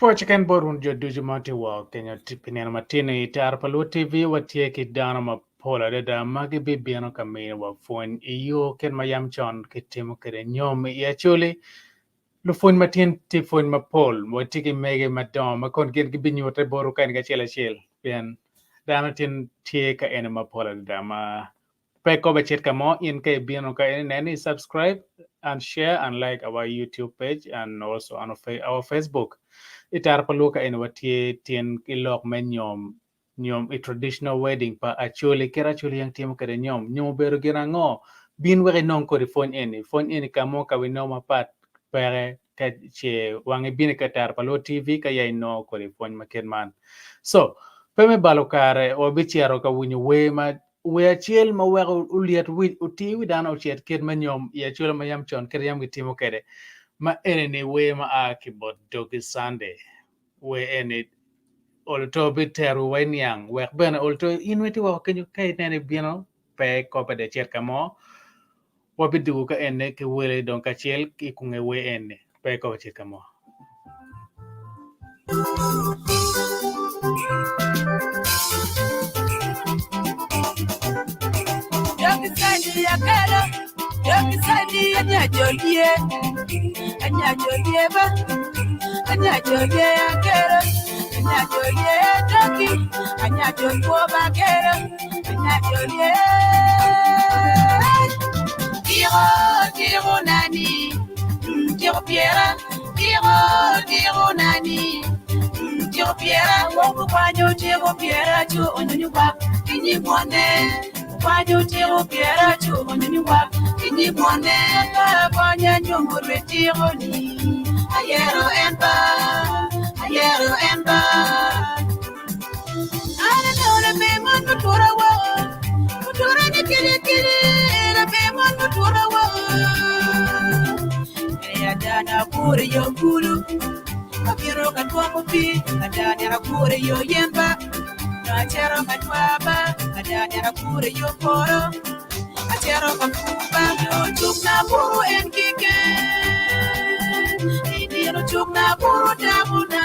For chicken borun jo dujumanti wa Kenya tipiniana matini Tara Pa Luo TV wa tieki dana ma pola da magi bibiano kamina wa phone iyo ken mayam chon kitimo kere Nyom Acholi lu phone matin ti phone ma pol wa tiki mege madom ma kon gen gibinyo te boru kan ga chela chel bien dana tin tieka ene ma pola da ma Peko bachet kamo in ke biano ka any subscribe and share and like our YouTube page and also on our Facebook. Itar paluka in watie tien kilok men nyom a traditional wedding pa actually kera actually yang timo kere nyom beru girango bin were non ko phone any kamo ka we no mapat pere ka che wangi bin ka tar palo TV ka yai no ko phone maken man so peme balokare o bichiaro ka winyo we achiel ma wego uliet wi uti wi dano chet ket manyom ya chulo mayam chon ker yam gitimo kede ma ene we ma a kibot dogi Sunday we ene olto biteru we nyang we ben olto inweti wa kenyu kai nene bieno pe ko pe de chet kamo wa bidu ka ene ke wele don ka chel ki kunge we ene pe ko chet kamo Yogisani yakelo, yogisani anyajolie ba, anyajolie yakelo, anyajolie toki, anyajolie bakelo, anyajolie. Tiro nani, tiro piera, tiro nani, tiro piera, woku panyo tiro piera chu onyuba, kinyi mwone. Waju tiro piera chu onyuwa kinyi mwone para konya nyongo retiro ni ayero enba ana nora me manu tura wa tura ni kiri la me manu tura wa ya dana kure yo kulu kapiro katwa kopi adana kure yo yemba Achero katwaba, adana kure yo poro. Achero kakuba, yo chukna buru enkike. Idiro chukna buru damuna.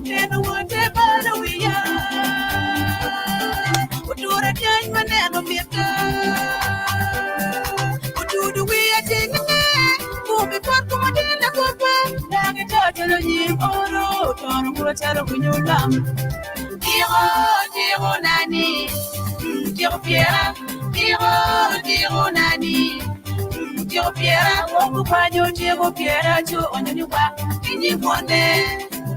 Eno wote bana wiya. Udura jany maneno mita. Ududu wiya tingene. Kubi pot kumadina kupa. Nage chachalo nyim oro. Tono kura chalo kunyulam. Tiro nani, tiro piera, tiro nani, tiro piera, woku panyo tiro piera chu onyuwa, kinyi mwone,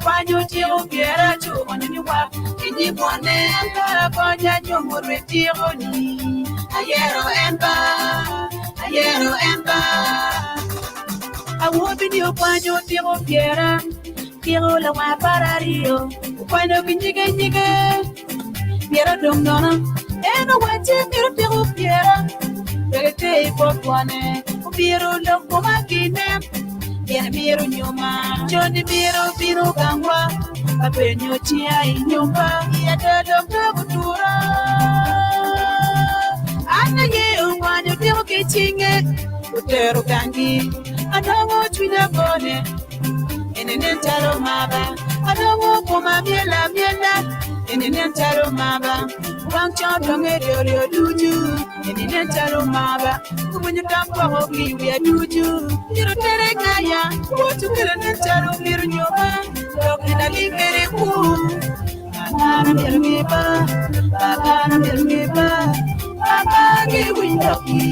panyo tiro piera chu onyuwa, kinyi mwone, para konya nyongo retiro ni, ayero enba, awobi ni panyo tiro piera, tiro la wa parario. Cuando pinche piera domnona eno wache piero piera te portuane piero lo coma kine viene piero nyoma joni piero pino gangwa apenyo chia inyomba ya dodo kutura ana ye ungwanyo piero kichinge utero gangi adongo twina bone enene taro maba adongo koma miela enene taro maba wangcho donge rio duju enene taro maba kumunyo tampo hoki we duju niro tere kaya wotu kene taro miru nyoma dokina libere ku ana mirmiba baba ge windoki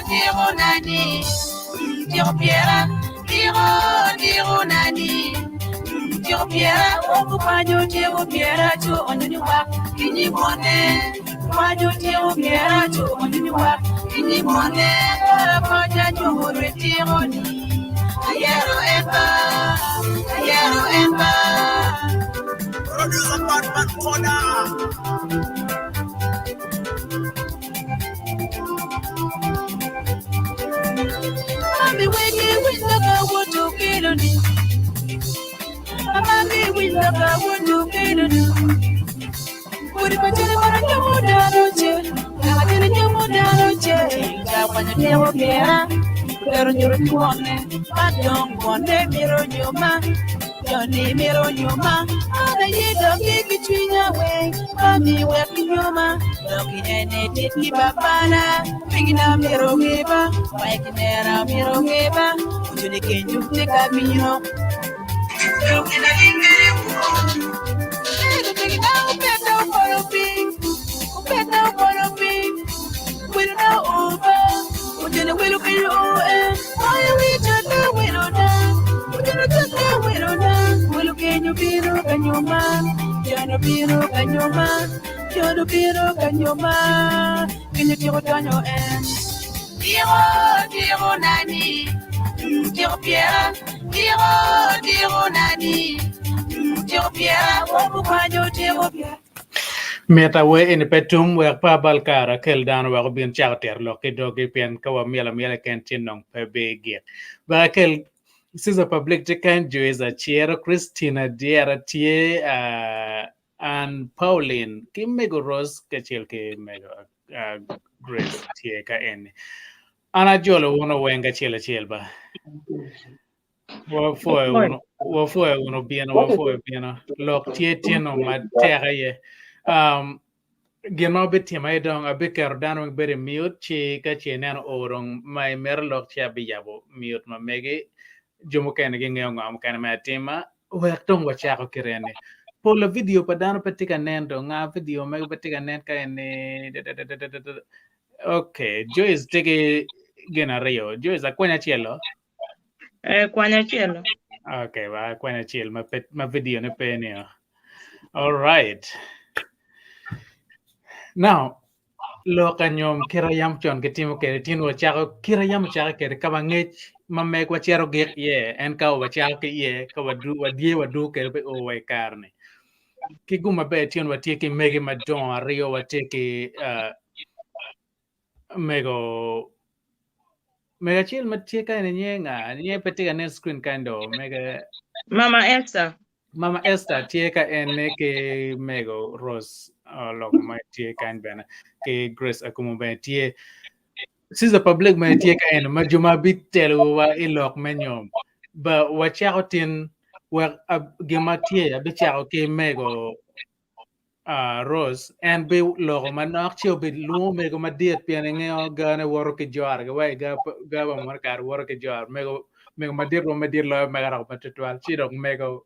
tiro nani tiro piera tiro nani tiro piera woku panyo tiro piera chu onyuwa kinyi mwone panyo tiro piera chu onyuwa kinyi mwone para konya nyongo retiro ni ayero emba producer Batman Koda Mami window wotu kiloni. Mami window wotu kiloni. Uri pachele mara nyomo danoche. Kama tene nyomo danoche. Chapanya tewo kera. pero nyoro tuone madong wone miro nyoma Johnny miro nyoma ana yedo kiki chwinya we mami wek nyoma Loki ene titi babana Pigina miro geba Mike nera miro geba Ujuni kenju tika miro Loki na ingere uo Ego pigina upeta uporo pig Upeta uporo pig Will no over Ujuni will be oe Why we just the widow down Ujuni just the widow down Will kenyu biro kanyoma Jono biro kanyoma Jono biro kanyoma Kenyu tiro tanyo en Tiro nani Tiro Pierre Tiro nani Tiro Pierre Wobu kwanyo tiro Pierre Meta we in petum we pa balkara kel dan wa bin charter lo ke dogi pen ka wa miela ken tinong pe bege ba kel sisa public kan joes a chiero Christina diera tie and Pauline kimego Rose ke chel ke mego Grace tie ka en ana jolo wono wenga chel ba wo fo uno bieno lo tie tieno ma terre ye gino biti mai dong abi ker dano bere mute chi ka chi nan orong mai merlok chi abi yabo mute ma megi jumu ken gi ngeo ngam kan ma tema we tong wa cha ko kirene po la video pa dano patika nen do nga video mai patika nen ka ne okay Joyce tege gena rio Joyce akwanya chielo Kwanya chielo. okay va akwanya chiel ma video ne pe ne all right. Now, lo kanyom kira yam chon ke timo ke tin wa chako kira yam chaka ke ka bangech mamme kwa chero ge ye en ka wa chaka ke ye ka wa du ke be o wa karne ki guma be tin wa tie ke mege ma don rio wa tie ke mega chill ma tie ka ne nye pete ka ne screen kando mega Mama Esther tie ka ene ke mego Rose logo ma tie kan bena ke Grace akumo ben tie sisa public ma tie ka ene ma juma bitel wa ilok menyom ba wa chaotin wa gema tie abi chao ke mego Rose and be logo ma nak chio be luo mego ma diet piane ngeo gane woro ke jar ga wai ga ba markar woro ke jar mego ma dir lo ma ra pa tutwal chiro mego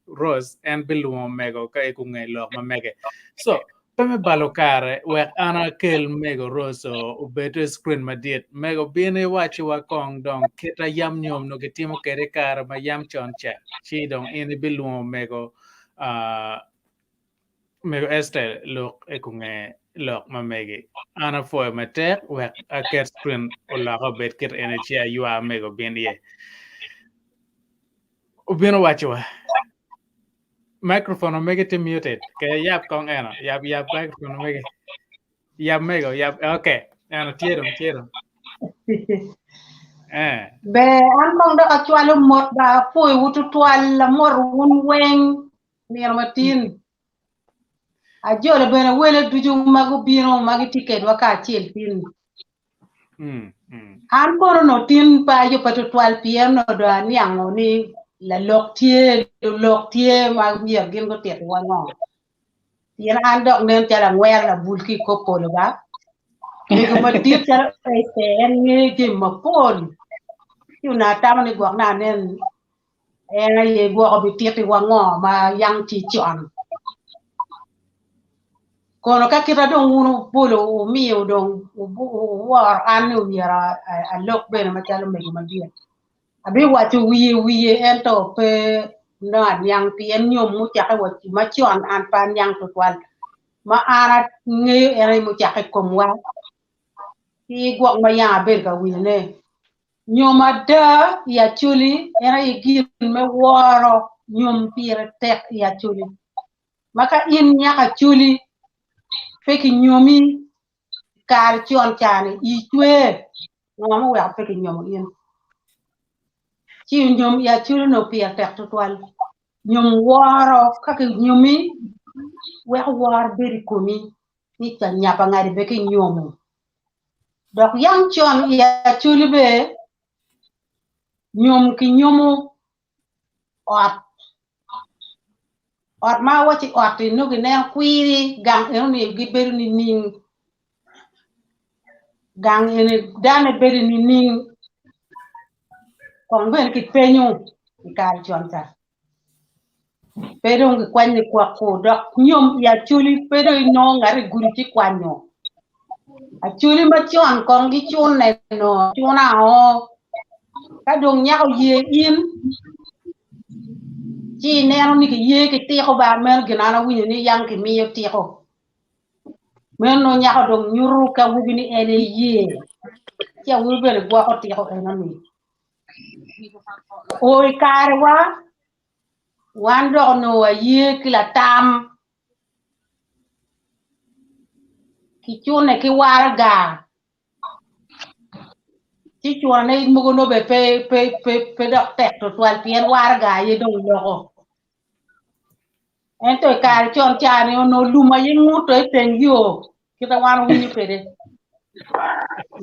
Rose and biluo mego ka ekunge lo ma mege so peme balokare we ana kel mego Rose o beto screen ma diet mego bine wachi wa kong dong kita yam nyom no getimo kere kar ma yam chon cha chi dong ini biluo mego mego este lo ekunge lo ma mege ana fo ma te we a ker screen o la ko bet ker energy you are mego bin ye ubino wachi wa microphone make it muted ke yap kong eno yap microphone make yap mego yap okay eno tiero be an kong do achwalo mot da foi wutu twal la mor wun weng nier matin a jole bene wele duju magu bino magi ticket waka chiel tin an kono no tin pa yo patu twal pm no do aniango ni la lok tie ma mier gin go tet wango yen an dok nen tera ngwer la bulki ko polo ba ni ko ma dit tera ese en ni ge ma pol yu na tam ni gwa na nen en ye gwa bi tet wango ma yang ti chon kono ka kita dong uno polo mi dong war an ni yara a lok be ma talo me ma dia abi watu wiye ento pe na nyang pien nyom mu chaka wati ma chon an pan nyang to twal ma ara nge ere mu chaka komwa ti gwak ma ya ber ka wine nyoma da ya chuli era yigin me woro nyom pire tek ya chuli maka in nyaka chuli feki nyomi kar chon chani i chwe ngoma wa feki nyom yin chi nyom ya chulo no pia tek twal nyom waro kake nyomi we war beri komi ni ta nyapa ngari beke nyomo dok yang chon ya chulo be Nyom ki nyomo ot ma wachi ot no gi ne kwiri gang eno ni gi beru ni ning gang ene dane beru ni ning kon ben ki penyu kar chonta pero ngi kwanye kwa ko dok nyom ya chuli pero no ngari guri ti kwanyo a chuli ma chon kon gi chun ne no chuna o ka dong nya ye in chi ne no ni ki ye ki ti ko ba men gi na wi ni yang ki mi ti ko men no nya dong nyuru ka wi ni ene ye cha wi be gwa ko ti ko ene ni oi karwa wan do no ye ki la tam ki chune ki warga chi chuane mugo no be pe dok tek to twal pien warga ye dong loko ento kar chon chani no luma ye nguto ten yo kita wan wi ni pede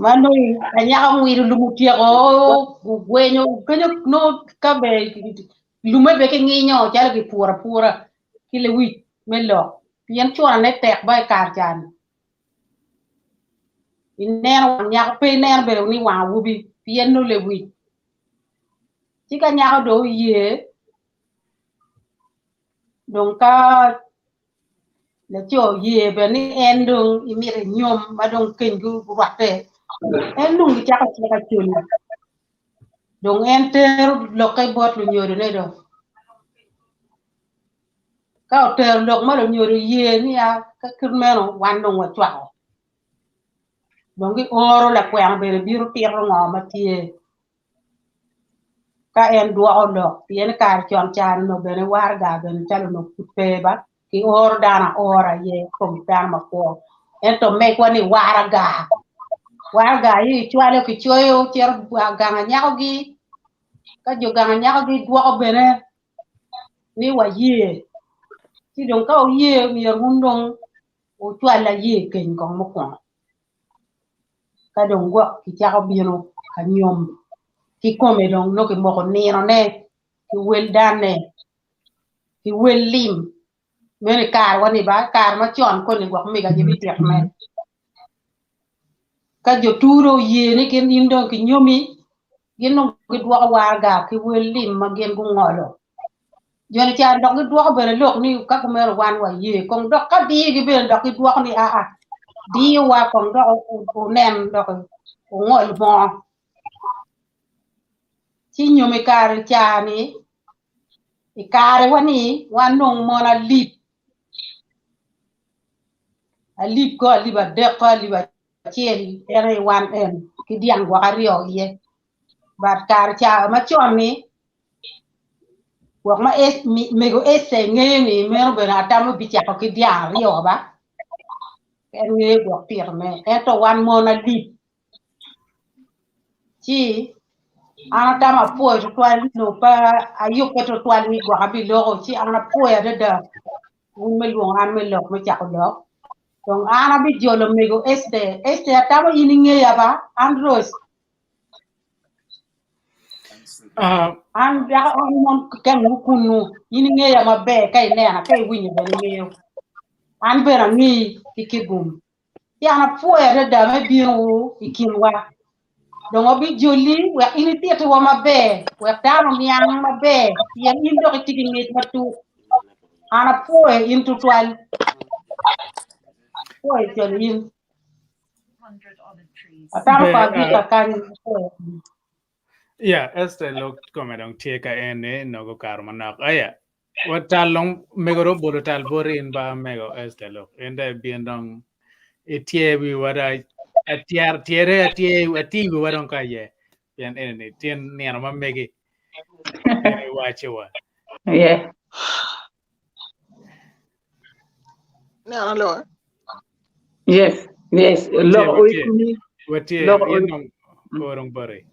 mano anya ngwi lumu ti o gwenyo kenyo no kabe lume be ke nginyo chala ki pura ki le wi melo pien chuane tek ba kar chani inen nya pe nen be ni wa wubi pien no le wi ci ka nya do ye donc ka le cho ye be ni en dong imire nyom ma dong kengu watte en dong ci ka chuli donc en ter lo kay bot lu ñoru ne do ka ter lo ma lo ñoru ye ni ya ka kirmeno wan dong wa twa donc oro la kwang be biru tiro ngoma tie ka en duo lo pien kar chon chan no bene war ga ben chalo no kupe ba ki or dana ora ye kom tan ma ko en to me ko ni war ga yi chwale ki choyo cher ga nya gi ka jo ga nya gi duo bene ni wa ye ti don ka o ye mi rundong o chwala ye ken ko mo ko ka don go ki cha bino ka nyom ki come don no ki mo ko ni no ne ki wel dane ki wel lim mene kar woni ba kar ma chon ko ni gok mi ga jibi tek me ka jo turo ye ni ken indo ki nyomi gino ki dwa war ga ki wel lim ma gen gu ngolo joni cha ndok ki dwa bere lok ni ka ko mer wan wa ye kong dok ka di gi be ndok ki dwa ni a di wa kong dok o nem dok o ngol mo chi nyomi kar cha ni ikare wani wanong mona lip ko liba de ko liba chiel ere wan en ki diang wa rio ye bat kar cha ma choni wa ma es me go ese ngeni me ro bena tamu bi cha ko ki diang rio ba en nge go pir me eto wan mona lip chi ana tama po to twal no pa ayuk to twal ni gwa bi lo chi ana po ya de un me luong an me lok me cha ko lok donc ana bi jolo mego este atama ininge yaba andros an ya on mon kan kunu ininge ya mabe kay nena kay winyi ben ngeyo an bera ngi ikigum ya na poere da me biru ikinwa donc obi joli wa initi to wa mabe wa tano miang mabe ya indo kitigi matu ana poe into twal poe jolin atama pa bika kan yeah, este lo come dong tieka ene no go karma nak aya watal long megoro bolo tal borin ba mego este lo ende bien dong etie wi wada atiar tiere atie ati wi wadon ka ye bien ene tien ne ma megi ene wache wa Yeah. No, no. Yes. Yes. Log oikuni. watie Log yen dong orong bare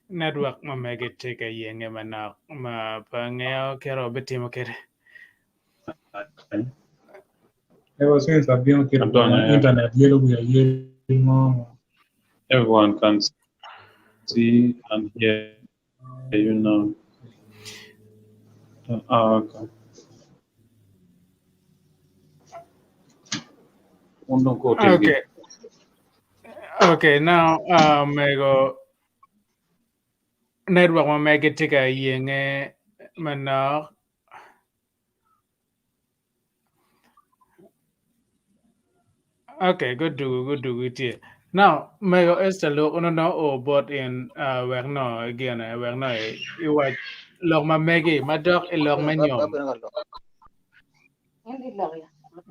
network ma megi teka yenge mana ma pangeo kero betimo kere Ever since I've been on the internet, everyone can see and hear you now. Okay. Okay. Okay, now mego network ma mege tika yenge mana. Okay, good to now mego esta lo no o bot in wek no again wek no I wa log ma mege ma dok I log ma nyom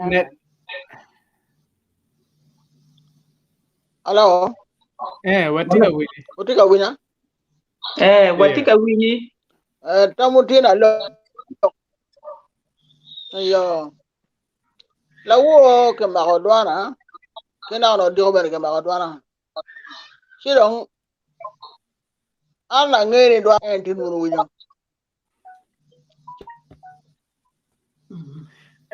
net Hello. watika wili Utika wina. Watika winyi. Tamutina lo. Yo. La wo ke magodwana. Kena no dio ber ke magodwana. Shirong. Ana ngene do enti dunu winya.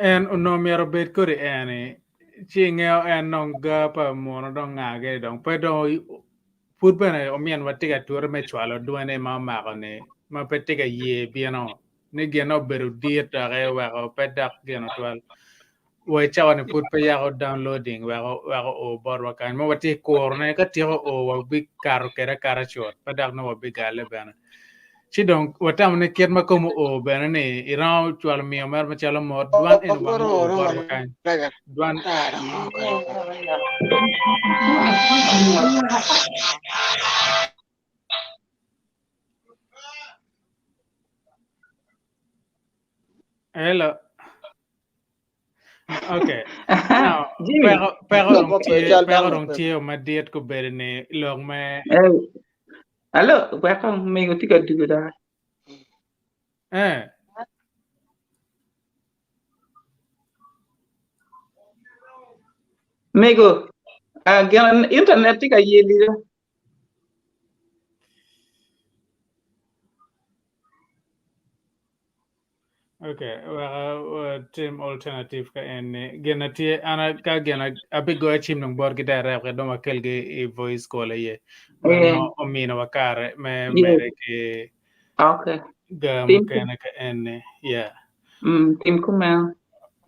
en no miero bet kore ene chingeo en non gapa mono don ngage don pedo put bene omien watika tuore me chwalo duane ma magone ma petika ye bieno ne geno beru diet age wa pedak geno twal we chawane put pe yago downloading wa o bor wa kan mo wati korne ka tiro o wa big karo kera kara chot pedak no wa big ale bene chi don watam ne ket ma komo o bene ne irao chwal mi mer ma chalo mo duan en wa o bor wa kan duan hello. Okay. Now, Jimmy. pero dong tie ma diet ko bere ne long me. Hello, welcome. Me go tika do that. Me go. Again, internet tika yeli. Okay, well, team alternative ka en genati ana ka gena abigo chim nong bor kita rap ka doma kelge voice call ye. No omina wakare me mere ke. Okay. Ga makana ka en yeah. Team Kumel.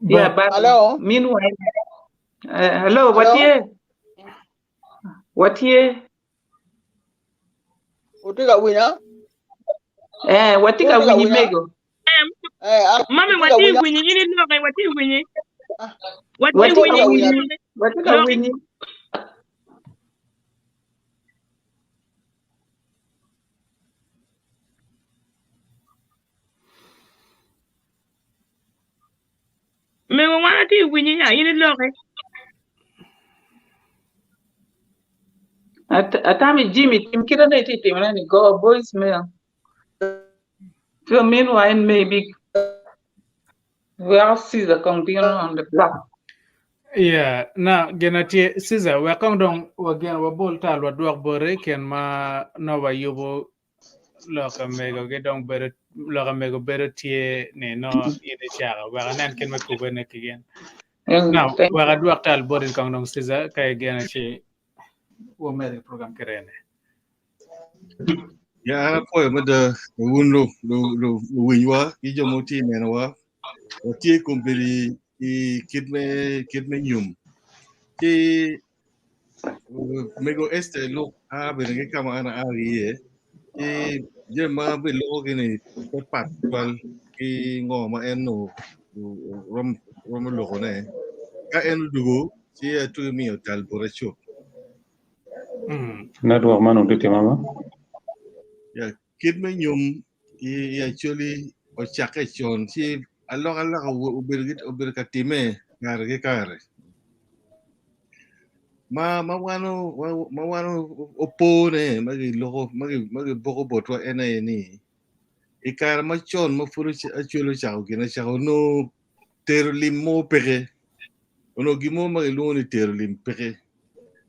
Yeah, but hello. Meanwhile, hello, what ye? What ye? Utika wina. Watika winyi mego. Mami wati winyi ini loke wati winyi. Watika winyi. Me wati winyi ya ini loke. Atami Jimmy, Tim kira na iti tim na ni go voicemail. So meanwhile, maybe we all see the continue on the block. Yeah, na genati Caesar we kong dong wagen wa bol tal wa duak bore ken ma no wa yubo loka mego ge dong bere loka mego bere tie ne no ide chaga wa nan ken ma kuba ne kigen. Now wa duak tal bore kong dong Caesar kay genati wo mere program kerene. Ya po mada wundo do wiwa ijo moti menwa oti kumbiri I kidme nyum ti mego este lo a bere kama ana ari ti je ma be lo gini pat wal ki ngoma eno rom lo ne ka enu dugo ti tu mi hotel boracho Network man uti mama. Ya kidme nyum I actually o chake chon si Allah ubir katime ngarge kare ma wano opone magi boko botwa eni ikar ma chon ma furu actually chao gina chao no terlim mo pere ono gimo magi luni terlim pere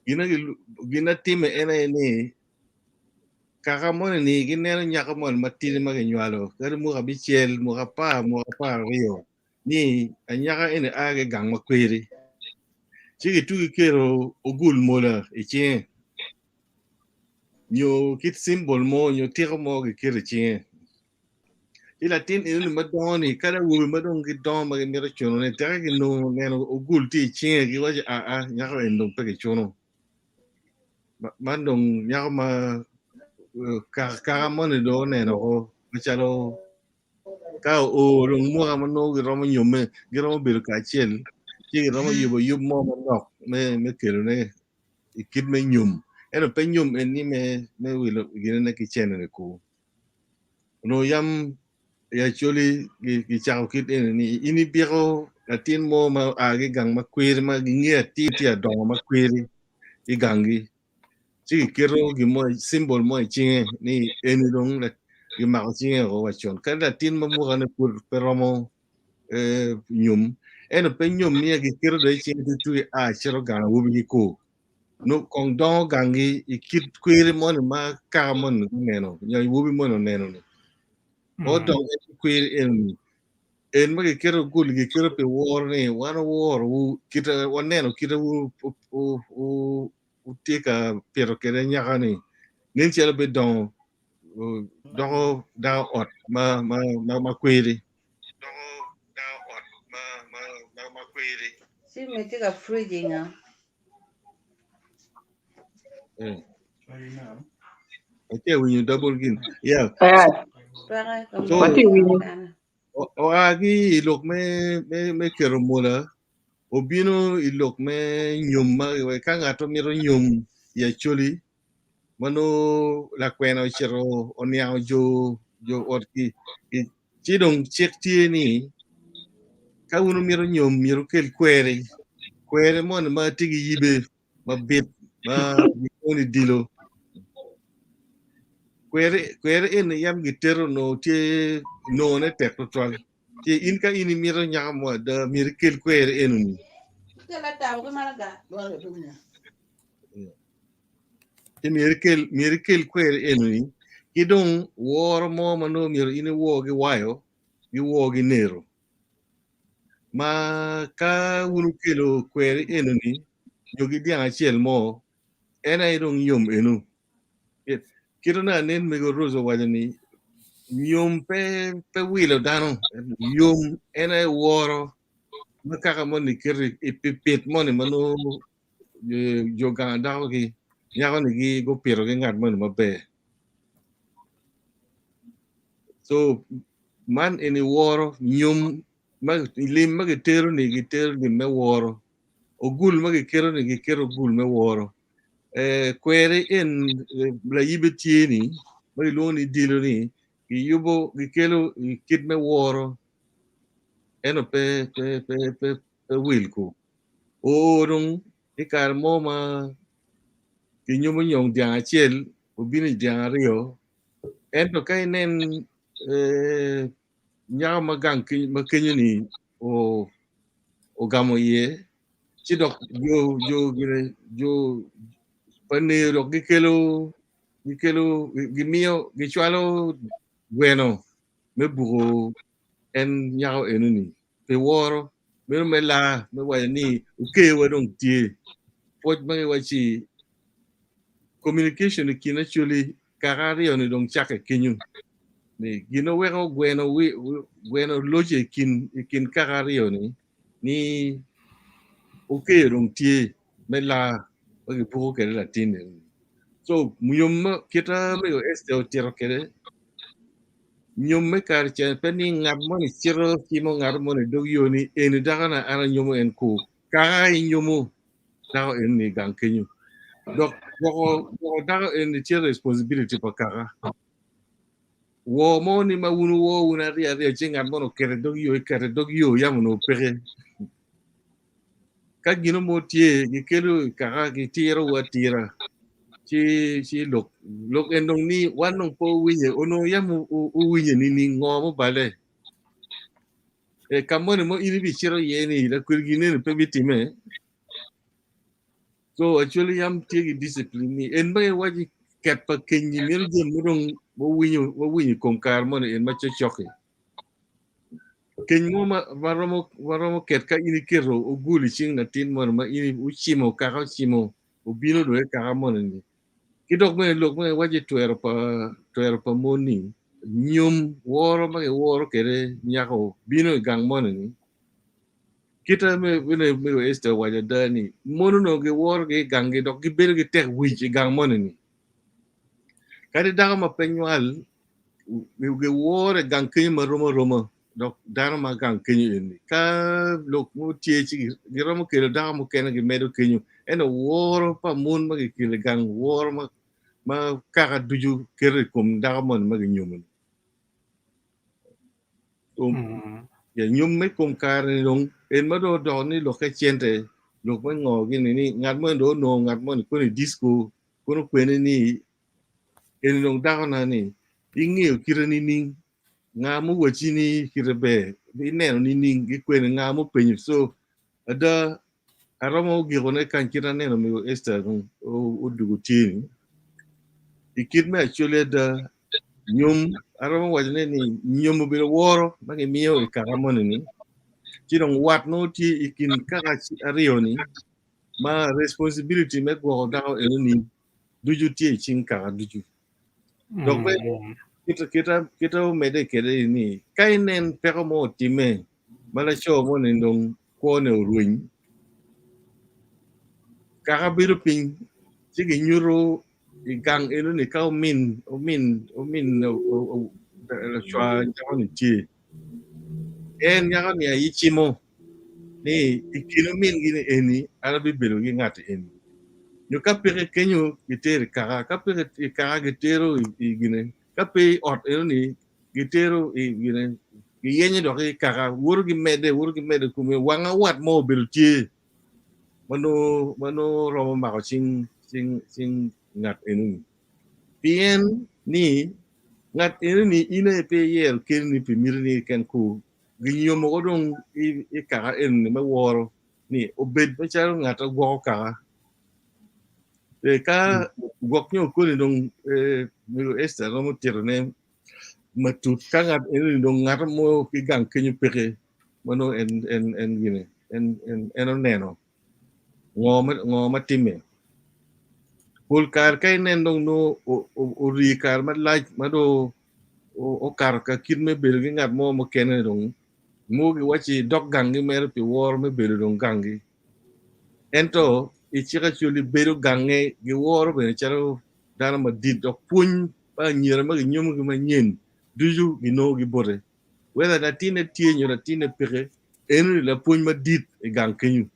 gina time eni kakamone ni gineno nyakamon matini magi nywalo kare muka bichiel muka pa rio ni anyaka ene age gang makwere chigi tugi kero ogul mola eche nyo kit symbol mo nyo tiro mo ge kero che ila tin ene madoni kada wubi madon gi don ma mera chono ne tara gi no neno ogul ti che gi waje a nyaka endong pege chono mandong nyaka ma ka mone do neno o machalo ka o rong mo ma no gi romo nyome gi romo bil ka chel chi romo yubo yub mo ma nok me kero ne ikid me nyum eno pe nyum en ni me wilo gine ne ki chene ne ko no yam ya choli ki chao kid en ni ini biro atin mo ma age gang ma kwir ma ngia ti ti adong ma kwir i gangi chi kiro gi mo symbol mo chinge ni eni dong na gi ma chinge ro wa chon kada tin ma mo ne pur peromo nyum eno pe nyum ni gi kiro de chinge tu a chiro gang wubi ko no kong dong gangi ikit kwere mon ma ka mon neno nya wubi mon neno ni o dong kwere en ma ke kero gul ke kero pe war ni wan war u kita wan neno kita u tika pero kere nya ni nin chelo be dong dong da ot ma kwere Si me tika fridge nga. Okay, when you double again. Yeah. Para So, o agi ilok me kero mola obino ilok me nyum ma we kanga to miro nyum ya choli mano la kwena chero onia jo orki chidong chek tieni ka uno miro nyum miro kel kwere mon ma tigi yibe ma bit ma oni dilo kwere en yam gitero no tie no ne tek total tie in ka ini miro nyamo da miro kel kwere enuni te miracle kwere enuni kidong woro mo mano miro ini wo gi wayo gi wo gi nero ma ka unu kelo kwere enuni yogi diang achiel mo ena idong yom enu kiro na nen mego rozo wajani yom pe wilo dano yom ena woro makaka moni kiri ipipit moni mano jo ganda ki nyako ni gi go piro gi ngat moni maber so man eni woro nyum lim magi tero ni me woro ogul magi kero ni gi kero gul me woro kwere en la yibe tieni magi loni dilo ni gi yubo gi kelo kit me woro eno pe wilko orong ikar mo ma ki nyumo nyong diang achiel obini diang ariyo ento ka inen nyaka magang makenyo ni o gamo ye chidok jo panero gikelo gimio gichwalo gweno mebugo en nyako enuni pe woro mero mela me wani uke wadong tie poj mange wachi communication kina actually karari oni dong chake kinyu ni gino wero gweno loje kin karari oni ni uke dong tie mela bagi buko kere latine so muyom kita me este o tiro kere nyom me kar chen peni ngab moni chiro kimo ngar moni dog yoni eni dagana ana nyomo en ko kai nyomo dago en ni gang kenyu dok boko dago en ti responsibility pa kara wo moni ma wunu wo wuna ria chinga mono kere dog yo yamuno pere ka gino mo tie gi kelo kara gi tiro wa tira chi lok endong ni wanong po winye ono yamu winye ni ngomo bale kamone mo ini bichiro yeni la kurgine pe bitime so actually yam tigi discipline ni en bay waji ket pa kenyi mer jem modong mo winyo konkar mon en ma chochoke Kenyuma varomo ketka ini kero uguli ching na tin mon ma ini uchimo kaka chimo ubino do kaka mon ni kidok me lok me waje tuero pa moni nyum woro kere nyako bino gang mon ni kita me este waje dani mono no ge woro ge gang ge dok ge bel ge tek wich gang mon ni kadi daga ma penyal ge woro gang kenyuma roma donc dara ma gang kenyu ni ka lok mo tie ci gira mo kele dara mo kene ge medo kenyu eno woro pa mun ma ge kele gang woro ma kaka duju kere kum dara mon ma ge nyum ya nyum me kum kar ni long en ma do ni lo ka chente lok ma ngo gi ni ngat mo do no ngat mo ko ni disco ko no kwene ni en long dara na ni ingi kire ni nga mu wachini kirebe ineno ni ningi kwene nga mu penyu so ada aramo gihone kan kira neno mi esta o dugu tini ikid me actually da nyum aramo wajne ni nyum bi woro magi miyo e karamon ni kidong wat no ti ikin kaka ario ni ma responsibility me go dawo eno ni duju ti chin kaka duju donc kita mede kede ni kainen pero mo time mala show mo ni ndong ko ne ruin kaka biru ping chigi nyuro igang eno ni ka omin la chwa jago ni ti en yaga ni ichimo ni ikino min gini eni ala bi belu gi ngati eni nyo kapere kenyo gitere kaka gitero igine kape ot eno ni gitero igine giyenye do kaka wuro gi mede kume wanga wat mo belu ti mano romo mako sing ngat enu pien ni ngat enu ni ina pe yer ken ni pe mirni ken ku ginyo mo dong i kaka enu ni ma woro ni obed pa charo ngat go kaka e ka gok nyo ko ni dong mi esta romo tirne matut ka ngat enu ni dong ngat mo ki gang kenyo peke mano en gine en neno ngoma time pul kar kay nendong no o ri kar ma laj ma do o kar ka kid me bel gi ngat mo kene dong mo gi wachi dok gangi mer pi wor me bel dong gangi ento i chira chuli bel gange gi wor be charo dana ma dit dok pun ba nyira ma gi nyum gi ma nyen duju gi no gi bore whether da tine tie nyura tine pere enu la pun ma dit e gang kenyu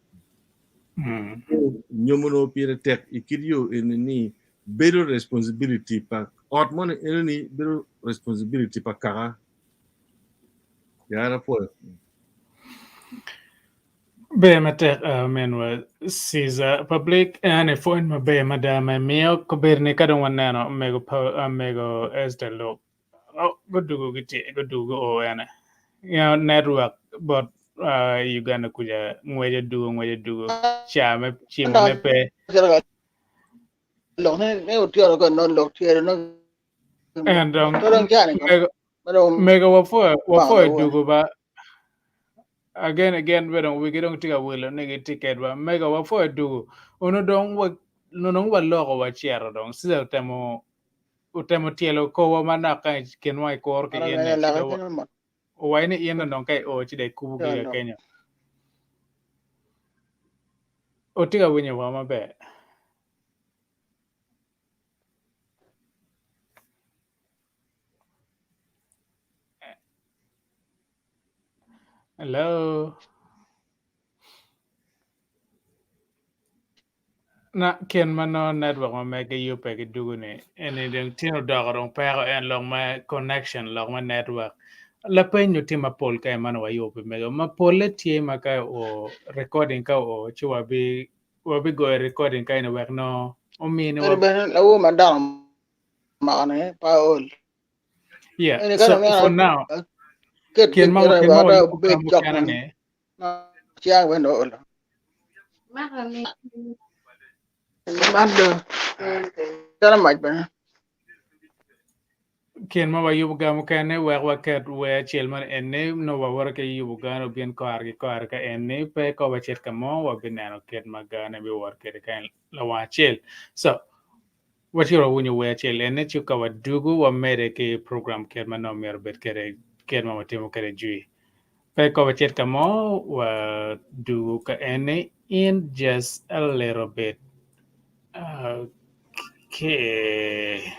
nyomono pire tek ikidio ni better responsibility pa ot mon ni better responsibility pa kara yara po be mate menwa siza public ane phone ma be madame meo ko berne kadon wanano mego este lo godugo giti godugo o ene network but Uganda kuja ngweje dugo chame chimne pe lo ne o tio ko non lo tio no and mego mega wafo dugo ba again we don't take a will nigga ticket ba mega wafo dugo uno don wa logo wa chiero don sisa utemo tielo ko wa mana ka kenwa ko ke ene chido wa ine ene don kai o chide kubu ga Kenya o tiga winyo wa mabe hello na ken mano network ma mega yupe ke dugune ene den tino dogorong pero en long ma connection long ma network la penyo tima pol kay mano wa yupe mega ma pole tie ma ka o recording ka o chiwa bi go recording ka ina wek no o mini wa ben la wo madam ma ne pa ol yeah so for now ken ma big job ne chiang ben ol Mando, tara maj ben. Ken ma yubuga mo kane wa ket we chelman enne no wa wara ke yubuga no bien kar ka enne pe ko wa chet kamo wa binano ket magana bi war ket kan la wa chel so what you when you we chel enne chu ka wa dugu wa mere ke program ket man no mer bet kere ket ma timo kere jui pe ko wa chet kamo wa dugu ka enne in just a little bit okay.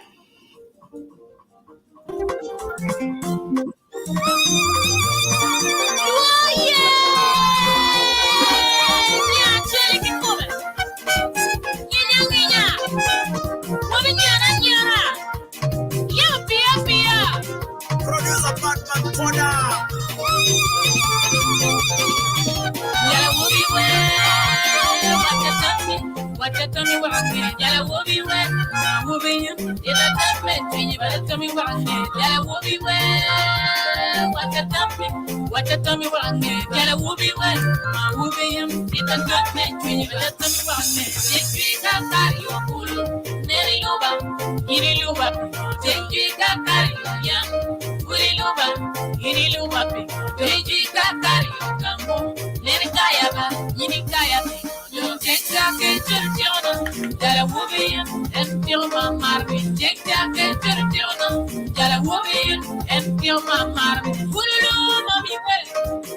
What you tell me what I'm getting, yellow will be wet, moving you. If I tell me, you better tell me what I'm getting, yellow will be wet. What you tell me what I'm getting, yellow will be wet, moving you. If I tell me, you better tell me what I'm getting. If you got carry your cool, Nelly Luba, Giddy Luba, take you got carry your young, Willy Luba, Giddy Luba, take you got carry your gumbo, Nelly Kayaba, Yini Kayaba. Take that woman and feel my marmy. Take that woman and feel my marmy. Put it on, mommy.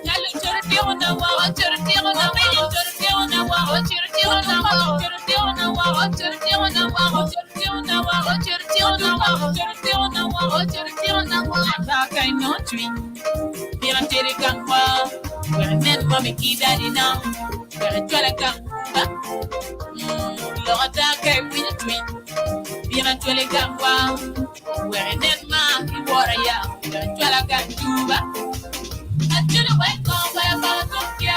Tell it to the deal on the wall, to the deal on the wall, to the deal on the wall, to the deal on the wall, to the deal on the wall, to the deal on the wall, to the deal on the wall, to the deal on the wall, to the deal on the wall, to the deal on the wall. Back I know tree. Be a teddy gangwa. We're net mommy key daddy now. We're a twelve gangwa. Lorata came with a twin. Be a twelve gangwa. We're a net man, you warrior. We're a twelve gangwa. I tell you wake up, where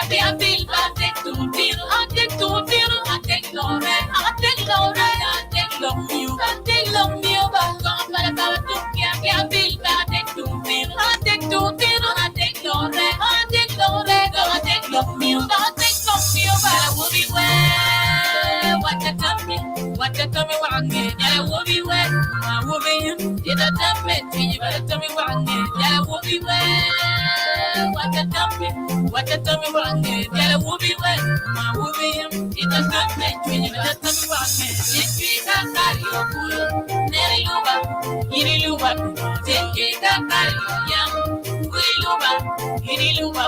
be a bill, I take to deal, I take to deal, I take long red, I take long red, I take long new, I take long new, but come by about to get a bill, I take to deal, I take to deal, I take long red, I take long red, I take long new, I take long new, but I will be well. What you tell me, what I'm getting, I will be well, I will be you, did I tell me, you better tell me what I'm getting, I will be well. What you tell me what I'm getting, I will be well, I will be him, it does not make me, you better tell me what I'm getting. If you got carry your cool, Nelly Luba, Giddy Luba, take you got carry your young, Willy Luba, Giddy Luba,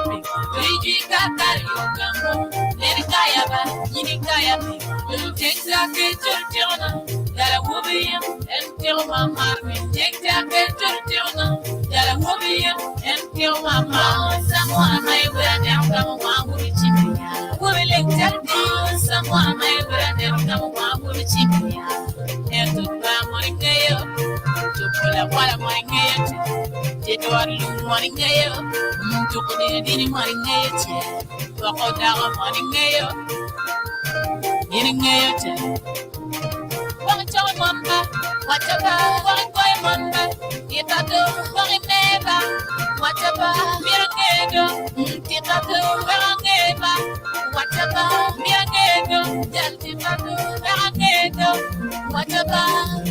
take you got carry your gumbo, Nelly Kayaba, Giddy Kayaba, you take that get to Jonah, that I will be him, and tell my mommy, take that get to Jonah, that I will be him, and tell my mom, someone may wear down, come on with a chimney, willing to do, someone may wear down, come on with a chimney, and to buy money gale, to put up what I'm money gale, to do a little money gale, to put in any money gale, to go down money gale. Getting it. What a mamba, what about one boy mamba? If I do, what it never. What about Miragego? If I do, where I never. What about Miragego? If I do, where I never. What about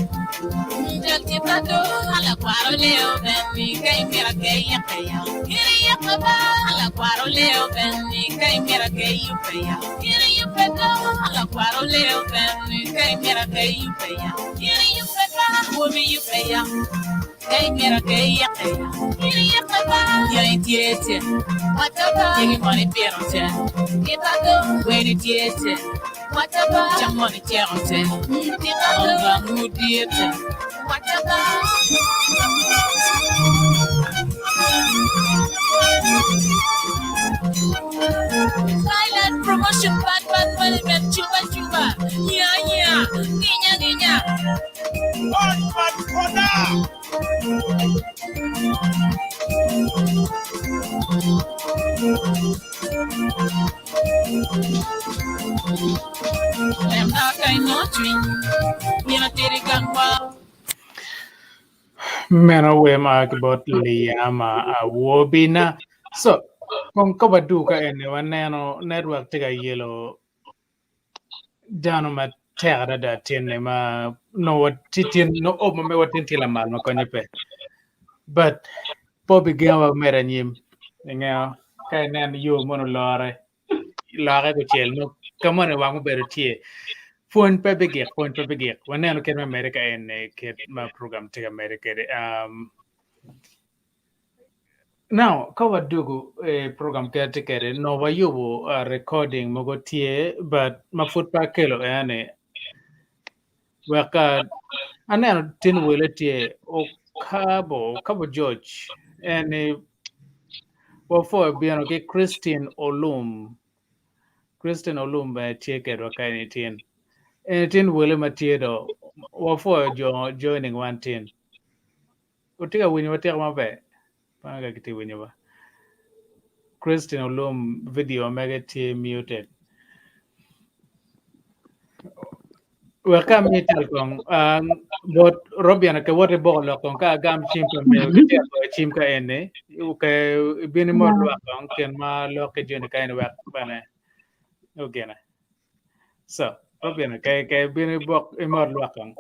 Jaltipado? Alaquaro Leo, Benny, came here a gay paya. Here you papa, Alaquaro Leo, Benny, came here a gay paya. Here you papa, Alaquaro Leo, Benny, came here a gay paya. Here you papa, who be you paya? Came here a gay paya. Here you papa, you ain't yet. What about you money parent? If I do, wait it yet. What about your money parent? If I do, who did it? What about silent promotion, bad management, chuba. Yeah, niña. Bad for now. I'm not kind of dream. You're not getting gangwa. Mena we about Liama Wobina. So, kung kabaduka ene waneno network tiga yellow down ma terra da tiene ma no titin no me watintila mal ma konye pe. but Bobby gawa mera nyim nga kai nan yo mono lore ko chel no kamane wangu beru tie phone pe bege waneno ken America en ket ma program te America now kawa dugu program ke te kere no wa yubo recording mogo tie but ma foot pa kelo ane waka aneno tin wele tie o kabo George and for biano ke Christine Olum tie kero kaini tin tin wele matiedo for joining one tin utika winyo watia mabe panga kiti winyo ba Christine Olum video mega tie muted welcome metal kong bot Robiana ke wote bolo kong ka gam chimpa me ke chimka ene ke bini mor lo kong ken ma lo ke jene kain wak bana okay na so Robiana ke bini bok mor lo kong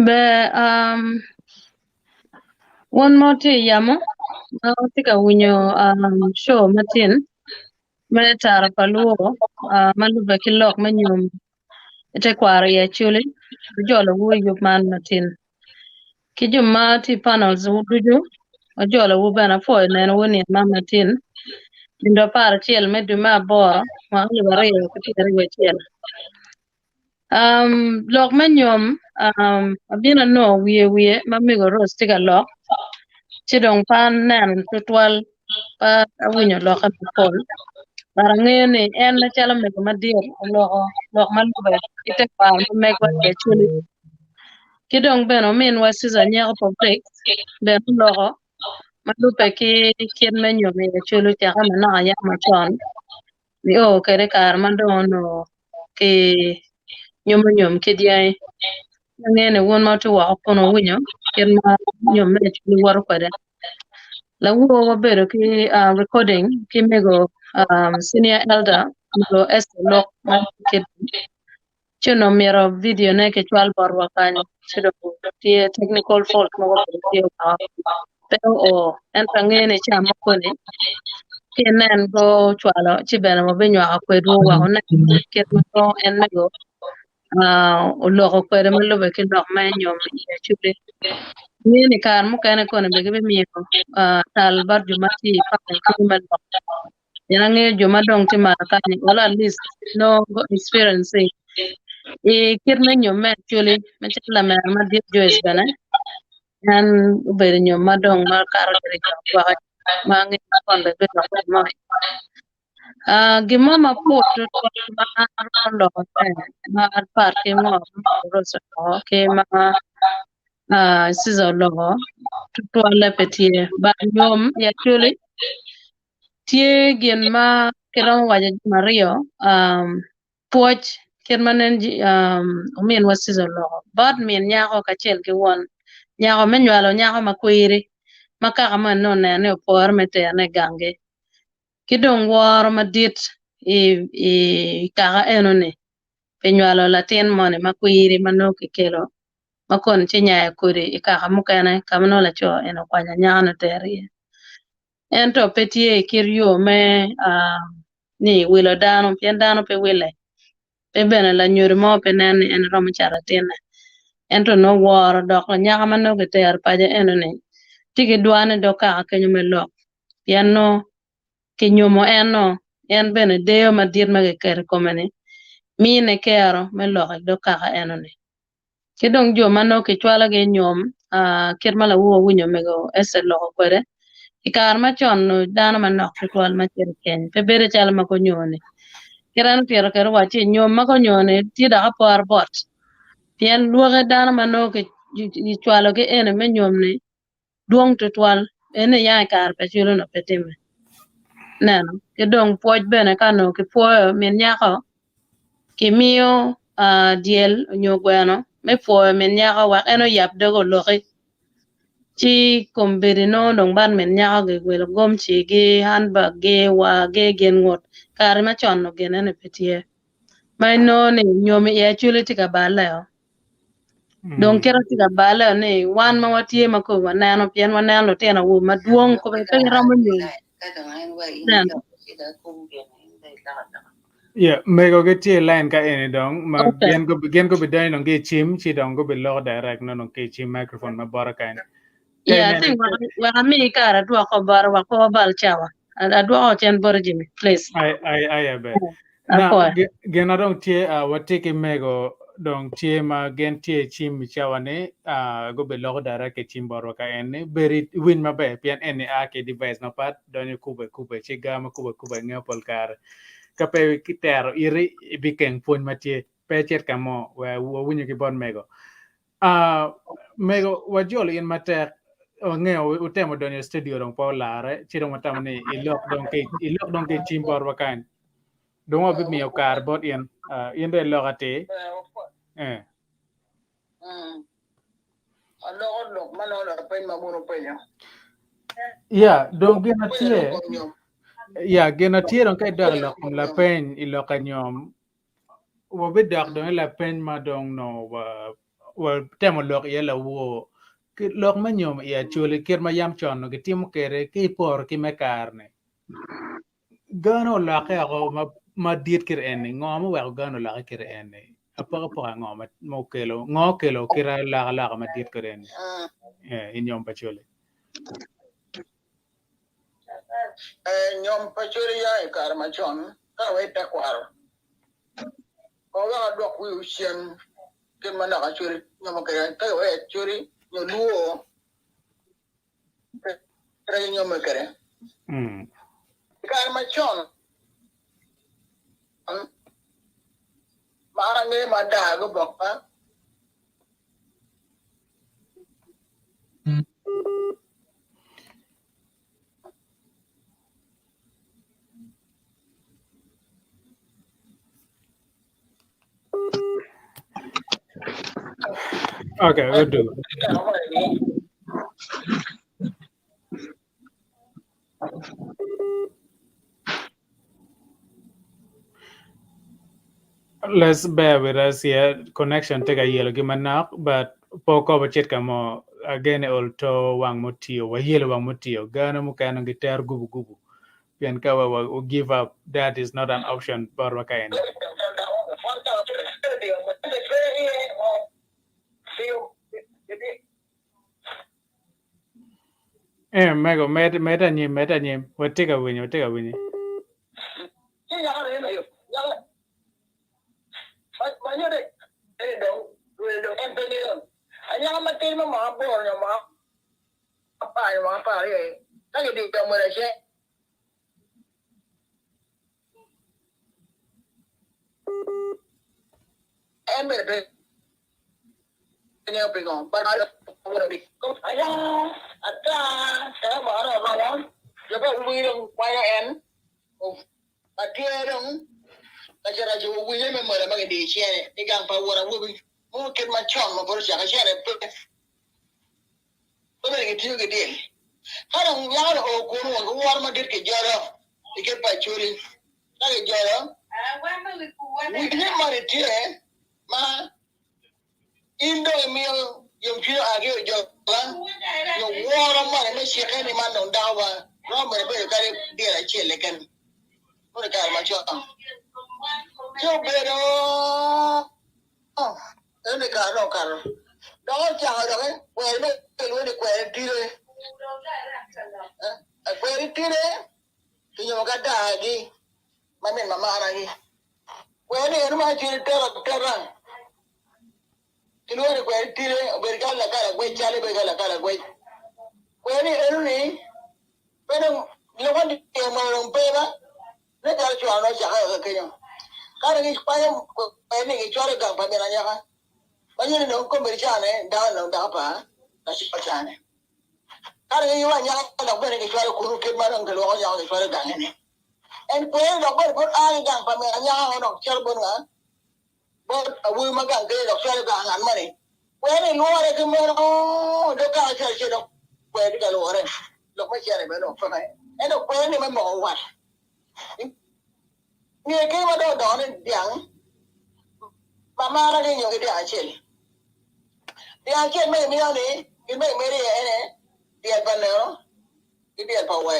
be one more thing yamo tika winyo show matin me Tara Pa Luo malu be kilok me Nyom ite kwari Acholi jola wo yup man matin ki juma ti panels wuduju jola wo bana fo nen woni man matin indo par chiel me duma boro ma li bare ko ti we chiel lok me Nyom abina no wiye ma mi go roast tika lok chidong pan nen tutwal pa awinyo lok pol barangene en na chala me ma dir lok malube ite par me ko Acholi kidong beno min wasiza nyako public ben loko malupe ki kien me Nyom Acholi chaka mana ya machon mi o kere kar mandono ki Nyom kidiai ngene won ma to wa kono winyo kien ma Nyom Acholi war kwade la wo bero ki recording ki mego senior elder go lok ma kid chuno miro video ne ke chwal barwa kanyo chido tie technical fault mo ko tie pero o en tangene chama kone kenen go chwalo chibena mo benyo akwedo wa ona keto en mego o loko kwere mo lobe ke dok ma Nyom Acholi ni kar mo kane kono be be mi ko tal bar jumati pa ko ma dok yana nge juma dong ti ma kani wala at least no experience kirna Nyom Acholi ma chala ma dir joes bana an be Nyom ma dong ma kar de wa ma ngi kon be be ma gima ma put ma rondo ma par ke mo rosa ke ma sizo logo to la petie ba Nyom Acholi tie gen ma keron waje Mario poch kermanen umen wasizo logo bad men nyako kachel ke won nyako menywalo nyako makwiri makaka man no ne por mete ne gange kidong war madit kaka enone penywalo latin mone makwiri manoke kelo makon chinya kuri kaka mukene kamno la cho eno kwanya nyano teri ento petie kiryo me ni wilo dano pien dano pe wile pe bene la nyuri mo pe nen en romo charatine ento no war dok la nyaka manoke ter paje enone tiki dwane do kaka kenyo me lok pien no kinyomo en bene deo madir mage kere komene mine kero me lok do kaka enone kidong jo manoke chwala ge Nyom kirmala wo winyo mego ese loko kwede ikar machon dano manok twal machir keny pe bere chal mako nyone kiran piero kero wachi Nyom mako nyone tida kapor bot pien luoge dano manoke chwalo ge ene me Nyom ne duong twal ene ya kar pe chulo no petime neno kidong poj bene kano ki puoyo min nyako kimio diel nyogweno me puoyo min nyako wak eno yap dogo loki chi kombiri no dong ban min nyako ge gwelo gom chi gi handbag ge wa ge gen ngot kari ma chon no gen ene petie mai no ni Nyom Acholi tika baleo Don kera tiga bala ne wan ma watie ma ko wanano pien wanano tena wo maduong ko be pe ramo ni. Yeah, mego get tie line ka ene dong ma gen go be dai no ge chim chi dong go be lo direct no ke chim microphone ma bara kain. Yeah, I think when me kara dua ko bar wa ko bal chawa. Adwa o chen bor jimi, please. I bet. Now gen adong tie what take mego dong tie ma gen tie chim chawane go be lo direct ke chim bara ka ene beri win ma be pian ene ake device no pat don you kube chi ga ma kube ngapol kar kape kitero iri bikeng pun matie pechet kamo wa winyo ki bon mego mego wajol in matek ngeo utemo donyo studio dong po lare chiro matam ni ilok dong ke chimbor wakan dong wa mi okar bot in de lokate yeah dong gena tie yeah gena tie dong kai dar lok la pen iloka nyom wo be dak dong la pen ma dong no wa temo lok ye la wo ki lok ma nyom ya chule kir ma yam chon no ki timo kere ki por ki me karne gano la ka go ma dit kir en ngom wa gano la kir en apa ngom mo kelo kira la ma dit kir en in nyom pa chule Nyom pa chule ya kar ma chon ka we ta kwaro ko ga do ku shen kin mana ka churi nyama ka we churi nyo luo tra nyama kare kar ma chon mara nge ma da go bokka okay we'll do let's bear with us here connection take a yellow gimanak but poko bachet kamo again alto wang motio wa yellow wang motio gana mukana gitar gubu pian kawa wa give up that is not an option barwa kain mego meta nyim watika winyi Dia chen me mi ani, ki me me ri ene. Dia pa leo, ki dia pa wa.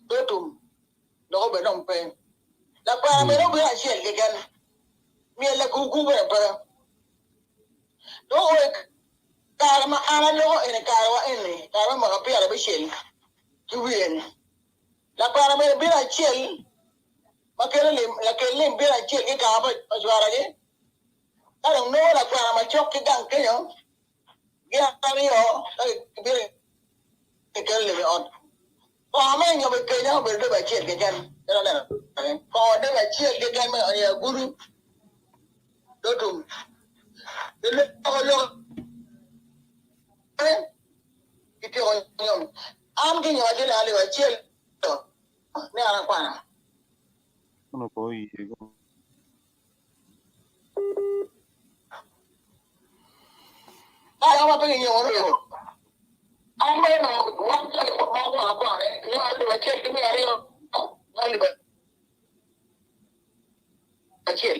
Do tum, do be dom pe. La pa me no be a chen ke gan. Mi la ku ku be pa. Do o kar ma ala lo ene kar wa ene, kar ma ka pe ala be chen. Ki wi ene. La pa me be a chen. Ma ke le la ke le be a chen ki ka ba jwara ge. I don't know la pa ma chok ki gang ke yo. Gia tani yo, be ke le on. Ko ma nyo be ke yo be do ba chen ke gan. Ko de ba chen ke gan ma ya guru. Do tum. Le ko lo ite o nyom. Am ke yo de la le ba chen. Ne ara kwa. No poi. Ai ama pe yo ro. Am be no wa ma kwa ne. Yo le ba chen ke me ari yo. No le ba chen.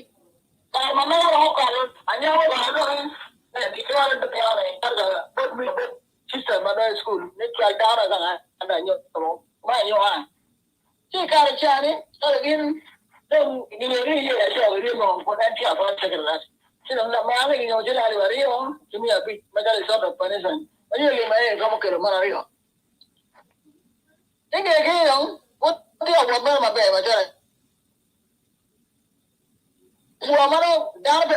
Kalau mana orang kalau hanya orang orang di luar itu ada sistem ada school ni cuaca ada kan ada nyo tolong banyak orang. Jika cari kalau ini dan ini ya jauh ini mau potensi apa sekarang. Sedang nak mana ini orang jadi hari orang cuma api macam itu ada penesan. Ini lima kamu kira mana rio. Ini kayak yang dia buat mana macam Suamano darbe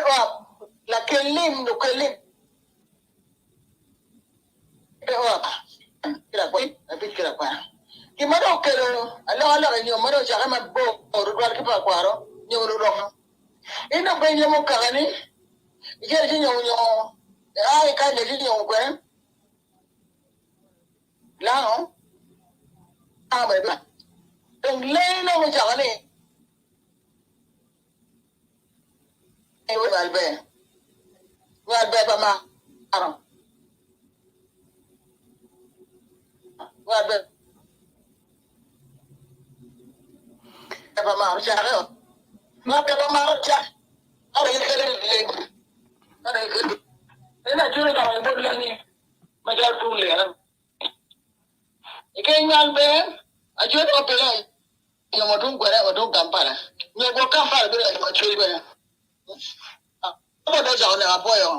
la kelim do kelim kira kwa abi kira kwa kimado kero ala nyo maro chaka mabo rudwar ki pa kwaro nyo ro ina be nyo kagani ije nyo ai ka ne nyo kwen lao a be ba dong le no mo chaka ni Walbe ba ma aram. Walbe ba ma charo. Walbe ba ma cha. Ara ile le. Ara ile. Ina jure da mo bolla ni. Magal pulle ara. Ike ngalbe ajure ko pela. Yo mo tun kwere o tun kampala. Nyo go kampala be mo churi be. Apa dah jauh ni apa yo?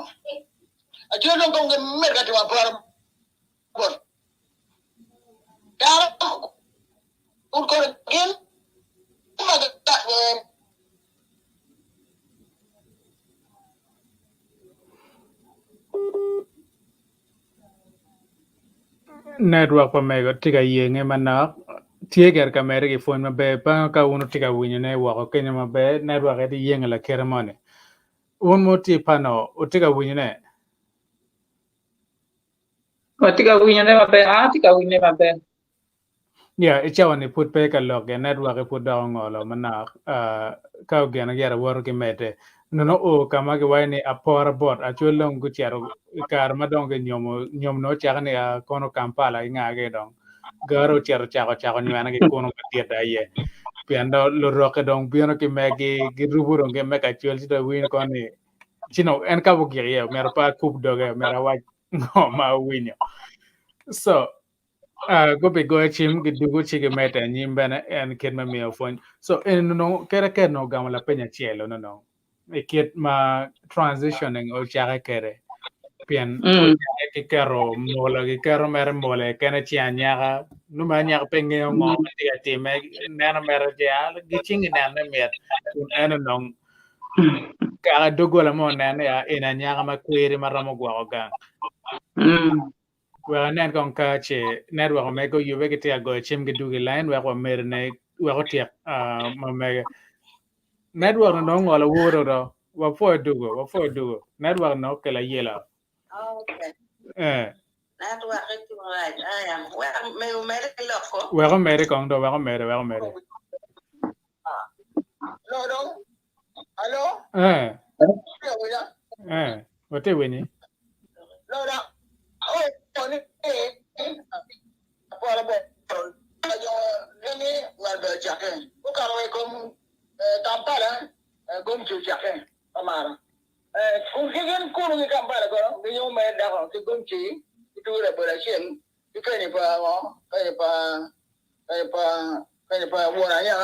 Aja dong kau mereka tu apa? Buat. Kalau urut gen, macam tak network pa mego tiga yenge manak tieger kamera ki phone mabe pa ka uno tiga winyo ne wako kenya mabe network edi yenge la keremone un mo ti pano o tiga winyo ne Watika winya ne mabe, tika winya mabe. yeah ichawa ni put pe ka log network e put down ngolo manak ka gena gera woro ki mete no o kama ki wayne apora bot achulong ku chero kar madong ke nyom no chagni a kono kampala ingage dong garo chero chago nyana ki kono katieta ye piando lo roke dong piano ki megi ki ruburo ke meka chul sida win koni chino en ka bu ye mera pa kup doge mera wa no ma winyo so go be go chim ki dugu chigi meta nyimbene en kid ma mi phone so en no kere no gamala penya chielo no e kid ma transitioning o chaga kere pian o chaga ki kero mola ki kero mer mole kene chia nyaga no ma nyaga penge ngo ti ati me nana mer ja gi chingi nana mer un en no ka dugu la mo nana ya ina nyaga ma kwiri maramo gwa ga well, net con cache network me go you get to go chim get do line where mere ne we got ya ma me network no ngola woro do wa fo do network no kala yela Okay. network itu right. Ayam. Well, me loko. we go mere con do we go mere no dong. Hello? What do we need? No dong. Oh, ni apa labo? Ayo ni walbe jaken. Bukan kom Kampala, kom tu jaken. Amara. Kung kigen kuno ni Kampala ko, ni yung may chi itu la bola chen kai pa wona nya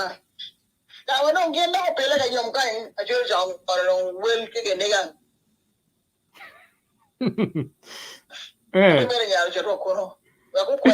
ta wa dong gen na pele ka nyom kai a jo jong parong wel ki ne ga mere nya jo ko no wa ku ko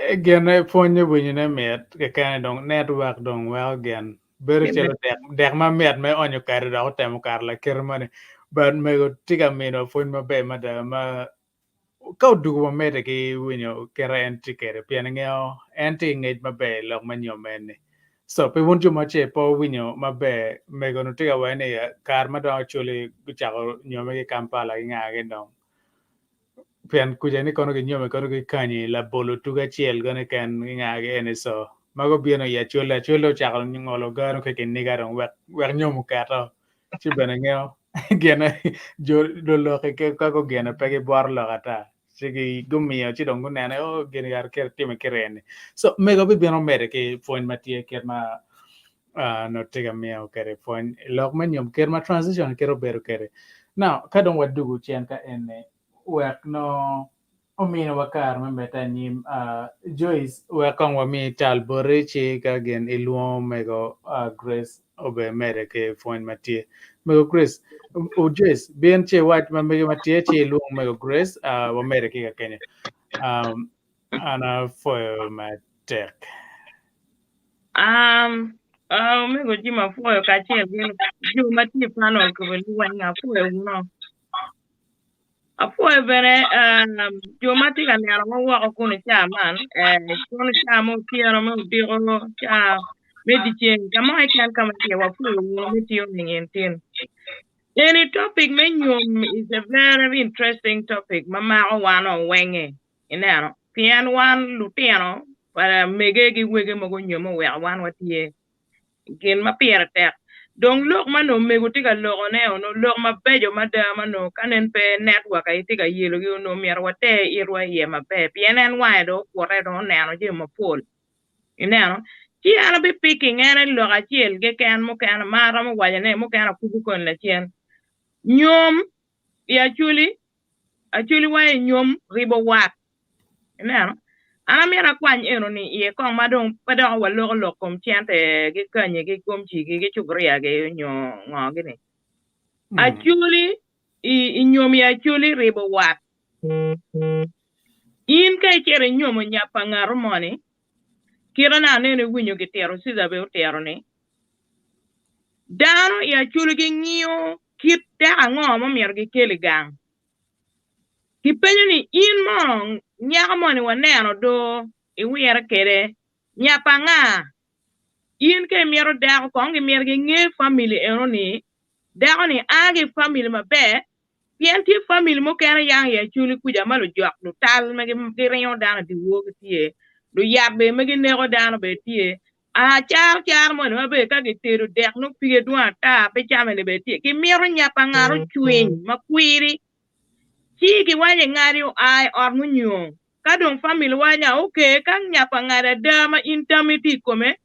again phone you when you met cái kind of network dong well again better chelo dek ma met me on you carry out tem kar la kermane but me go tiga me no phone ma be ma da ma kau du ma me ki winyo kera anti kere pian ngeo anti ngej ma be lok ma nyo men so pe won ju ma che po winyo ma be me go no tiga wa ne kar ma do actually gu cha nyo me Kampala nga ge dong pian kujani kono ke nyome kono ke kani la bolo tuga chiel gane kan ngage ene so mago bieno ya chola chakal ngolo garo ke nigaron wer nyomu kato ci bena ngeo gena jo do lo ke ko gena pege bor lo kata sigi gumio ci dongu nene o gena gar ker time kerene so mego bi bieno mere ke point matie ker ma no tiga mia kere point lok men nyom ker ma transition kero beru kere now kadon wadugu chen ka ene work no omina wakar membeta nyim Joyce welcome wa mi tal borichi ka gen iluo mego Grace obe mere ke phone matie mego Grace o Joyce bien che white mego matie che iluo mego Grace wa mere ke ka Kenya ana for my tech mego jima fuyo kachiel gin ju matie panel ko belu wanya fuyo no afuyo bere ju matie kan yaro mo wa ko ni chaman kono chamo kiero mo biro cha medicine kama kan kama tie wa fuyo no metio ngentin. Any topic Nyom is a very interesting topic. Mama one on wenge. You know, pian one lutiano, but megegi wege mogo Nyom we one what ye. Again, my peer attack. Don't look mano mego take a look on no look my bejo madama no canon pay network. I take a yellow you know me what they irwa ye my pay. Pian and wide or what I don't know, Jim a pool. You know. She ana be picking and look at chill, get can mo can maram while your name mo can a kuku on the chin. Nyom actually why nyom ribo wat na ana mera kwany eno ni ye kong madong padong wa lo kom tiante ge kanye ge kom chi ge chugria ge nyo ngo gini actually I nyom actually ribo wat in kai chere nyom nya pangar moni kirana ne winyo ge tero siza be tero ni dano actually ge ngiyo kit ta ngo mo mer ge kele gang kipenyo ni in mo nyaka mo ni waneno do iwire kere nyapanga in ke miero dako kongi miero ge nge family eno ni dako ni age family mabe pienti family mo kena yang ya chuli kuja malo jwak do tal mege reyo dano di wogo tie do yabe mege nego dano be tie char mo ni mabe kage teru dek no pige duan ta pe chame ni be tie ki miero nyapanga ro chwiny makwiri Chiki wanya ngari ai or munyo. Kadong family wanya okay kang nyapa ngada dama intimity kome.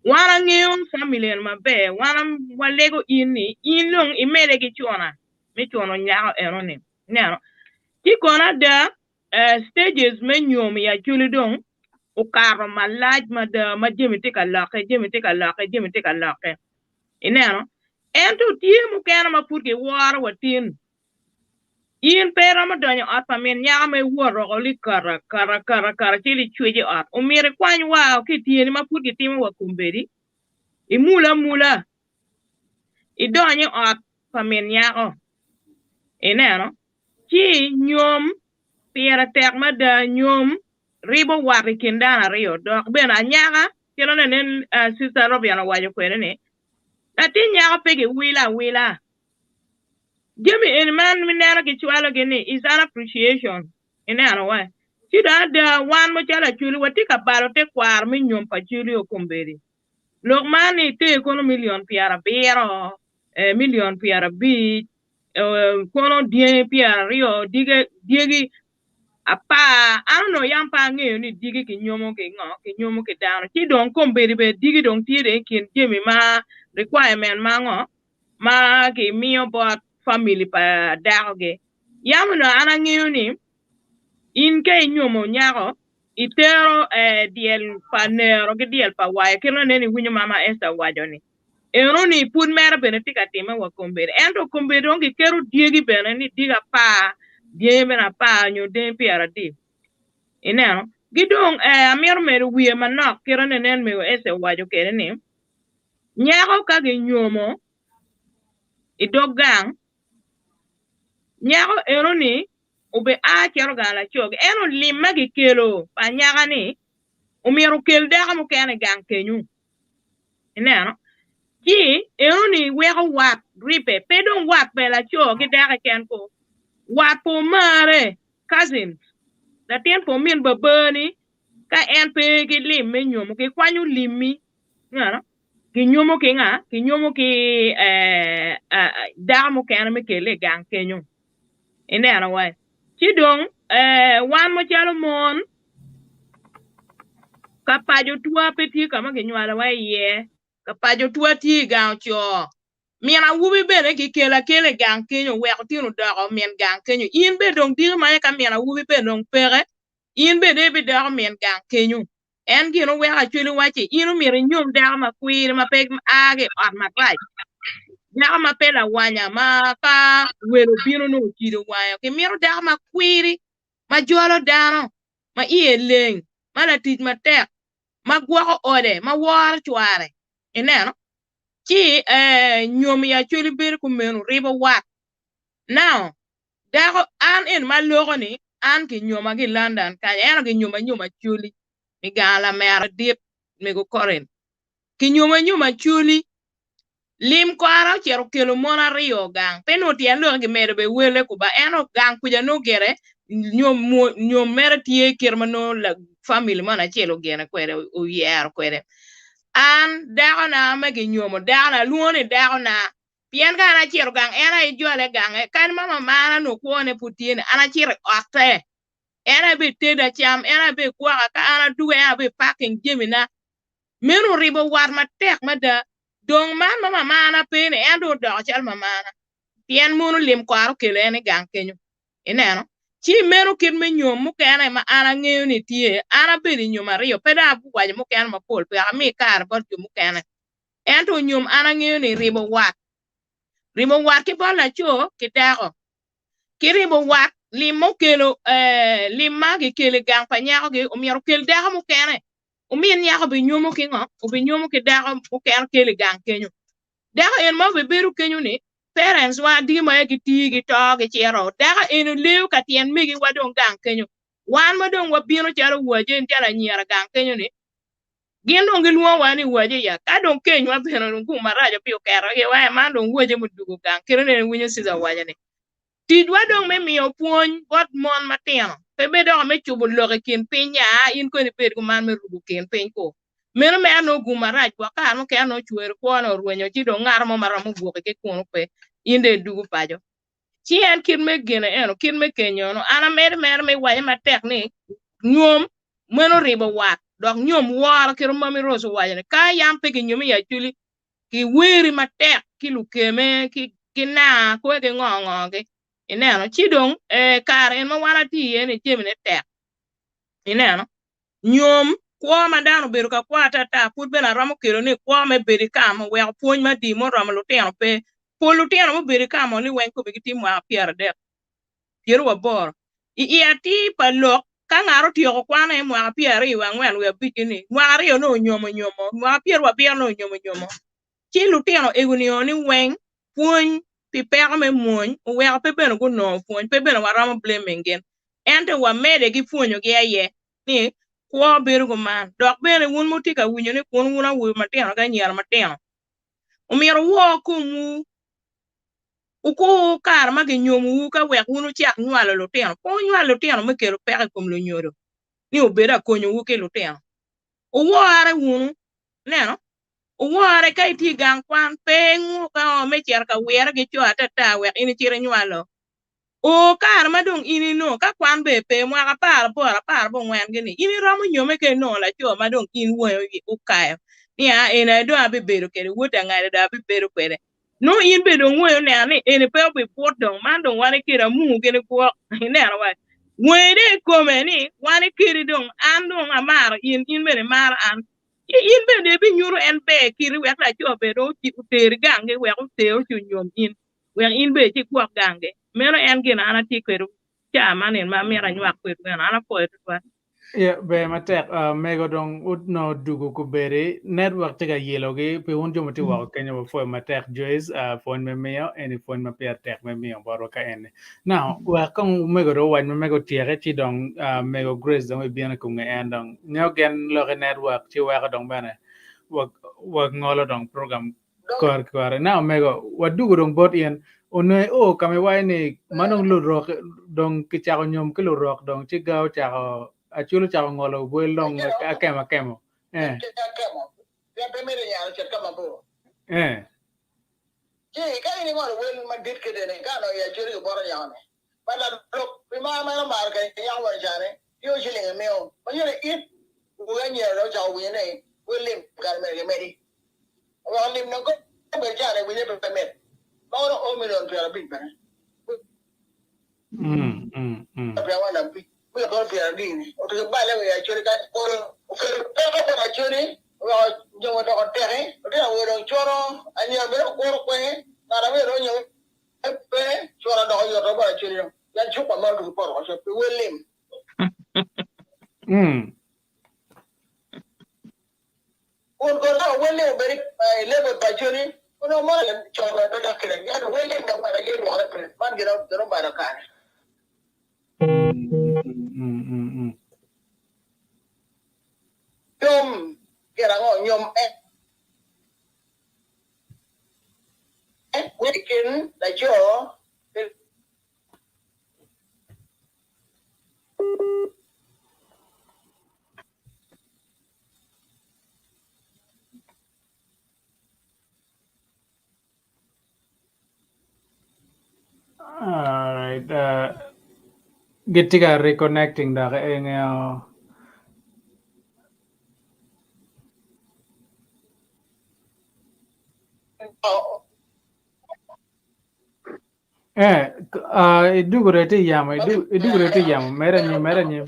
Wana ngeyon family ma be wana walego ini inong imere ki chuana. Me chuano nyao erone. Nyano. Kikona da stages menyo mi ya chuli dong ukaro malaj ma jemi tika lake. Inano. Ento tie mukena mapurke war watin. In pera madonyo at pamin nyame woro oli kara chili chweje at umire kwany wa kitini maputi timu wa kumberi imula idonyo at pamin nyako ineno chi nyom pera tek mada nyom ribo wari kindana rio dok bena nyaka kino nenen sister Robiana wajo kwene ne ati nyaka pege wila Jimmy in man minera ke chwalo gini is an appreciation in an way. See that the one much chuli watika baro te kwar mi nyom pa chuli o kumberi. Look mani te kono million piara bero, million piara beach, kono die piara rio, diegi Apa, I don't know, young pang, ni digi ki nyomo ki down. Ki don't come baby, digi don't tear can give me ma requirement mango, ma ki me about family pa dage. Yamuna ananguni, in ke nyomo nyaro, itero diel pa nero ki diel pa waya, kilo neni winyo mama esta wajoni. Eroni put mera benetika tema wa kombere. Ento kombere ongi keru diegi bene ni diga pa, diebe na pa nyo den piara di. Ineno gidong amir meru wiye manok kira nenen me ese wajo kere ni nyako ka gi nyomo idogang nyako eroni ube a kero gala chog eno limma gi kelo pa nyaka ni umiru kel daga mu kene gang kenyu ineno ki eroni weko wat ripe pedong wat bela chog daga ken ko wat po mare cousin da tien po min babani ka en pe ki lim me nyomo ki kwanyu limmi ngano ki nyomo ki nga ki nyomo ki da mo kan me kele gang kenyo ene ana wa ti dong wan mo chalo mon ka pajo tua peti kama ki nyala wa ye ka pajo tua ti gang cho miena wubi bene ki kele gang kenyo we ko tinu da men gang kenyo in be dong dir ma ka miena wubi be dong pere in be de be da men gang kenyo en gino we actually wache inu mire nyom da ma kwir ma peg age on ma right da ma pela wanya ma ka wero bino no tido wanya ke miro da ma kwiri ma jolo dano ma iye leng ma la tit ma tek ma gwa ode ma war chware eneno ki nyom ya actually ber ku menu ribo wat now da an en ma logo ni an ki nyoma gi London ka en gi nyoma chuli mi gala mera dip mi go koren ki nyoma chuli lim kwara chero kelo mona rio gang penoti alo gi mere be wele ku ba eno gang kuja no gere nyom mera tie kermano la family mana chelo gene kwere o yer kwere an dago na ma gi nyomo dago na luone dago na pien ga na chero gang ena ijole gang kan mama mana no kuone putine ana chero ote ena be teda cham ena be kwa ka ana duwe ena be packing gemina menu ribo war ma tek mada dong man mama mana pene endo do chal mama pien munu lim kwaro kele ni gang kenyo ineno chi menu kin me nyom mu kana ma ana ngeyo ni tie ana be ni nyom ariyo peda bu waje mu kana ma pol pe ami kar bot mu kana ento nyom ana ngeyo ni ribo wat ke bola cho kitako kiribo wat limo kelo limma ge kele gang pa nyako ge umiaro kel daga mu kene umien nyako be nyomo ke ngo obe nyomo ke daga mu kene kele gang kenyo daga en mo be beru kenyo ni parents wa di ma ge ti ge to ge chero daga en lew ka tien mi ge wadon gang kenyo wan ma don wa bino charo waje en tala nyara gang kenyo ni gino ge luo wani waje ya ka don kenyo wa beno ngu marajo pio kero ge wa ma don waje mu dugu gang kero ne winyo siza waje ni tidwa dong me miyo puony bot mon matino pe bedo me chubo loge kin pinya in ko ni ped ko man me rubu kin piny ko meno me ano guma raj kwa ka no ke ano chwer ko no rwenyo ti do ngar mo mara mo buke ke kono pe inde dugu pajo chi en kin me gene eno kin me kenyo no ana mer me waye matek ni nyom meno ribo wat dok nyom war ke mami roso waye ka yam pe ke nyom ya chuli ki weri matek ki lukeme ki na ko ke ngongo ke ineno chidong kar en ma wana ti ene jemine tek ineno nyom kwa mandano beru ka kwa tata put bena ramo kero ni kwa me beri kama we puony ma di mo ramo luteno pe po luteno mo beri kama ni wen ko be ti mo apier de piero wa bor I ati pa lok ka ngaro ti ko kwana e mo apier I wa ngwen we bikini mo ari no nyomo mo apier wa bier no nyomo chi luteno eguni oni wen puony pi pega me muony we pe beno go no puony pe beno waramo blaming gen ente wa mede gi puonyo gi aye ni kwa beru go man dok bene wun mutika winyo ni kun wuna wu mateno ga nyer mateno umiro wo ko mu uko kar ma gi nyomu wu ka we wunu chak nywalo luteno po nywalo luteno me kelo pega kom lo nyoro ni obeda konyo wu ke luteno uwo are wunu neno uware ka iti gang kwan pengu ka o me cher ka wera gi cho atata we ini chire nywalo o kar ma dong ini no ka kwan be pe mwa ka par bo ngwan gini ini romo nyome ke no la cho ma dong in wo u kayo ni a ena do abi bedo ke wuta ngare da abi bedo kwere no in be dong wo ne ani ene pe be pot dong man dong wani kira mu gene ko ne ara wa mwede kome ni wani kiri dong an dong amar in be mar an in be de bi nyuru en be kiri wek la cho be do ti uteri gange wek uteri chu nyom in wek in be ti kwak gange mero en gina ana ti kweru chama nen ma mera nywak kweru ana po etu Yeah, be matek mego dong no dugu kubere network tiga yelo ge pe won jomo ti wa Kenya fo matek jois phone me meo any phone me per tek me meo baro ka en now wa kong mego do wan mego tiere ti dong mego grace dong bien ko nge en dong nyo gen lo network ti wa dong bana wa ngolo dong program kor now mego wa dugu dong bot yen onne o kame wa ni manong lu rock dong ki cha nyom ki lu rock dong ti gao cha Acholi cha ngolo bwe long akemo eh ya primero ya se kama bo eh ka ni ngoro wel ma dit ke de ne ka no ya jori boro ya ne bala lok bi ma mar ka ya wa jare yo jile me o ma yele it u ga nye ro ja wi ne welim ka me di wa lim no ko be jare wi ne be me ba o million per big ba ya wa na bi we ko per di o to ba le ya jori ka ko ko ka jori wa jongo do tere o dia wo do choro anya be ko ko na be ro nyo pe choro do yo do ba jori ya chu pa ma du por so pe welim ko do welim be lebo ba jori no mo le choro do da kire ya do welim da ba ye do ha pe man gero do ba da ka Nyom kira ngo nyom weekend la cho all right getiga reconnecting da engeo idugurete yamo idugurete yamo merenye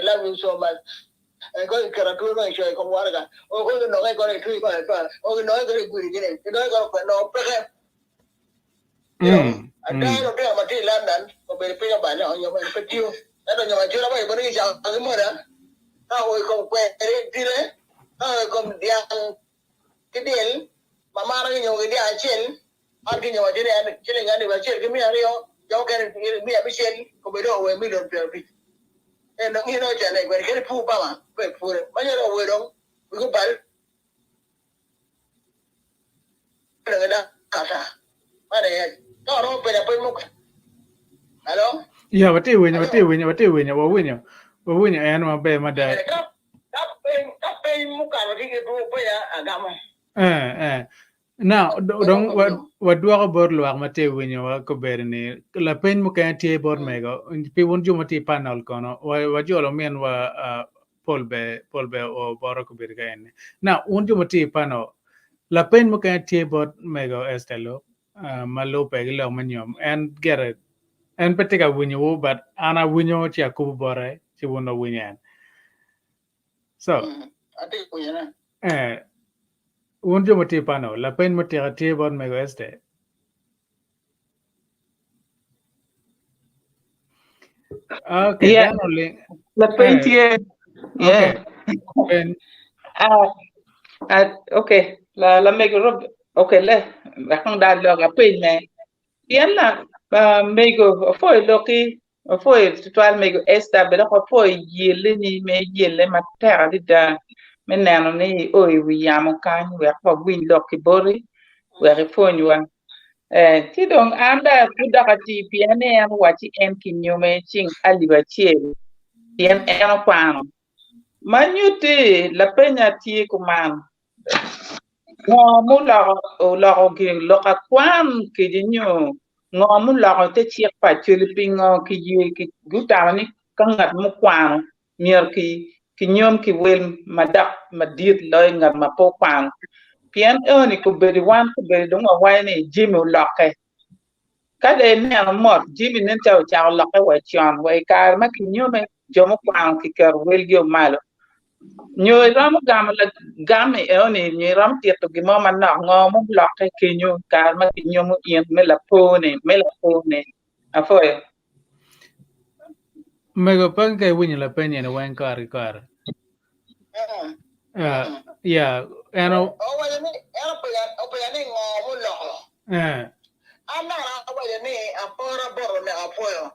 love you so much. Có cái tôi nói chơi không quá cả. Có nói cái này thui phải phải. Nói cái này quỷ cái này. Nói cái phải nó phải. Anh đây nó cái mà đi làm đàn. Có bên phía bạn nhỏ nhiều mình phải chiêu. Đó là nhiều chiêu lắm vậy. Bữa nay sao cái mới đó. Tao hồi còn quen đi đấy. Tao hồi còn đi ăn cái điện. Mà nó nhiều cái đi ăn trên. Ăn cái nhiều cái đi ăn trên ngàn đi vào trên cái miếng đi không. Giống cái miếng bị trên. Có bên đó về miếng đường về. And you know, Janet, when you get a pool, Bama, wait for it. When you're away, we go back. Don't open up a book. Hello? Yeah, what do we know? What we know, and my baby, my dad. Now, don't what do I board lock Mate when you are coberni? La pen mucanti board mego, and people do mati panel cono, or what you all mean were Polbe or Borocobirgain. Now, won't you mati panel? La pen mucanti board mego estelo, Malope, Lomanium, and get it. And particular win you, but Anna winyo Chiakubu Bore, she won't know win. So, I think we know. Won't you mati pano? La pen mati a table mego este. Okay, Yeah, dan only. la paint yeah. Okay. Yeah. Ben. Okay, la make rob. Okay, la kang da lo ga paint me. Yeah, make foi loki, foi tual make esta be ko foi yele ni me yele ma terra di da. Men nano ni o wi yamo kan we ko win loki bori. We refonywa. Ti dong anda kudakati piane an wachi en kinyume ching alibachiel. Tien en kwano. Manyuti la penya tie kuman. Ngomu la ki loka kwan ki jinyo. Ngomu la te chiek pa chuli pingo ki ye ki gutani kangat mu kwano. Mier ki nyom ki wel madak madit loy ngat ma po kwano. Pien ni ku bedi wan ku bedi dunga waini jimi loke. Kada ne mot jimi nen taw chaw loke wa chon wa kar ma ki nyome jomo kwano ki ker wel gyo malo. Nyoy ram gam la gam ni nyoy ram tiet to gimo man na ngomu loke ki nyo kar ma ki nyomo ien me la pone afoy. Mego pang kay win la penya na wan kar. Yeah, ano. Ana awale ni apora boro na apoyo.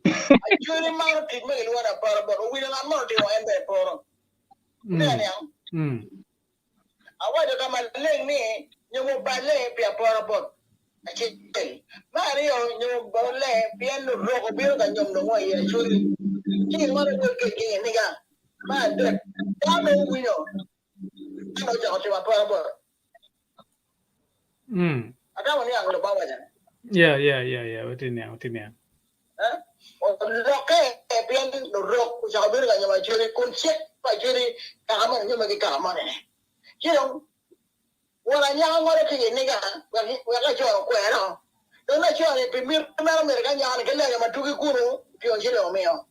Achuri maro kitme ilwa na apora boro. Wina na maro tiwa embe poro. Nani yang? Awale kama leng ni nyomo bale pi apora boro. Achiri. Mari yo nyomo bale pi anu roko biyo ka nyom no wa ya achuri. Kini maro ke niga. Ma direct. Kame wino. Ano jago tiwa apora boro. Ada wani yang lo bawa jan. Yeah. Utin ya. Loke pian rok jabir ga nyama churi konsep pa churi kama nyama ki kama ne. Kiro wala nyama ngore ki ni ga wa ka cho ko era. Do na cho ni pimir na me ga nyama ke le ma tuki kuru pio chiri o meo.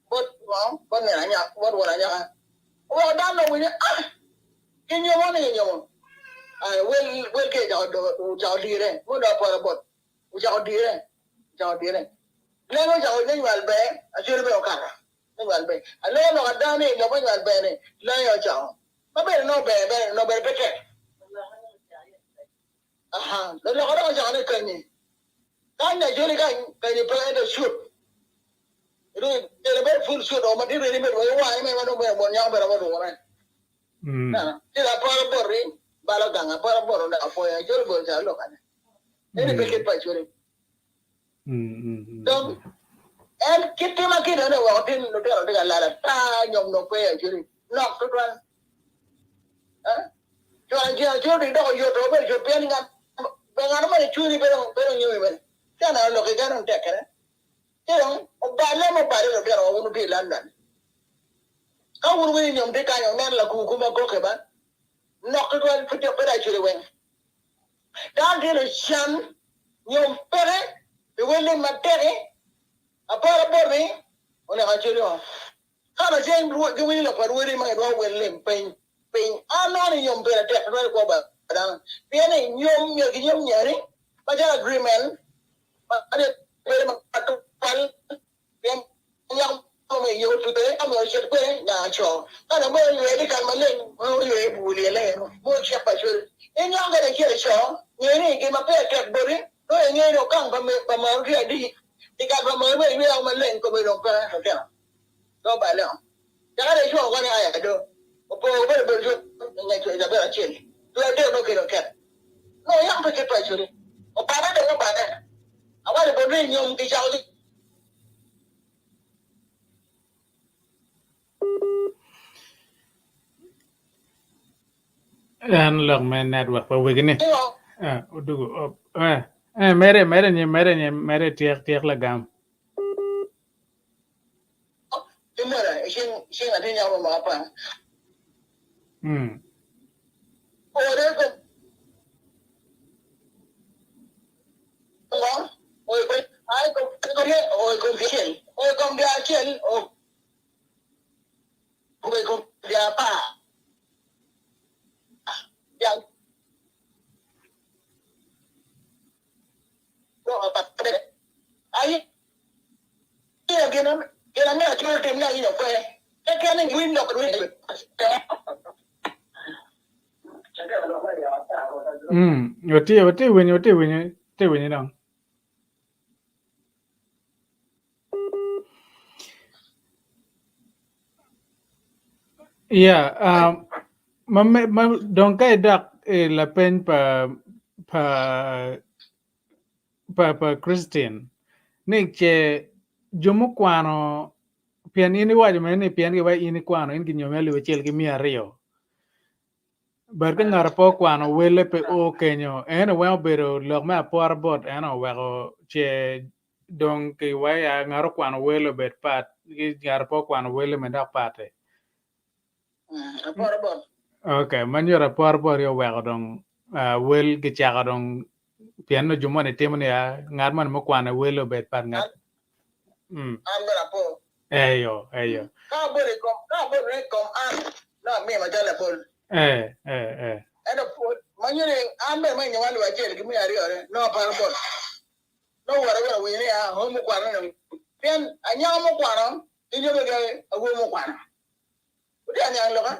Bot ne nya bot wala nya. Wa da no wi ki nyama ne nyama. Ai wel ke ja dire mo da pa bot. Ja dire. Leno jauh ni jual be, asyik be okara, ni jual be. Leno ada ni, lepas jual be ni, leno jauh. Tapi no be betul. Leno orang jauh ni kini. Kan ni jadi kan ni pergi ada shoot. Itu dia be full shoot, orang ni ni be wah ini mana be yang berapa orang. Nah, tidak apa ni, balagang apa orang dah apa yang jual berjalan kan. Ini paket pacuri. Donc, en kitti ma kida ne wa tin no tero diga la ta nyom no pe juri no to twan to an je juri do yo to be jo pe nga be nga ma churi be nyomi be kana lo ke ganon te kere tero o ba le mo ba le tero wo no bi landan ka wuru wi nyom de ka nyom nan la ku kuma ko ke ba no to twan fu te be da juri wen dan de shan nyom pere be wele ma tere apara borri ona achiri o kana jen gwi la parwiri ma do welle pen ana ni nyom bere te ko ba dan piene nyom ye nyom nyari ba ja agreement ba ade bere ma to pal pien nyam ko me yo tu te am yo chet pe na cho kana mo yo e kan malen mo yo e buli le no mo che pa chul e nyam ga de che cho ni ke ma pe te borri no e ni no kan ba ma ri di Jika pemain ini yang meleng kau belum pernah ada. Kau balik. Jangan ada cuma kau ni ayah tu. Apa berjut dengan cuaca beracun. Tu ada no kira kat. No yang pakai pacuri. Apa ada dengan mana? Awak ada boleh nyom di jauh ni. An log my network pa wigini. Udugu. Mere tiak la gam. Cumara, isin ada yang apa? Orang tu. Oi, ai kau dia, oi kau dia cel, oi kau dia apa? Yang apa? Ai dia Kena me achol tim na ino kwe. Kena ni win lock win. Oti win dong. Yeah, dong kai dak la pen pa Christian. Nik che jomo kwano pian ini wajo mene pian ke wa ini kwano in ginyo melu chel ki mia rio. Bar ka ngar po kwano wele pe o kenyo eno wa bero log ma por bot eno wa che dong ke wa ya ngar kwano wele bet pat ngar po kwano wele me dak pate. Okay, manyo por yo wa dong wel ke cha dong pian no jumo ne temone ya ngar man mo kwano wele bet pat ngar. Eyo. Ka bore kom an na me ma jala pol. Eno pol manyure ambe manye walu wajele kimi ari ore no par bol. No wara we ne a ho mu kwano ne. Pian anya mu kwano inyo be awu mu kwano. Udi anya lo ka?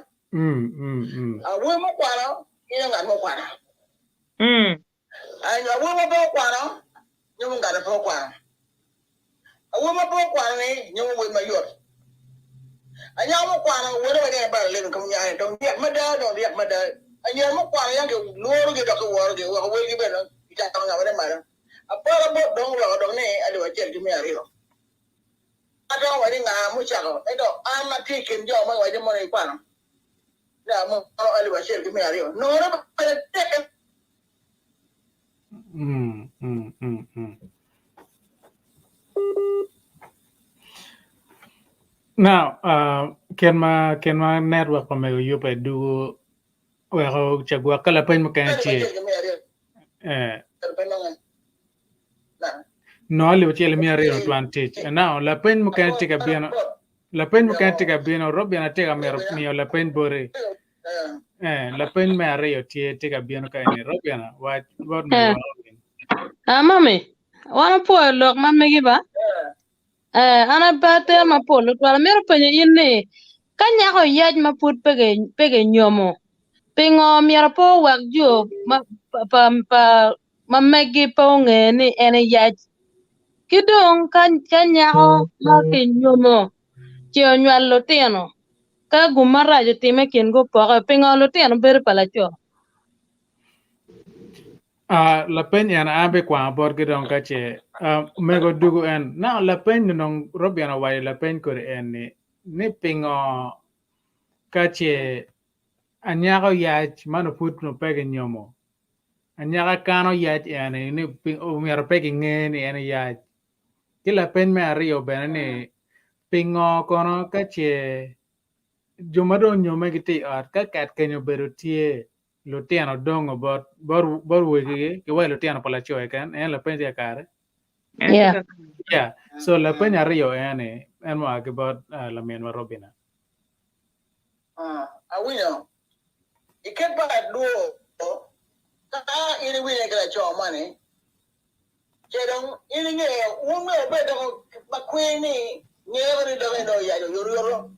Awu mu kwano inyo ngar mu kwano. Anya awu mu kwano nyo ngar po kwano. Awu mu kwano ne nyo we mayor. Anya mo kwano wore wore ba le ko nya don dia mada anya mo kwano yang ke loro ke ko woro ke wa we ke be no ita ka nga wore mara apara bo don wa don ne ali wa jel mi ari ro ada wore nga mo cha ko edo ama ti ken jo mo wa je mo ne kwano da mo ali wa jel mi ari ro no ro ba te Now, can my network from youไปดูว่าเขาจะกว่าก็ละเป็นมากันเจno le chele mi ari advantage now la pen ma kan tika bieno robia na tika mi la pen bore la pen me ari tie tika bieno ka ni robia na what me mami wana po lok mami giba ana bate ma polo twala mero penye inni kanya ko yaj ma put pege nyomo pingo mero po wak jo ma megi po ngeni ene yaj kidong kanya ko ma ke nyomo chio nywal lo tieno ka gumara jo time kin go poke pingo lo tieno bere pala cho la pen yana abe kwa bor gidon ka che mego dugu en na la pen non robia na wai la pen ko en ni pingo ka che anyago yaj mano put no pege nyomo anyaga kano yaj ene ni umero pege ngeni ene yaj kila pen me ario bene ni pingo kono ka che jumado nyome giti art ka kat kenyo berutie lo tiano dongo bor wege ke wa lo tiano pala choe kan en la pen ya kare yeah so la pen ario ene en wa ke bot la men wa robina awino iket ba do ka ini wine kala cho mane kedong ini nge unme be do bakweni ngere do no ya yoro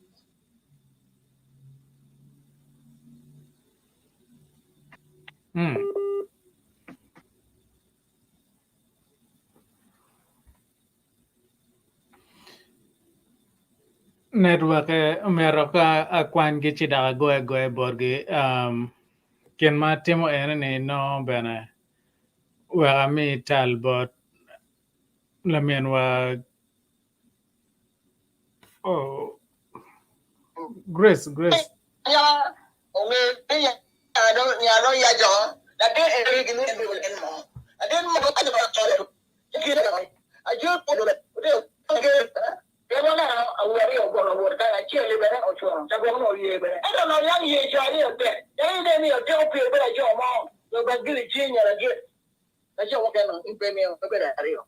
network meroka akwan gi chida goe borgi ken ma timo ene ne no bene wa mi talbot la men wa Grace ya onge ya no ya jo la de ere gi ni be en mo aden mo ka ba tole ki re ajo ko do na awari o bolo wo ka chi le bere o cho ta go no ye bere e no yang ye cha ye be e de ni o de o pe bere jo mo do ba gi chi nya la gi ta jo ko no in pe mi o bere ari o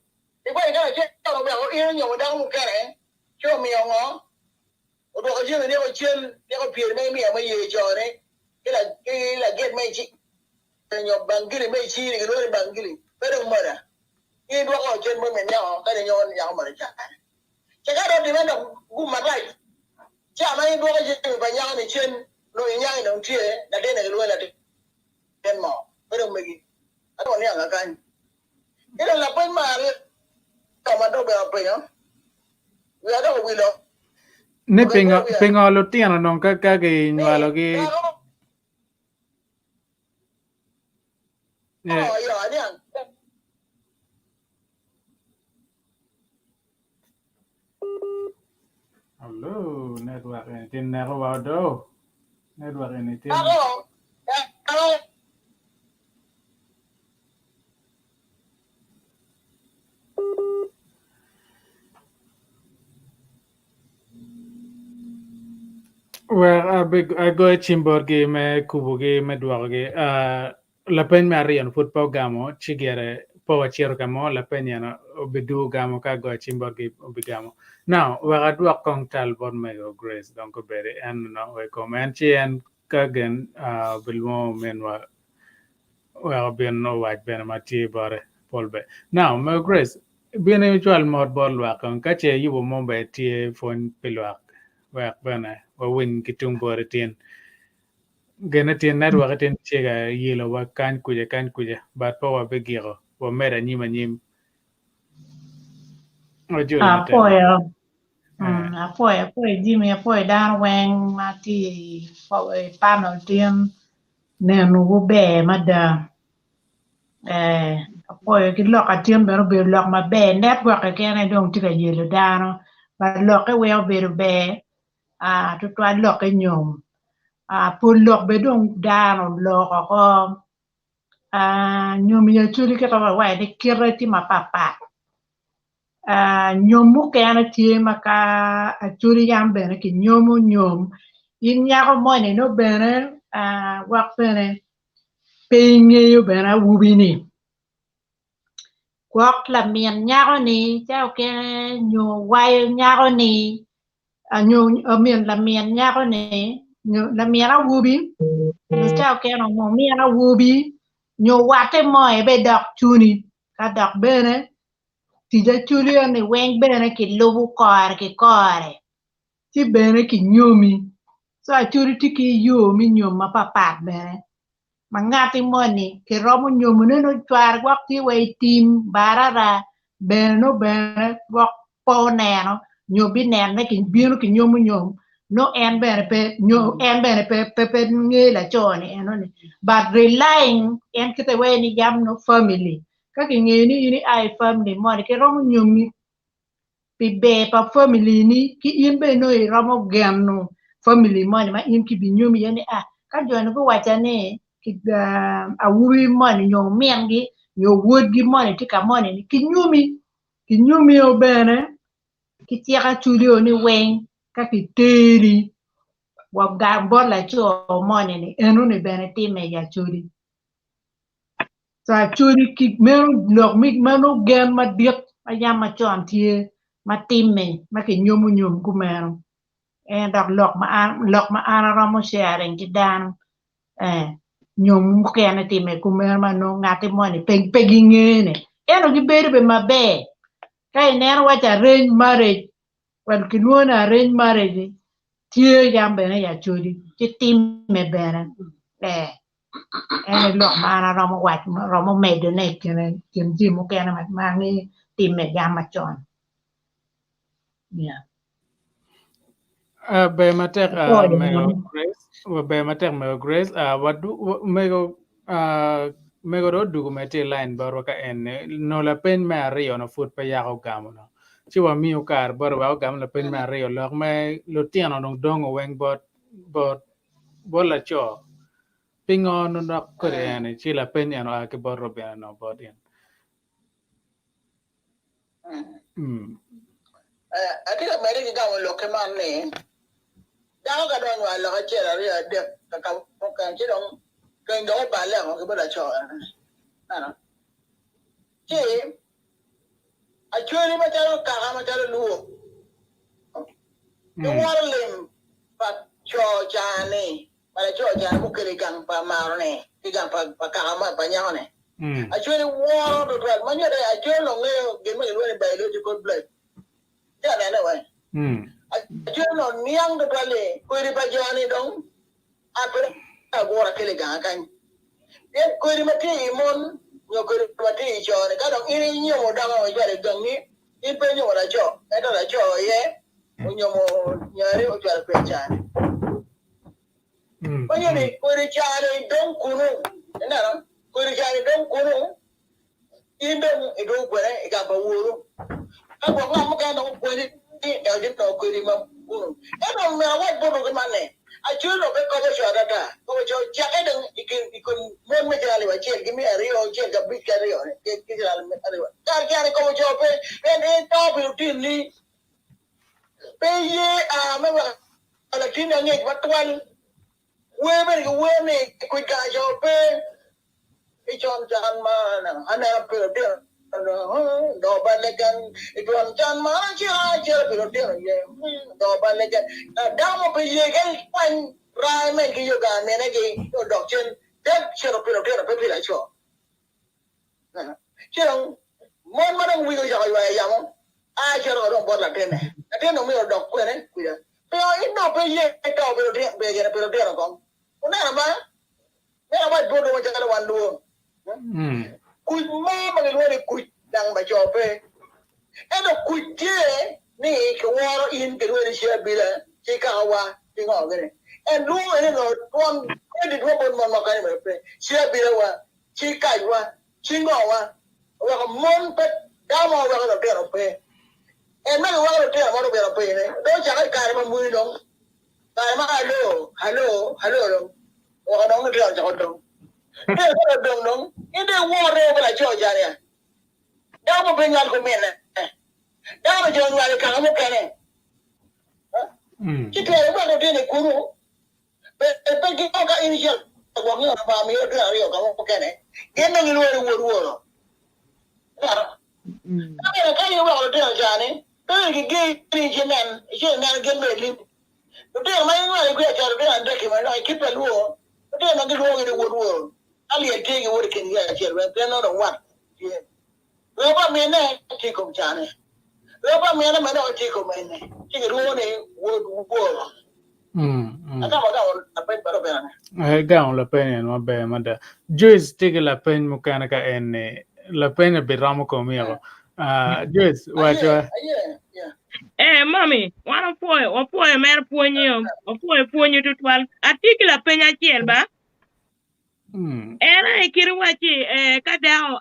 e ko ga che to be o ye nyo da mu ka re cho mi o ngo o do ji ne o chen ne o pe me mi ma ye jo ne ke la get me chi nyo bangili me chi ni no bangili bere mo ra e do ko chen mo me nya ka de nyo ya mo ra cha Chắc là đi bên đồng gu mặt lại. Chả mấy đua cái gì phải nhau này trên rồi nhau đồng chia là đây này luôn là đen mỏ với đồng mình ở còn này là canh cái này là bên mà còn mà đâu bèo bèo người đâu bị lo ne pengo lo tiano non ka cái nhalo cái hello network ini tin nero wado network ini tin hello well I go chimborgi me kubugi me dwargi la pen marian football gamo chigere power chero gamo la pen yana obidu gamo ka go chimborgi obigamo now we are do kong tal bon me go grace donc bere and no we comment and kagen bilmo menwa well ben no white ben mati bare polbe now me grace bien usual mod bol wa kon kache yubo mombe tie phone pilwa wa bana wa win kitung bore tien gena tien network tien chega yelo wa kan kuje bat po wa begiro wa mera nyima nyim o juro Apoy Jimmy apoy dan weng mati panel tien nenu go be mada apoy ki lok atien bero be lok ma be network ke na dong tika yelo dano ba lok e we be to twa lok e nyom po lok be dong dano lok ko nyom ya chuli ke tawa wa de kirati ma papa nyom mu ke ana tie maka chuli yam be ki nyom in ya ko mo ne no bere wak fere penye yo bere wubini kwak la mien nyako ni chao ke nyo wai nyako ni nyo mien la mien nyako ni nyo la mien a wubi nyo chao ke no mo mien a wubi nyo wate mo e be dok chuni ka dok bene tija chuli ni weng bene ki lubu kore ti bene ki nyomi so a churi ti ki yomi nyom ma papat bene mangati mo ni ki romo nyomu no chwar gwak ti we tim barara bene no bene gwak po neno nyobi nen ne ki bino ki nyomu nyom no en bene pe nge la choni eno ni but relying en kite we ni jam no family ka ki nge ni ini ai family mo ni ki romo nyomi pi be pa family ni ki in be no i romo gam family mo ni ma in ki bi nyomi yani ka joni ko wacha ne a wuri money nyo miengi nyo wood gi money tika money ki nyumi o bene ki tiaka chulio ni weng ka ki teri wa ga bola cho money ni enu ni bene time ya chuli sa chuli ki men lok mi manu gen ma diet ayama chon tie ma time ma ki nyum ku mero dak lok ma ana ramo sharing ki dan nyom kene time kumer mano ngati moni pegi ngene eno gi bedo be mabe kai neno wacha arrange marriage wal kinuona arrange marriage tie jambe ne ya chodi ti time bene ene lok mana romo wach romo medo ne kene jimu kene mangi time jama chon be matek me grace wadu mego do dugumete line baro ka en no la pen me ario no foot pe ya gamo no ci wa mi ukar baro wa gam la pen me ario lo me lo tiano no dongo weng bot la cho pingo no da koreane ci la pen ya no ke baro be no bot en ati ka mere ki gawo lo ke man ne dawo ka don wa lo ka chera ri de ka kan ci don kan do ba le ko ke ba cho ana ci a chori ma taro ka ma taro luo ko war lem pa cho jane para cho jane ko ke gang pa maro ne ki gang pa ka ma pa nya ne a chori war do ma nya de a chori lo nge ge ma lo ne ba lo ko blek ya na we ajo no niang de bale ko ri ba jani dong apre agora kele ga kan e ko ri mati mon yo ko ri mati jo ne ka dong iri nyo mo da ma ja de dong ni I pe nyo ra jo e da ra jo ye o nyo mo nyare o ja pe cha Oye, kuri chari dong kunu, ina no, kuri chari dong kunu, indong idu kwere ikapa wuru. Ako nga muka nong kwere ni elgin to kuri ma kunu. Eno na wat bono kemane. Achulo ke kobo chora ta, kobo chora chake dong ikun mon me jali wa chen kimi ariyo chen ka bit ka ariyo ne, ki jali me ariyo. Kar kare kobo chora pe, en to biutin ni. Pe ye me wa ala tina ngek watwal. Women, quick guys, your pay. It's on John Man, and I'm pretty dear. Nobody can, it was John Man, I'm nobody can. Down up a year again, when Ryan making you gun, and again, your doctrine, that should have been a baby like you. So, one man will go young. I should have bought like him. I didn't know me a dog, Quinn. But I know a year, I got a bit of dinner. Unama, na wa bodo wa jala wandu. Ku mama ni wori ku dang ba jobe. Eno ku je ni ko woro in ke wori shebila, ti ka wa ti ngo gere. En lu ene no ton ko di do bon mon makani me pe. Shebila wa, ti ka wa, ti ngo wa. Wa ko mon pe da mo wa ko de pe. En na wa ko de mo do pe ne. Do ja ka ma mu no. Tại mà hello. Ủa nó cái điều cho đông. Cái đông đông. Cái điều mua rồi phải cho ra nè. Đâu mà bên nhau của mình này. Đâu mà cho người cả một cái này. Cái điều mà đầu tiên này cũ. Bên cái cái initial của người mà mình ở đây cả một cái này. Cái này người rồi. Cái điều mà đầu tiên ra nè. Cái initial này cái này Udah main lagi gue cari dia ada gimana? Kita luo. Udah nanti luo ini luo. Ali yang tinggi luo kan dia cari. Dia nak orang. Lepas mana cikum cari. Lepas mana cikum ini. Cikum luo ni luo. Ada apa baru benar? Gaun la pena no be mada. Joyce tige la pena mukana ka ene. La pena beramo comigo. Joyce, wacha. Mami, wana poe mer puonyo, puonyo tutwal. Atiki la penya chiel ba. Era ikiru wachi kadao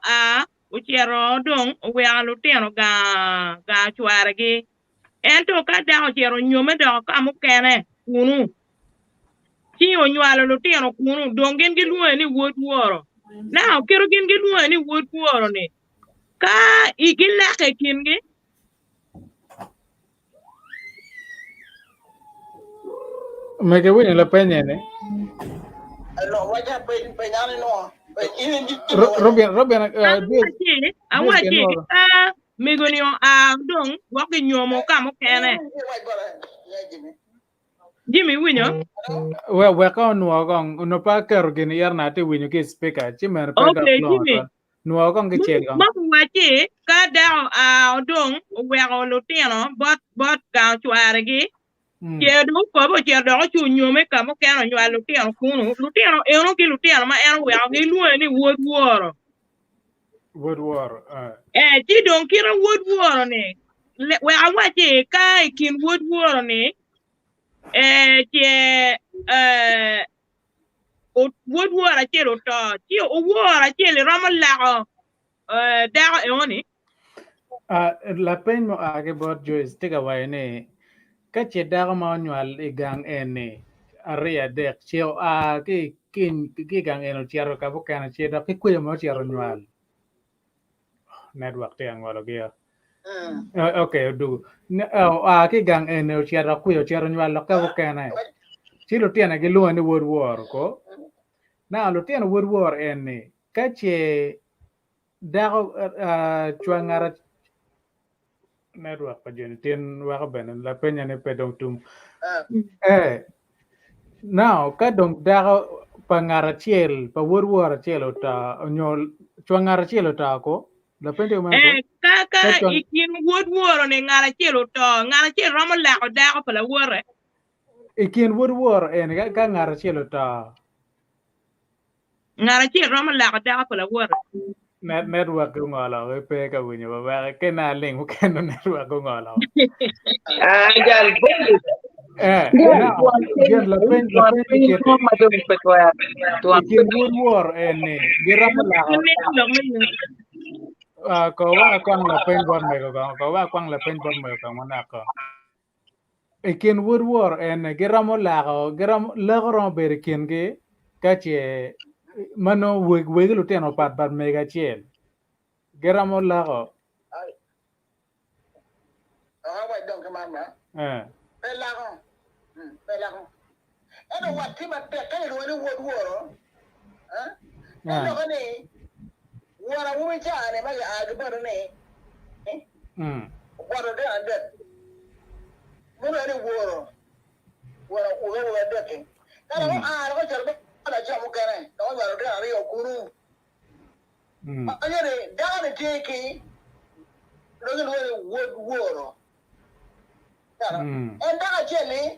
uchiero dong we aluteno ga chwargi. Ento kadao chiero nyome do kamukene kunu. Chi onywalo luteno kunu dongen gi luwe ni wuot wuoro. Now kiru gin gi luwe ni wuot wuoro ni. Ka igilake kingi. Me que bueno la peña ne. No, vaya peñane no. Robin awachi migonio dong waki nyomo kamo kene. Jimmy winyo. We ka no pa kero gini yarna te winyo ke speaker chimer pe okay Jimmy no gong ke chel gong. Babu wachi ka dao dong we ko lutino bot ga chwaregi. Chedo ko chedo chu nyome kamo keno nywa lutino kunu lutino eno ki lutino ma eno we ngi luwe ni wood war ti don kira wood war ni we awache ka kin wood war ni che wood war chelo to ti o war chelo ramala da eoni la pen mo age bot Joyce tega waine ka che daga ma nyal igang ene area dek cheo ki gang eno chiaro ka bukana che da ki kuya mo chiaro nyal network te ang walo gia okay du ki gang eno chiaro kuya chiaro nyal ka bukana chilo tiana gi luani wood war ko na lo tiana wood war ene ka che daga chuangara network pa jen tien waka benen la penya ne pedong tum now ka dong daga pangara chiel pa wor chiel ta nyol chwangara chiel ta ko la pente ma ka ka ikin wood war ne ngara chelo to ngara chelo romo la ko da ko la wore ikin wood war en ga ngara chelo ta ngara chelo romo la ko da ko la wore network ko ngala pe ka winyo ba ke na link ko no network ko ngala jal bondu na gen la pen ke madam petwa ikin wood war en giram la ko wa kwang la pen bon me ko wa kwang la pen bon me ko mana ko ikin wood war en giram la ro ber kin ge ka che mano we lu teno pat mega chiel giram la ko vậy đồng cái màn mà đây là không đây là không em đâu what thì mà cái rồi nó vuột rồi em đâu cái này vuột là vui cha này mà cái bữa này vuột rồi đấy anh đấy bữa này vuột rồi vuột đấy cái đó nó có chờ nó cho một cái này đó là cái là điều cũ anh này đã là chơi cái nó cái vuột rồi em đã chơi đi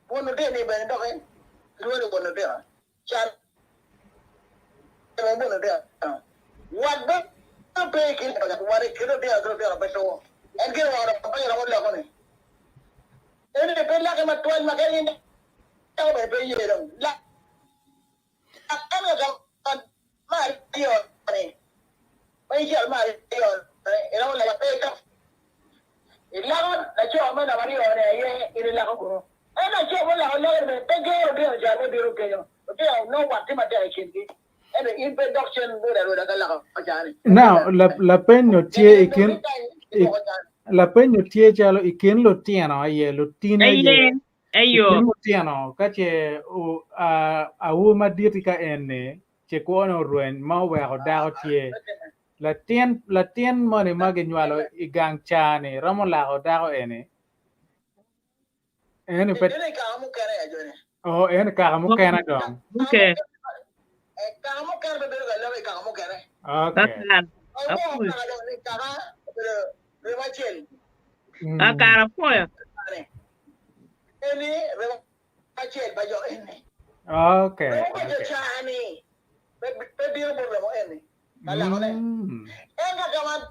buồn nổi này bên đó cái luôn được buồn nổi à chán em buồn nổi à what đó nó bê cái này là what cái đó là bên đó em kia vào đó bây giờ nó làm cái này em đi bên là cái mặt tuần mà cái gì đâu phải bê gì đâu là em là cái mà điều này bây giờ mà điều này nó là bê cái ilawan na cho ma na mario ne ye ile la ko e na cho ma la le me te ge ro ja ne biro ke yo te no what ma te kin ki e the introduction do da ka la ka ja ni now la peño tie ikin la peño tie jalo ikin lo tiano ye lo tina ye ayo ikin lo tiano ka che a u ma dirika enne che ko no ruen ma wa ko da tie la tien moni maginwalo igang chani ramo la ko da ko ene pet oh ene ka mu kana dong okay ka mo ka be ga la ka mo ka ne okay akara poya ene re ma chel ba yo ene okay chani be dio bo mo ene kala ko ne enga kaman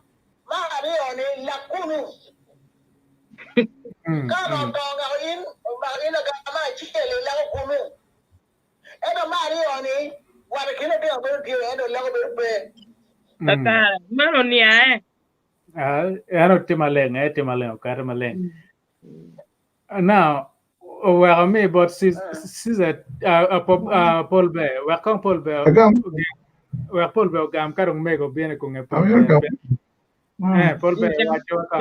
ma rio ni la kunu kama tonga in ma ina kama chele la kunu ena ma rio ni wa kile dio bo dio eno la bo be akara mano ni ano timaleng ka timaleng now well me but sis Paul Be wa kong Paul Be wa Paul Be gam karong mego biene ko nge Paul Be Paul Be wa jo ka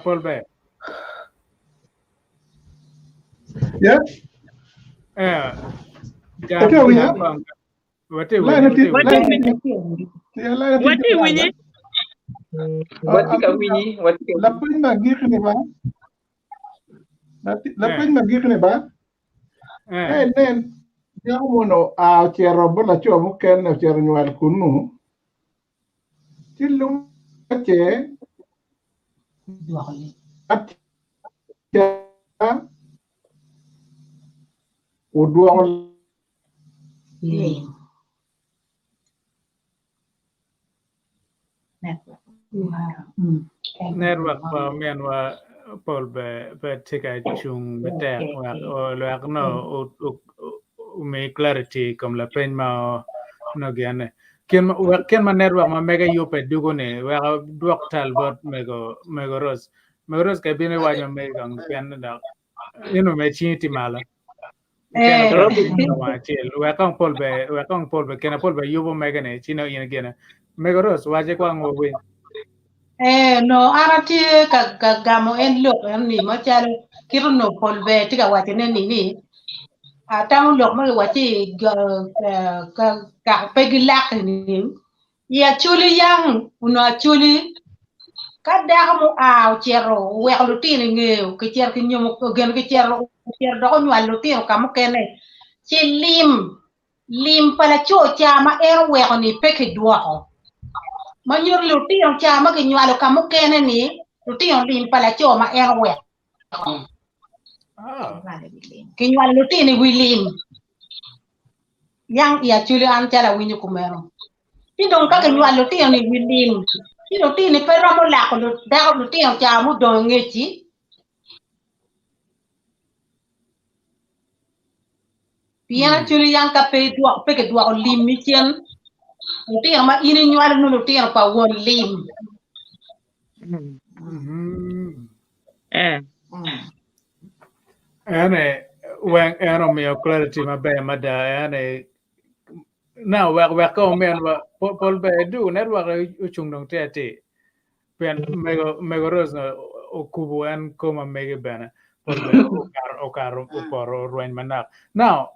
Paul Be yeah what do we la pin ma gikni ba la pin ma gikni ba nen ya mono a chero bola cho mu ken na chero nyal kunu tilum che at udwong network pa men wa Paul Be tika chung betek wa lo no me clarity comme la peine ma no gane ken ma network ma mega yope dugone wa duok talbot mego ros ka bine wa nyom me gang pen da me chinti mala wa kang Paul Be ken Paul Be yubo mega ne chino yin gene mego ros wa je kwa ngowe no arati ka gamo en lo ni ma chal kiro no Paul Be tika wati ne ni tang lo ma wati ka pegilak ni ya chuli yang uno chuli kada mo chero we lo tin nge ke cher ke nyom gen ke cher do nyal lo tin kam kene chi lim pala cho chama weko ni peke duoko manyor luti ang chama ke nywalo kamu kene ni luti ang lim pala cho ma weko ke nywalo luti ni wilim yang ia chuli an chala winyo kumero tindong ka ke nywalo luti ang ni wilim ti luti ni pero mo la ko luti ang chama do ngechi Pian chuli yang ka pe dua lim mi chien luti ang ma ini nywalo no luti ang pa won lim ane when eno mi clarity ma be ma da ane now we ko men wa pol be do network uchung dong tete pen mego rozna okubu en koma mege bana pol be okar por ruin manak now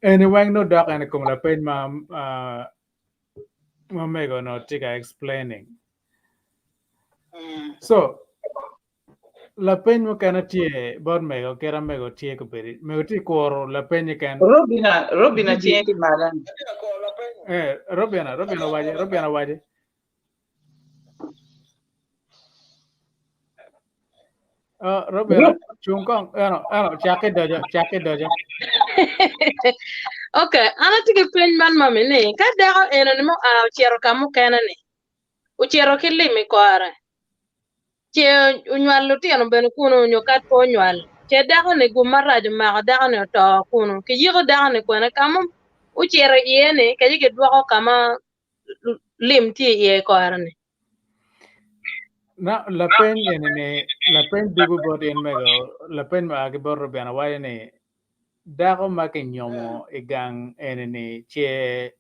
anyway no doc and kom la pen ma mego no tika explaining so la pen mo kana tie bor mego kera mego tie ko peri mego ti koro la pen kan Robina tie ti malan Robina waje Robina chungkong chake doja Okay, ana tige pen man mami ni ka dago eno ni mo chero kamu kena ni uchero kilimi kwara che unywal luti ano bene kuno nyokat po unywal che dago ni gumarajo maka dago ni to kuno ki yigo dago ni kwena kamu uchero yene ka yige dwako kama lim ti ye kwara ni na la pen bigu bot en mego la pen ma age bor Robina waye ni dago make nyomo igang enene che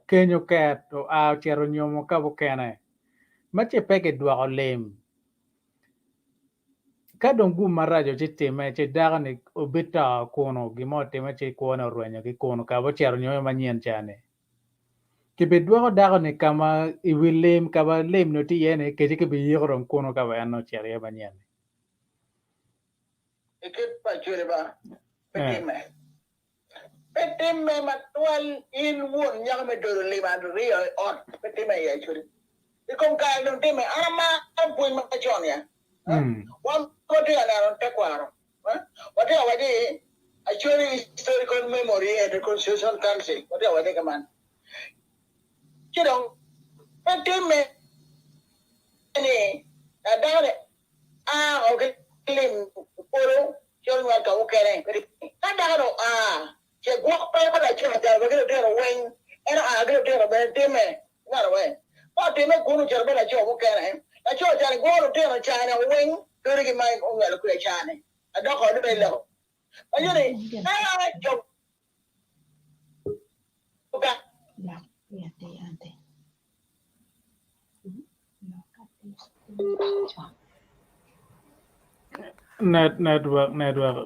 kenyo kat o chero nyomo ka bukene mache peke dwako lem ka dongu marajo chitime che dago ni obita kono gimo time che kono ruenyo ki kono ka bo chero nyomo manyen chane kibe dwako dago ni kama iwilem kaba lem no ti yene keje kibe yigorom kono ka ba no chero ya manyen Ikit pa chure ba. Petime matual in won yang me do lima rio on petime ya chure. Ikom ka dong time ama ampun ma chon ya. Wan ko dia na ron takwaro. What dia wadi actually historical memory and constitution council. What dia wadi kaman. Chidong petime ni ada okay lim poro chon wa ka ukere kada no che gwa pa pa da chon da ga de no wen era ga de no be de me na ro we pa de me gunu cher be la cho ukere la cho ja go ro de no cha na wen do ri mai o ga ku cha ne ada ko de be lo pa yo ni na cho ka network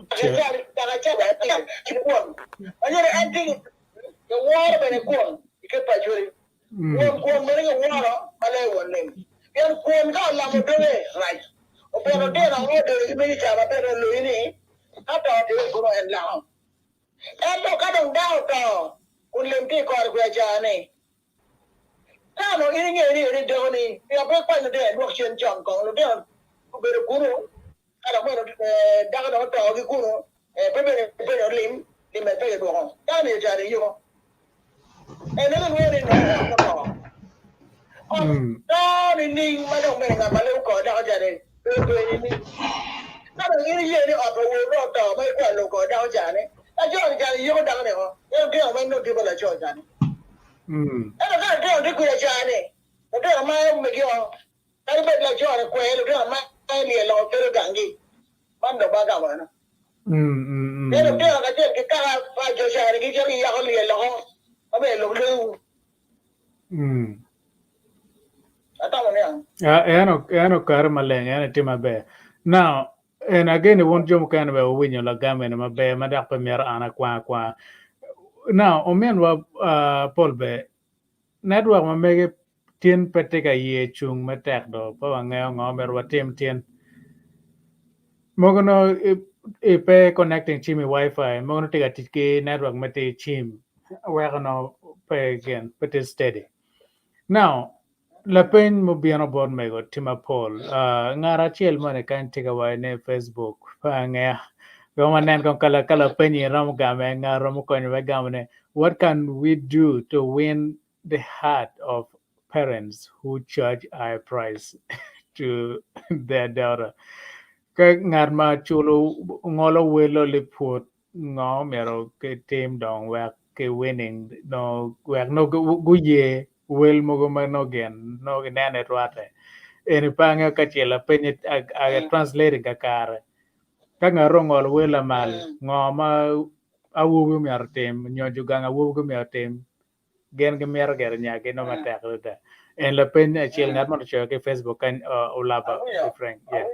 Kalau ini doni, dia apa ni dia dua sen jam kalau dia berguru, kalau mana dah ada tahu di guru, pembeli lim pembeli dua, dah ni cari yo. Ini kan ni no. Dah ni mana mereka malu kau dah cari, ini. Kalau ini apa orang tahu mereka lu kau dah cari, dah cari yo dah ni oh, dia mana tu boleh cari. Ano ka dia di kuya chane. Dia ma me kyo. Ai be la chore kwe dia ma ai li lo pero gangi. Mando ba ka ba na. Dia ka je ka pa jo chare ki je ya ko li lo. Abe lo lu. Ata mo ne. Ano kar maleng ano tima be. Now and again won't jump kind of a win your lagame ma be ma dak premier ana kwa now omen wa Paul be network ma mege tien peteka ye chung metek do pa ngeo ngomer wa tien Mogono ipe connecting chimi Wi-Fi. Mogono tiga tiki network mati chim. Where no pay again, but it's steady. Now, la pen mo biano board mego tima Paul. Ngara chiel mane kan tiga wa ne Facebook. Pa ngaya. Gomanen kong kala penny ram game ngaram ko ni gamane. What can we do to win the heart of parents who charge high price to their daughter? Cái ngàn mà chulo ngolo welo liput ngó mero cái team dong wak cái winning no wak no guye wel mo go no gen no nane rwate eni panga ka chela penye aga translating ka kare ka ngaro ngol wela mal ngó ma awu mi artem nyo juga awu mi artem gen ke mer ger nya ke no matak da en la penye chel ngat mo cho ke Facebook kan ulaba different yeah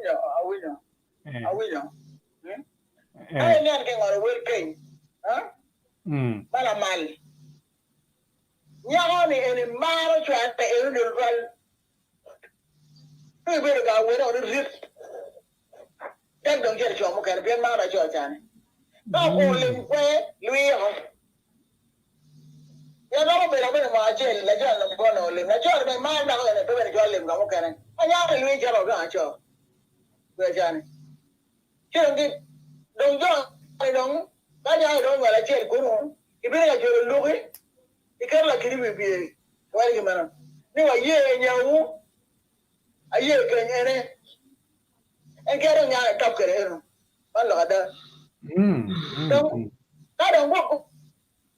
Ay nan ke ngor wel ken. Ha? Bala mal. Nyago ni ene maro chwa te ene dul wal. Pe be ga we no rit. Tan dong je chwa mo kan pe ma ra chwa chan. Ba ko lim kwe lui ho. Ya no be la be ma je la ja no ko no lim. Na chwa be ma na ko ne pe be chwa lim ga mo kan. Anya be lui ja ro ga chwa. Be chan. Chen di dong jo ai dong ka ja dong wala chen ko no. Ibe ga jo lu ke. Ikan la kiri bibi wali gimana ni wa ye nyawu aye kan ene en kero nya tap kere no wala kada donc kada ngo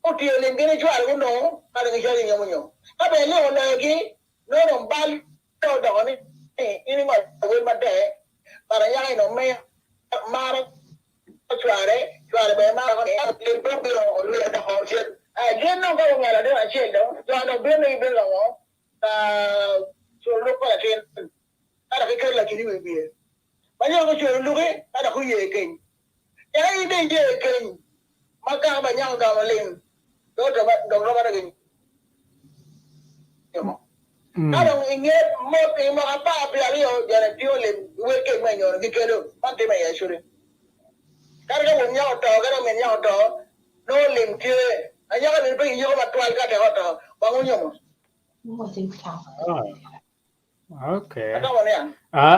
o ti le ngene jo algo no kada ngi jali nyamu nyo abe le ona gi no no bal to do ni ini ma we ma de para nya no me mara chuare be mara ko le bombe o le da ho chen again no go ngala de achel do no be no be lo ta so lo ko la chen ada ke kala kini we bi ba yo ko so lo ke ada ku ye ken ya ni de ye ken maka ba nyang ga len do ba ken ada ngi mo apa bi ali yo ya ne pio le we ke me nyor ki kedo ba te me ya shure karga mo nyaw to gara me nyaw to no lim ke anya ka be yo ba twal ka te hoto ba ngo nyomo okay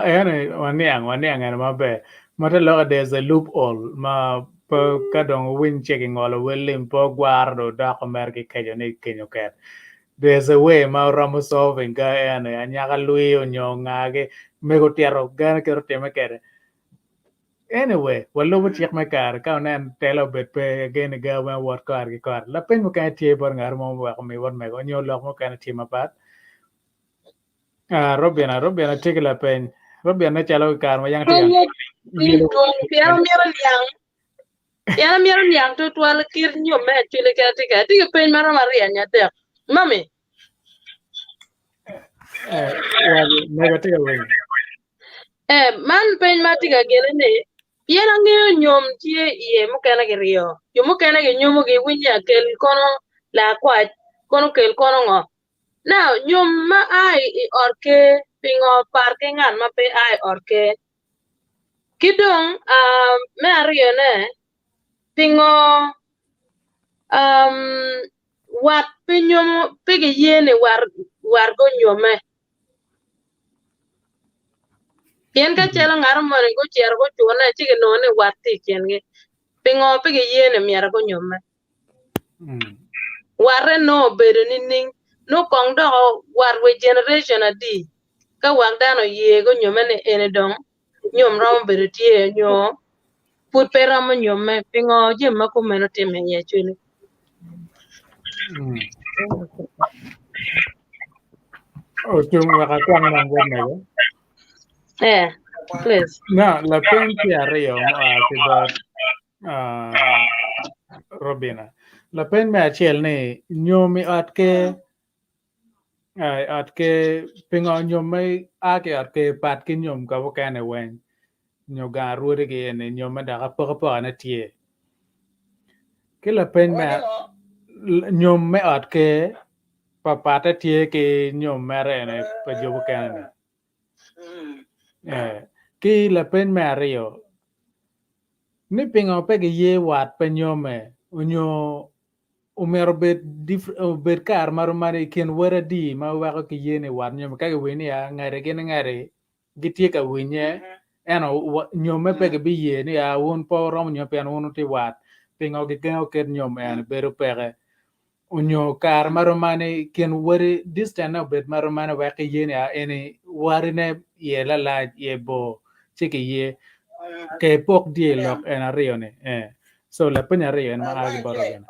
ene waniang ene mabe mata lo there's a loophole ma po kadong win checking all willing po guardo da comer ke kayo ni kenyo ket there's a way ma ramo solving ka ene anya ka lui onyo ngage me go tiaro gan ke rote me kere anyway wallo bu chek me kar ka nan telo bet pe again ga wa wat kar ki kar la pen mo kan tie bor ngar mo wa ko me won me go nyo lo mo kan tie ma pat Robiana take la pen Robiana chalo kar ma yang tiang Yana miaro nyang to twal kir Nyom me chile ka tika pen mara maria nya te mami negative wing man pen ma tika gele ne yana ngeo Nyom tie ye mo kana ge rio yo mo kana ge nyomo ge winya kel kono la kwa kono kel kono ngo now Nyom ma ai orke pingo parke ngan ma pe ai orke kidong me ario ne pingo wat pinyom pigi yene war go Nyome yen ka chelo ngar mone go cher go chuna chige none wat ti ken ge pingo pigi yene mier go Nyome warre no bedo ni ning no kong do war we generation adi ka wang dano ye go Nyome ne ene dong Nyom ram bedo tie nyo put peramo Nyome pingo jema ko meno time ye chuni chung wa ka kwang nang won me go please na la pen ti ario ti dot Robina la pen me achel ni nyomi atke pingo Nyome ake atke pat ki Nyom ka wo kane wen nyo ga ruore ge ne Nyome da ka pa na tie ke la pen me Nyome atke papata tie ke Nyom mere ne pa jobu kane ki la pen me ario ni pingo pe ye wat pe nyome unyo umero bet kar maru mari ken wara di ma wako ki yene wat nyome kage weni ya ngare gen ngare gitie ka winye eno nyome pe bi yene ya won po rom nyope an won ti wat pingo ki ken oket nyome an beru pege unyo kar maru mani ken wari distant na bet maru mani wako yene ya eni warine ye la ye bo chike ye ke pok die lok en ario ne so la penya rio en ma agi boro gana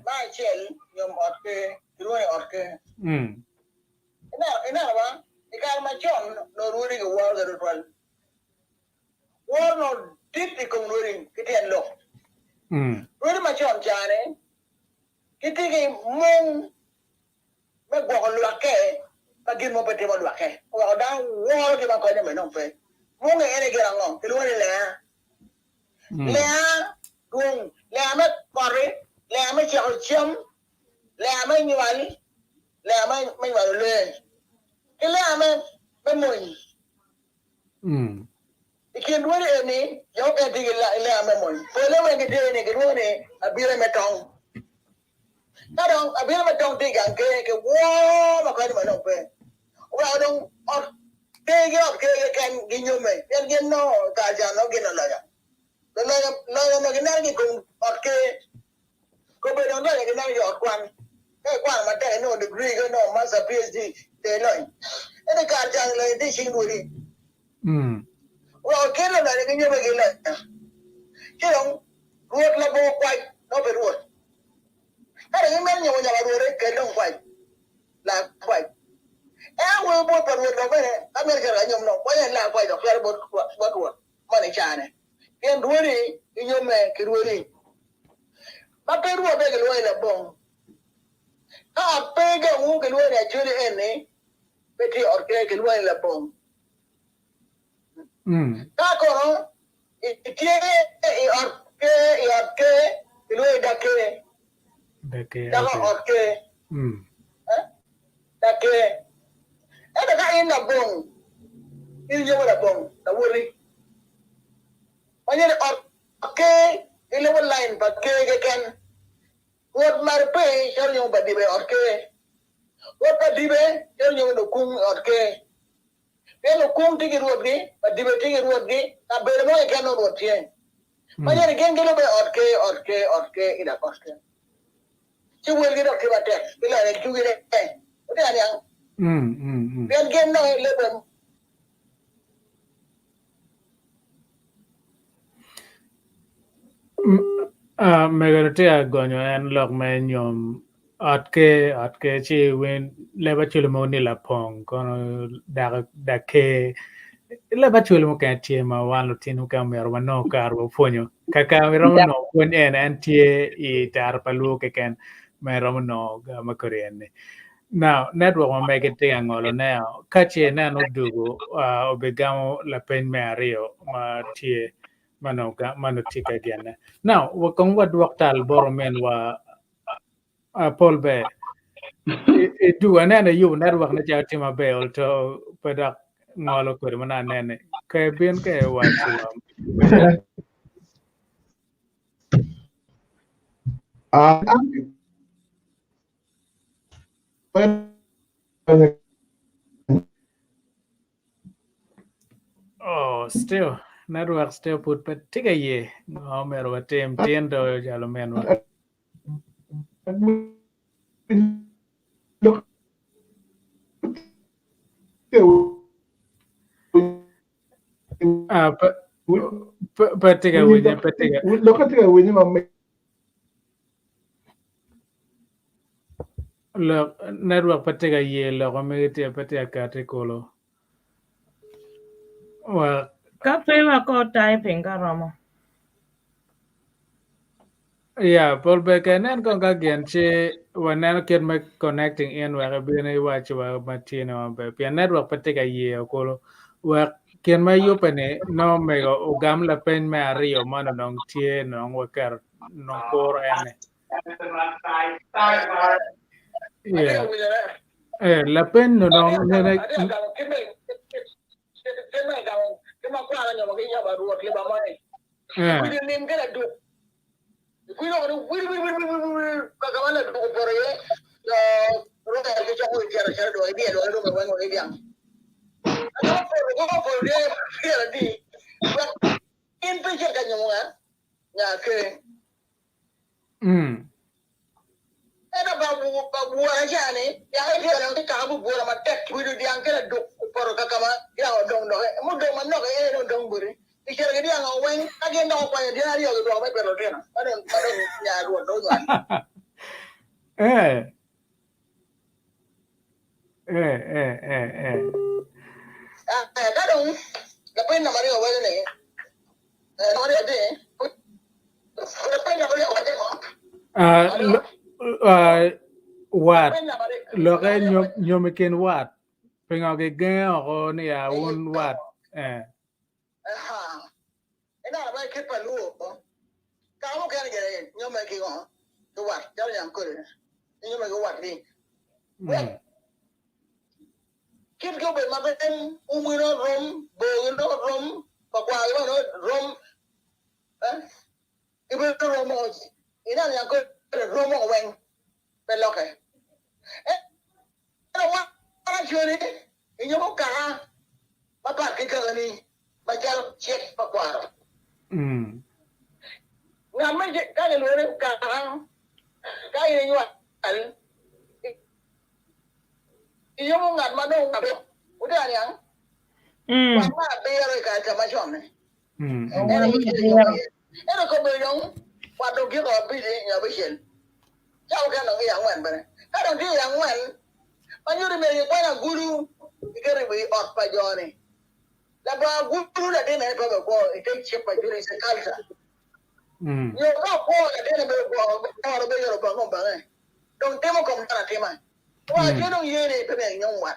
ma chel nyom otke ruoi otke mm ina ba ikar ma chon no ruri go war ga rutwal war no dit ko ruri kiten lo ruri ma chon jane kitigi mung me go lo ke pagi mo pete mo lo ke o da war ke ba ko ne me no pe mung ene ge rango ke ruri le le dung le ma pare le ma chon chom le ma nywali le ma wa le ke le ma be mo ikin wani eni yau ka digi la amemon pole we ke dene ke woni abire metong kadang abire metong diga ke wo ma ka ni ma no pe wa dong or ke kan ginyome en gen no ka ja no gen la ya la ma gen na ko or ke ko be don la gen na yo kwan ma te no degree go no master PhD te no ene ka ja la di sing wuri well, get on that, you never get that. You know, road level quite, not a road. I don't remember when I wrote it, don't quite. Like quite. And we both are with the way, America, I don't know, why I laugh quite a fair about what money China. And worry, in your man, can worry. But they were begging away the bone. Ah, beg a who can win actually any, Betty or cake and win the bone. Kako itie iorke ilwe dake daga orke dake ada ka ina bong ilje wala bong da wuri wanyere orke ile line ba ke ken wot marpe charnyo badibe orke wot badibe charnyo no kung orke Pero kung tigi ruotgi, dibe tigi ruotgi, na bermo e kano ruotgi. Manyari gengelo be orke ida koste. Si welgi do kiba tek, bila ne jugi de. Uti anyang. Ben gen no lebem. Megarite agonyo en lok me nyom atke chi wen leba chulo mo ni la pong kono da ke leba chulo mo kan tie ma walo tinu ka mer wano kar wo fonyo kaka mero no wen en tie I Tara Pa Luo ke ken mero no ga makorene now network ma mege te angolo now kache na no dugo obegamo la pen me ario ma tie mano tika gene now wakong wadwaktal boromen wa Paul Bay do anene you network na jati ma be to pada ngolo ko mana nene ke bien ke wachi oh still network still put but tiga ye no mero tem tiendo jalo menwa Petiga winya petiga. Lokatiga winya mamme. Look, network petiga ye lo community petiga katikolo. Well, Kapema ko typing karamo. yeah, Paul Bekanen kon kagen che wanan ken me connecting in where bene watch wa matino be pia network petiga ye okolo wa ken me yopene no me go gam la pen me ario mano nong tie nong wakar nong por ene. Yeah. La pen no nong nene We didn't name get a do. We don't will Kakamala do for a road I get away to a shadow idea. I don't know when we're young. I don't for them here. But in picture can you want? Yeah, okay. And about what I can, I hear them take up what I'm attacked with the uncle for Kakama. Yeah, don't know. I'm not don't worry. If you're getting away, I get no point. I don't, yeah, I don't, the pen of Mario wasn't it? And what I did, the pen of Mario. Wat lo ke nyom ken wat pinga ke gen o ni ya un wat And I keep a loop. Come can get it. You're making on the what? Tell you I'm good. You make what me. Keep going, my friend. We don't room, but room. Papa, you know room. If we don't room, you know you're good. Room when we're lucky. And what actually in your car, Papa, kick my child check Papa. Now, make it kind of little car. Kaya you are. You won't get my own. What are you? Mama, bear a camachon. And a couple young, what do give a bit in your vision? How can a young one, but I don't think young one. When you remain a guru, you get away off by Johnny. The guru that didn't have a ball, it takes ship by doing a culture. You're not poor at any bigger of don't demo come to a tema. Why you don't hear it to me, young one?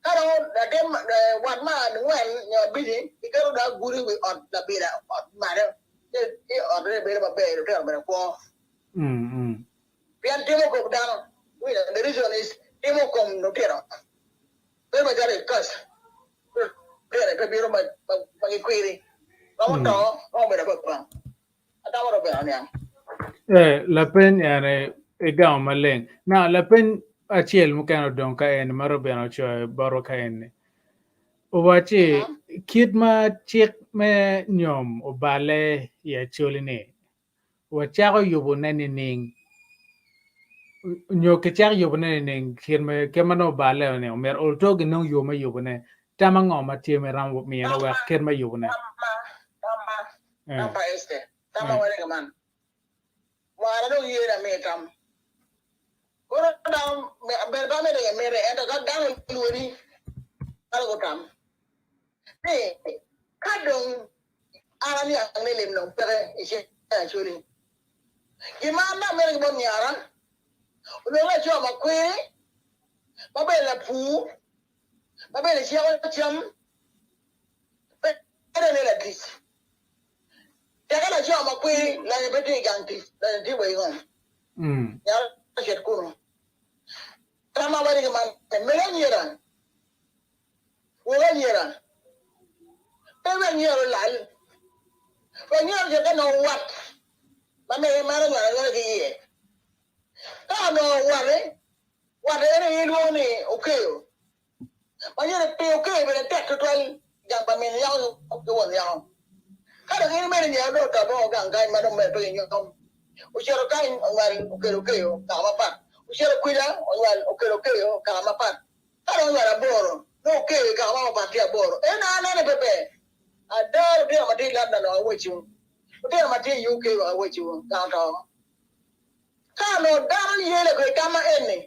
I don't the one man when you're busy, you go to guru with on the bit of matter. Or a bit of a bear to tell me for. We have demo come down. The reason is demo come no terror. Then I got a cuss. There, I be my query. I want to know about a la pen yani ega maleng na la pen achiel mukano don ka en marobeno cho baro ka en owache kit ma chik me nyom obale ya choli ne wachago yubo nani ning nyo ke chak yubo nani ning kit me kemano bale ne mer olto ginong yubo yubo ne tama ngoma tie me ram mi na wa kit ma yubo ne Tama este. Tama wale man. Wala do yera me tam. Kora down berba me de mere enda ka down luori. Algo tam. Hey, kadong arani ang nilim no pere ise actually. Imama mere bon yaran. Ulo la jo makwe. Babela pu. Babela siya cham. Pere ne la dis. Takala cho makwe la nebeti ganti la ndiwe ngon. Ya shet kuno. Tama wari man melanyera. Melanyera. Melanyera lal. Melanyera je kana wat. Mame mara ngara ki. Ta no ware. Ware ni ni okay. Melanyera pe okay bele tek total yang pamen yang ko yang. Kada ini mere nya do ka bo gang kai ma do me pe nyo tom. Usero kai ngal okay ka ma pa. Usero kuida ngal okay ka ma pa. Kada ngal boro. No okay ka ma pa tia boro. E na ne pepe. Ada dia ma di landa no awechu. Dia ma di UK awechu ka to. Ka no dar yele ko kama enne.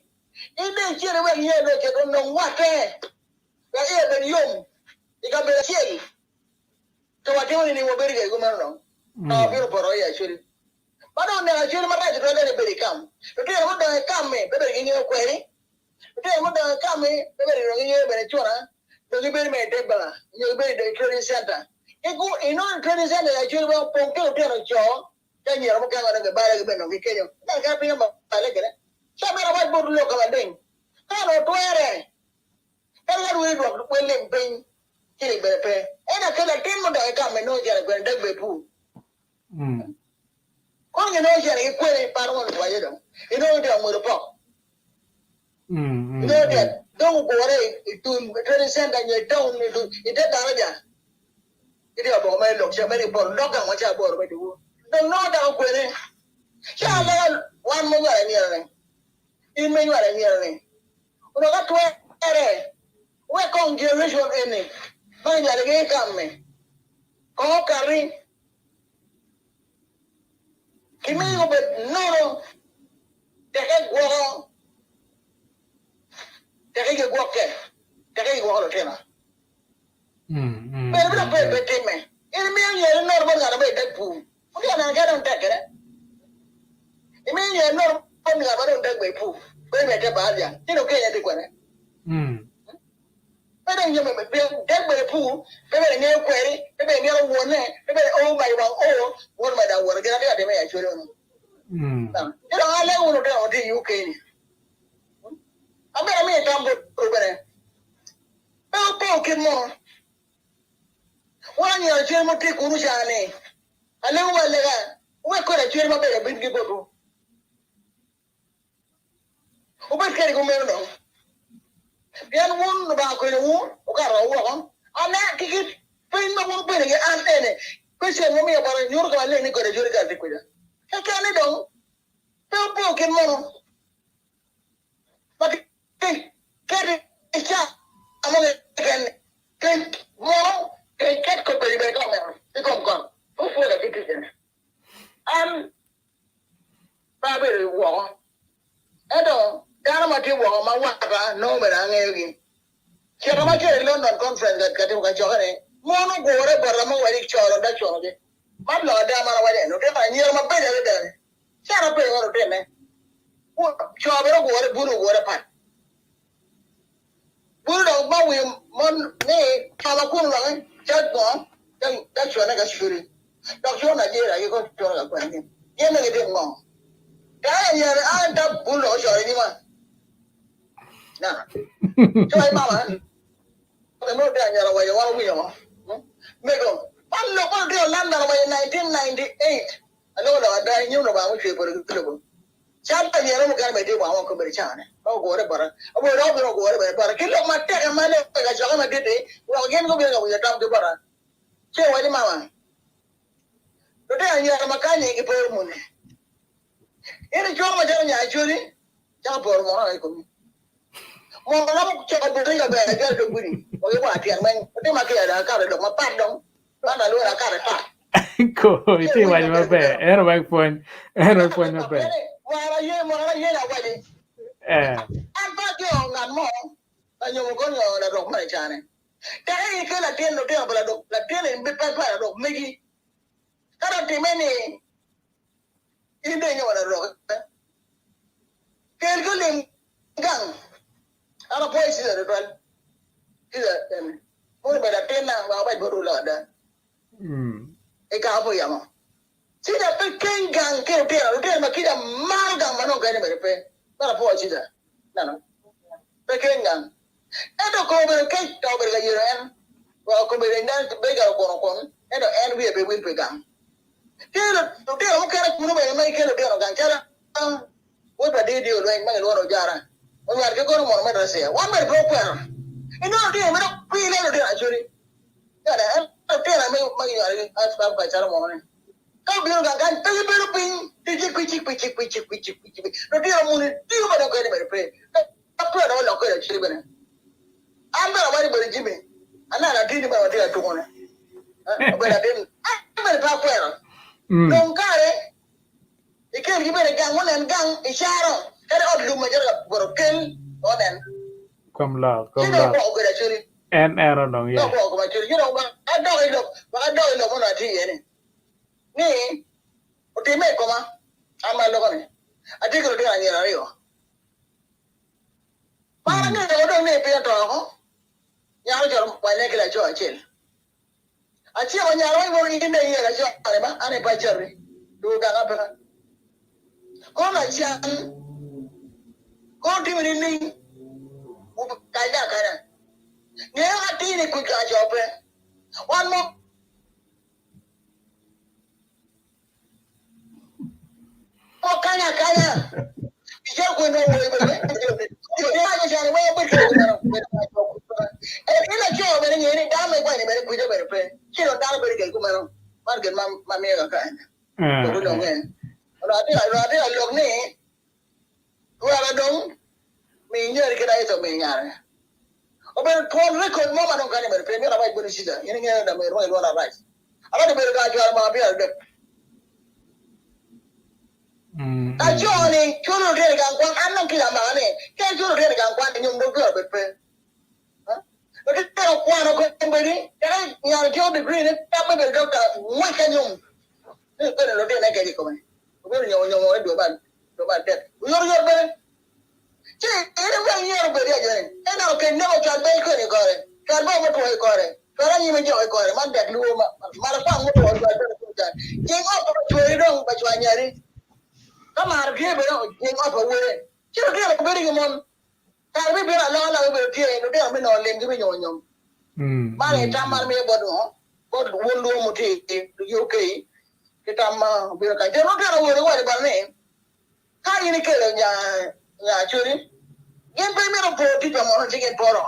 Ide chere we yele ke do no wate. Ya e be yom. Ika be cheli. So what you need to be go man. No, you for ya actually. But on the actually my right to very come. But they want to come me, better in your query. But they want to come me, better in your Venezuela. You be made table. You be the training center. You go in on training center actually well ponto to job. Then you're going to the barrack ben of Kenya. That happening about Palagana. Some about good local thing. Hello, Twere. Hello, we go William Payne. And I tell a team of the come and no jar when they be poo. Kon you know you quit parwan wa you know they are pop. You know that don't go away to 20 cent and you don't do it daraja. It is about my look so many for lock and watch about what you don't know that quit. Shall one more near in me near Uno got to where come generation any. Find that again come. Come carry. Give me a bit no. The head go. The head go okay. The head go on the But not pay me. In me, you're not going to make that pool. We are get on take it. In me, you're not going to take my pool. Wait a minute, you know, can't take one. But then you may be dead by the pool, maybe a new query, maybe a new one, maybe all my one by that word, get out of the way. You know, I let one down to UK. I mean, I'm over there. No talking more. 1 year, German take Urushani. I know what could a German be a big people. Who can go melon? Then one about the wound, who got a woman. I'm not kicking. Pain my one penny and any. Question me about a New York and Lenny got a jury got liquid. I can't do. No broken more. But get it. It's just among it can more. Can get company by government. They come gone. Who for the citizen? Probably war. I don't. Dama ti wo ma wa no me na ngi. Chero ma ke London conference that ka ti ka chogane. Mo no gore bara ma wari choro da choroge. Ma lo da ma wari no te ma nyero ma be de de. Chero pe ngoro te ne. Wo chobero gore buru gore pa. Buru do ma wi mon ne kala kun la cha go da chona ga shuri. Da chona jera yi ko chona ga kwa ni. Ye me de mo. Da ya anda bulu chori ni ma. Nah, so I mama, the more than you're away, one wheel. Mego, I'm not going to London away in 1998. I know that I knew about which you put a good. Chapter, you don't get me to one come to China. Oh, whatever. I will not go away, but I kill my tech and my leg. I saw my did it. Well, again, go with your tongue to butter. Say, what, mama? Today, you are a mechanic for money. In a job, actually, jump for more. Mo na che ko buri ga be ga do buri o ye wa tian men o te ma ke da ka do ma pa dong ba na lo na ka ta ko ite wa ma be ero ba point ma be wa ye na wa di an ba ke o na mo na nyo ko no na do ma cha ne ta e ke la tien do te ba do la tien en be pa do me gi ka do ti me ni inde nyo na do ke ko le gang ana boy si da dal ida mo ba da pena wa ba boru la da e ka bo ya mo si da pe ken gang ke te ma ki da ma gang ma no ga ne ba pe ba po si da na no pe ken gang e do ko be ke to be ga yero en wa ko be ndan be ga ko e do en wi be win pe gang te do te o ka ku no be mai ke do gang cha wo ba de dio lo en ma lo ro jara o ma ke ko mo ma da se wa me pro per e no de me no pi le de achuri ya da en te na me ma ya as ba cha mo ne ka bi ga gan te be ro pin ti chi no de mo ne ti ba da ko ne be pe ka pro da lo ko da chi be ne an ba ba ni jimi ana na ti ni ba wa de to ko ne ba da den a me pa per don kare e ke gi be gang mo ne gang e charo kada od lu ma jara boro ken onen kom la en ero dong ya ko ko ma chiri you know ba ado mo na ti yene ni o te me ko ma ama lo ko ne ati ko de ani ra yo para ne do ne pe to ko ya ro jaro pa ne ke la jo achel achi o nya ro mo ni ne ye la jo ale ba ane pa chari do ga ga pa ko na chan ko ti ni ni u ka da ka na ne ga ti ni ku ka jo pe one more ngene da me kwa ni bere kuja bere pe kilo da bere ke kuma no mar gen ma me ga kan ko do ngen ra ti lok ni wa dong mi nyer ke dai to me nyare o bere ko record mo ma don kan bere pe mi ra bai bere sida ngene ngene da me ro lo na bai ala de bere ga jwar ma bi al de Acholi churu de ga kwa anan kila ma ne ke churu de ga kwa nyum do go bere pe Porque pero cuando con beri, ya yo degree ne tapo del doctor, muy cañón. Pero lo tiene que comer. Pero yo do ban det. Yo be. Che, era un year be ya. Era que no cha be ko ni gore. Ka ba mo to gore. Ka ni me jo gore, man det lu ma. Ma pa mo to gore ko ja. Je ngo to dong ba chwa nyari. Ka mar ke be no, je ngo to we. Che ke be ri mon. Kami bila lala ube dia itu dia meno lem gibi nyonyom. Mana tamar me bodo, bod wundu muti UK kita ma bila kan. Jadi kita orang orang di mana? Kali ini kele nya curi. Yang primero poti jamu orang poro.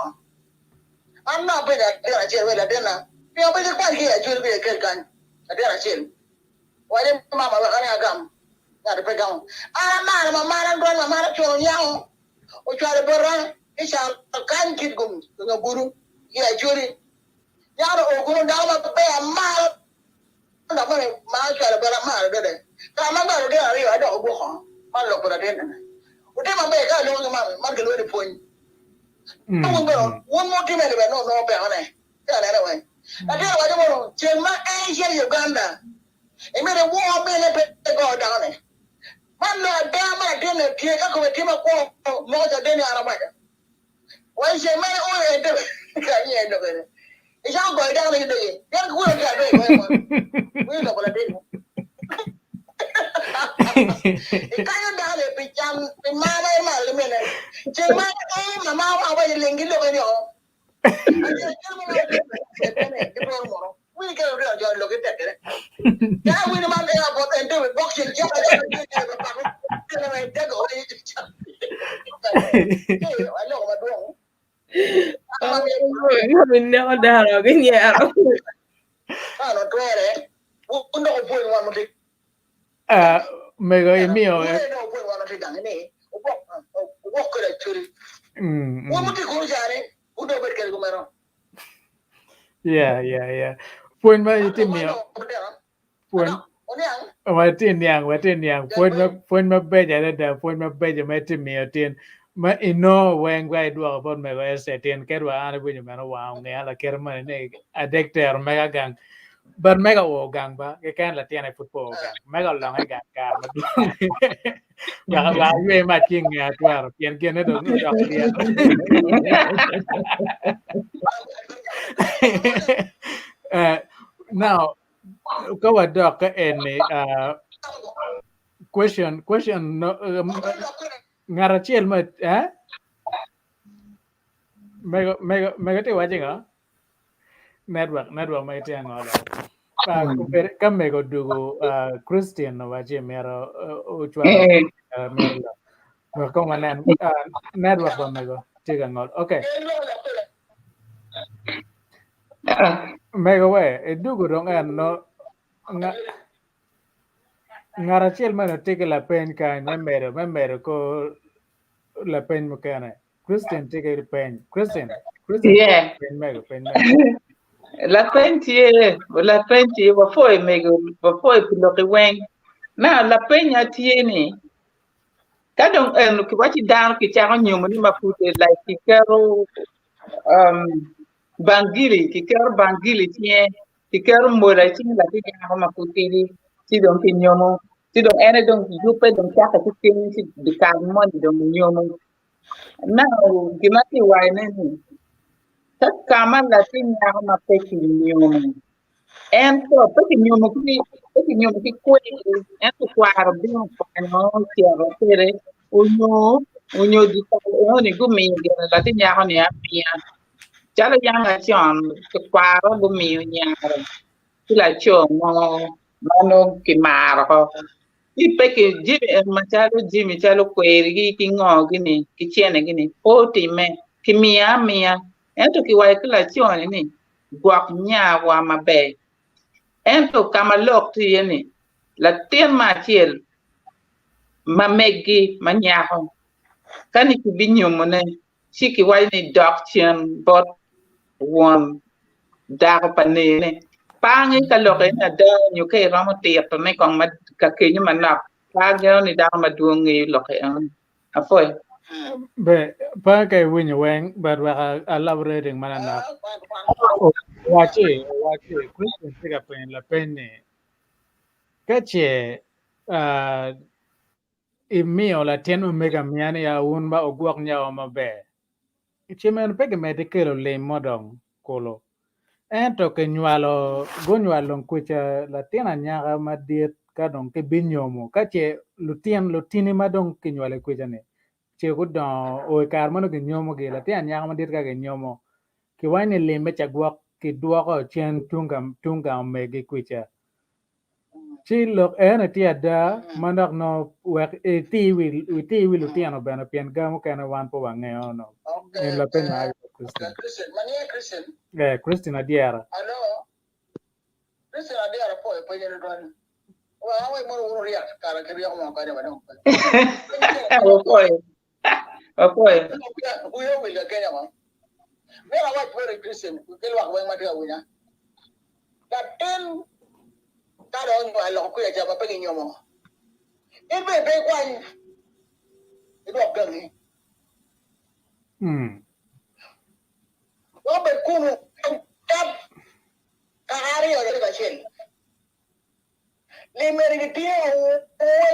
Anna beda dia ciri beda dia na. Dia beda kuat dia curi beda kelkan. Dia ciri. Wajib mama bakar agam. Ada pegang. Mama curi yang. O chare borra isha kan kit gum nga guru ya jori yaro o guru da ma be amal da ma chare borra ma de ka ma ba de ari ada o go ma lo ko de na o de ma be ka lo ma ke lo de pon one more time no be ona ya na we ade wa de mo chema Uganda e me de wo me le be go down ne Mano dama dene tie kako wetima ko moja dene aramaja. Waje mai o ede kanye ede bere. Isha go ida ni de. Yan ku ga de ko mo. Wi lo bala dene. Kayo dale picham mama ma le mene. Je ma mama wa wa lengi lo bene o. We get a real job looking at it. Yeah, we demand airport and do it boxing. Mình đâu đào rồi cái nhà đâu. Nó tre đấy. Cũng đâu vui mà một tí. Mày gọi mio. Đâu vui mà một tí đằng này. Walk cái đấy churi. Một tí cũng ra đấy. Cũng đâu biết cái gì mà nó. Yeah. Point ma iti mio. Point. Watin yang. Point ma beja da. Point ma beja ma iti mio tin. Ma ino weng wai dua bon me wai se tin kerwa ana bunyi mana wow nge ala kerma ne adekter mega gang. But mega wo gang ba ke kan la tiane football gang. Mega long ai gang kar ma du. Ga yue ma king ya twar. Pien kien ne do no jok dia. Now, go a doc any question no ngarachiel ma mega te watching network ma te ngola kam mego dugo Christian no wache mero uchwa mero no ko manan network ba mego te ngol okay mega we dugo dong no ngarachiel mana tike la pen ka memero ko la pen mukana Christian tike pen Christian yeah pen la pentie wa foi mego wa foi pilo ke wen na la penya tie ni kadon ki wati down ki cha nyum ni mafute like ki kero bangili tie ki kero mora tie la ti ga mafute ni ti don ki nyomo ti don ene don yupe don cha ka ti ti di ka mo don nyomo na ki mati wa ni tất cả mà là cái nhà mà phải chịu nhiều em có tất cả nhiều một cái quê em có qua rồi biết không phải nó chờ rồi thế đấy unyo đi tao này cũng mình là cái nhà này à chả là nhà chọn cái qua đó cũng mình nhà rồi cái là chọn nó cái mà rồi cái cái gì mà chả lo quê cái ngõ cái này cái chuyện này cái này ô thì mẹ cái mía ento kiwaikulazione ni guak nya wa mabe ento kama lok ti yeni la tien machiel mamegi manyaho kani kibinyumone chiki waini dok chien bot won dago panene pangi ka loke na da nyuke ramo tiap me kong mat ka kenyu manak pagyo ni dago maduongi loke an afoy be pa kai win weng but wa elaborating manana wache question tiga pen la penne kache imio la tien omega miani ya un ba ogwak nyawa mabe chimen pege medikelo le modong kolo ento ke nywalo go nywalo kucha la tiena nyaga madiet ka dong ke binyomo kache lutini madong ke nywale kucha ne che go don o kar mano ke nyomo ke la tiena nyaga madiet ka ke nyomo ke wani lembe chagwak ke duoko chen tunga mege kucha chi lok ene tia da mandak no wek ti wi lutiano bana pian gamo kana wan po wange ono en la pena Christian Christian, mania Christian. Christina diara Ano, Christian ada ada po, po jadi tuan. Wah, awak mau riak, kalau kerja mau kau ada mana? afoy Uyo wila Kenya ma. Mera awak po Christian, kelwak wang mati awunya. Datin kada onyo alo ku ya jaba pengen nyomo. Ibe be kwan. Ido gangi. Wa be kunu tap kahari ore ka chen. Le meri ki tie o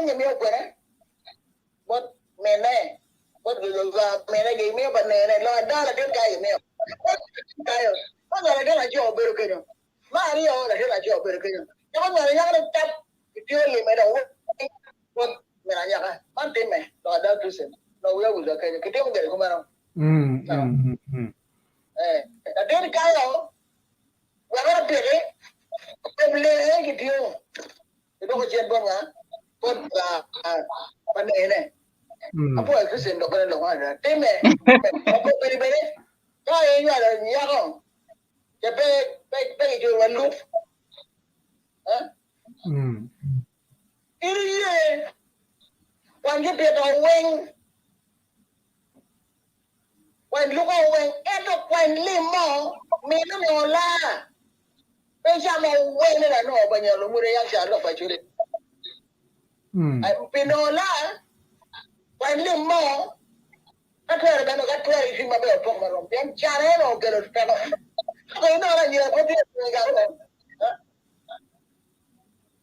nya mi okore. Bot mene. Bot ga mene ge mi ba ne lo da la den kai mi. Kayo. Ba ga la jo beru kenyo. Ma ri o la jo beru kenyo. Yo ma ya ga tap tie le me da o. Bot me na ya ga. Man te me lo da Christian. Lo ya wu da kenyo. Ke te mo ge ko ma no. Da den kayo. Wa ga pere. Pemle ki tie. Itu ko jen bonga pon pa ne apo Christian do kan lo ngada teme ko beri ka e ya ya ko ke be jo walu iri ye wan ge be do wen wan lu ko wen e do wan limo me no la Pensa mo wele na no banya lo mure yang sha lo pa chure. Ai pinola wan le mo atwer ba no ka twer fi ma be pok ma rom pian chare no ke lo ta no. Ko no la ni ko ti ga no.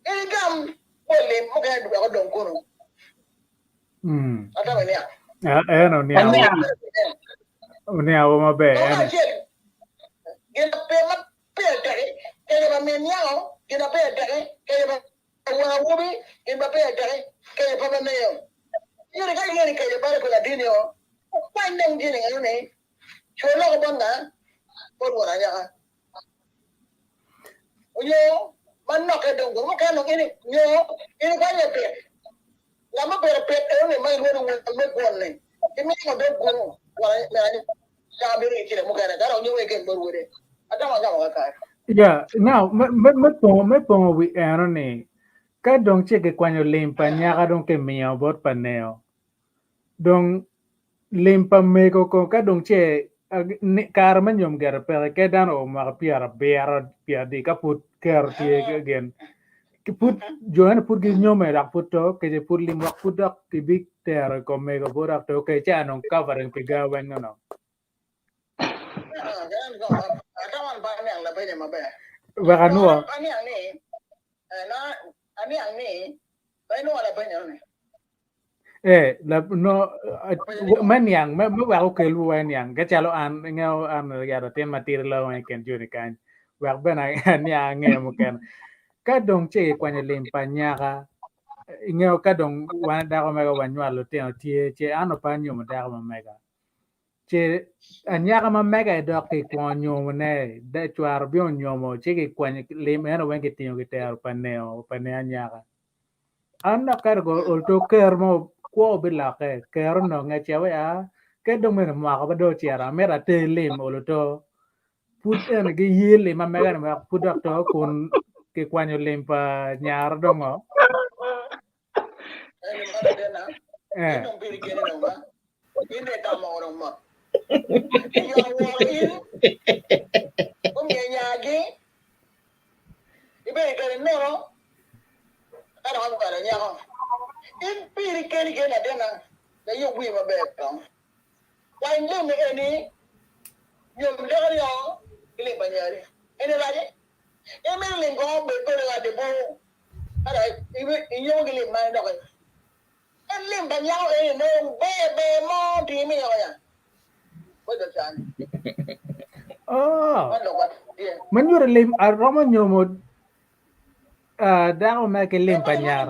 E gam wele mo ga du ko don ko no. Ata ba ni a. no ni awo mabe Gena pe ma pe tare kaya ba menyao gena pe tare kaya ba wa wubi gena pe tare kaya pa ba neyo yiri kaya ba ko la dini o pa ndang dini ngane cholo ko banga ko wala ya oyo man no ka dong ko ka no ini nyo ini ka ya pe la ma pe ne mai wo me ko ne kimi ko do ko wala na ka bi ri kire mo ka na ka ro nyo we ke bo wure ata ma ka yeah now me pongo wi eno ni ka dong che ke kwanyo limpa nyaga dong ke mia bot paneo dong limpa meko ko ka dong che kar man yom ger pe ke dan o ma piara di ka put ker tie again ki put joan put gi nyome rak put to ke je put lim rak put dak ki big ter ko meko borak to ke cha non covering pi ga wen no Ataman ba ni ang labay niya mabe. Baka nuwa. Ani ang ni, bay nuwa labay niya ni. No, man yang, me wa ko lu wan yang, ka chalo an ngao an ya da ten matir lo en ken juni kan. Wa ben an ya nge mo ken. Ka dong che kwa ni lim pa nya ka. Ngao ka dong wan da ko me ga wan wa lo ten tie che ano pa nyu mo da ko me ga. Che anya ka ma me ga do ke kwa nyu mo ne, da chwar bi on nyu mo che ke kwa ni lim eno wen ke tinyo ke ter pa ne anya ka. An na kar go ol to ker mo ko bi la ke ker no nga che wa cái đông mình mà có bắt đầu chia ra mẹ ra tê lem ô lô tô put en cái yel le mà mẹ cái mà put đọc đó con cái quan nhiều lem pa nhà rồi đông ó Ini mana dia nak? Ini dong pilih kene dong ma. Ini tamu dong ma. Ini yang warin. Punya lagi. Ibu kene no. Ada apa ada nyawa? Ini pilih kene dia nak. Dia yuk wih ma bek dong. Lain lem ini. Nyom dia kan yang pilih banyak. Ini lagi. Ini lem kau betul lagi bu. Ada ibu ini yang lem mana dong? Em lim bằng nhau ấy nó bê mò thì mới rồi à bây giờ sao mình vừa lim à Roma nhiều một đang mà cái lim bằng nhau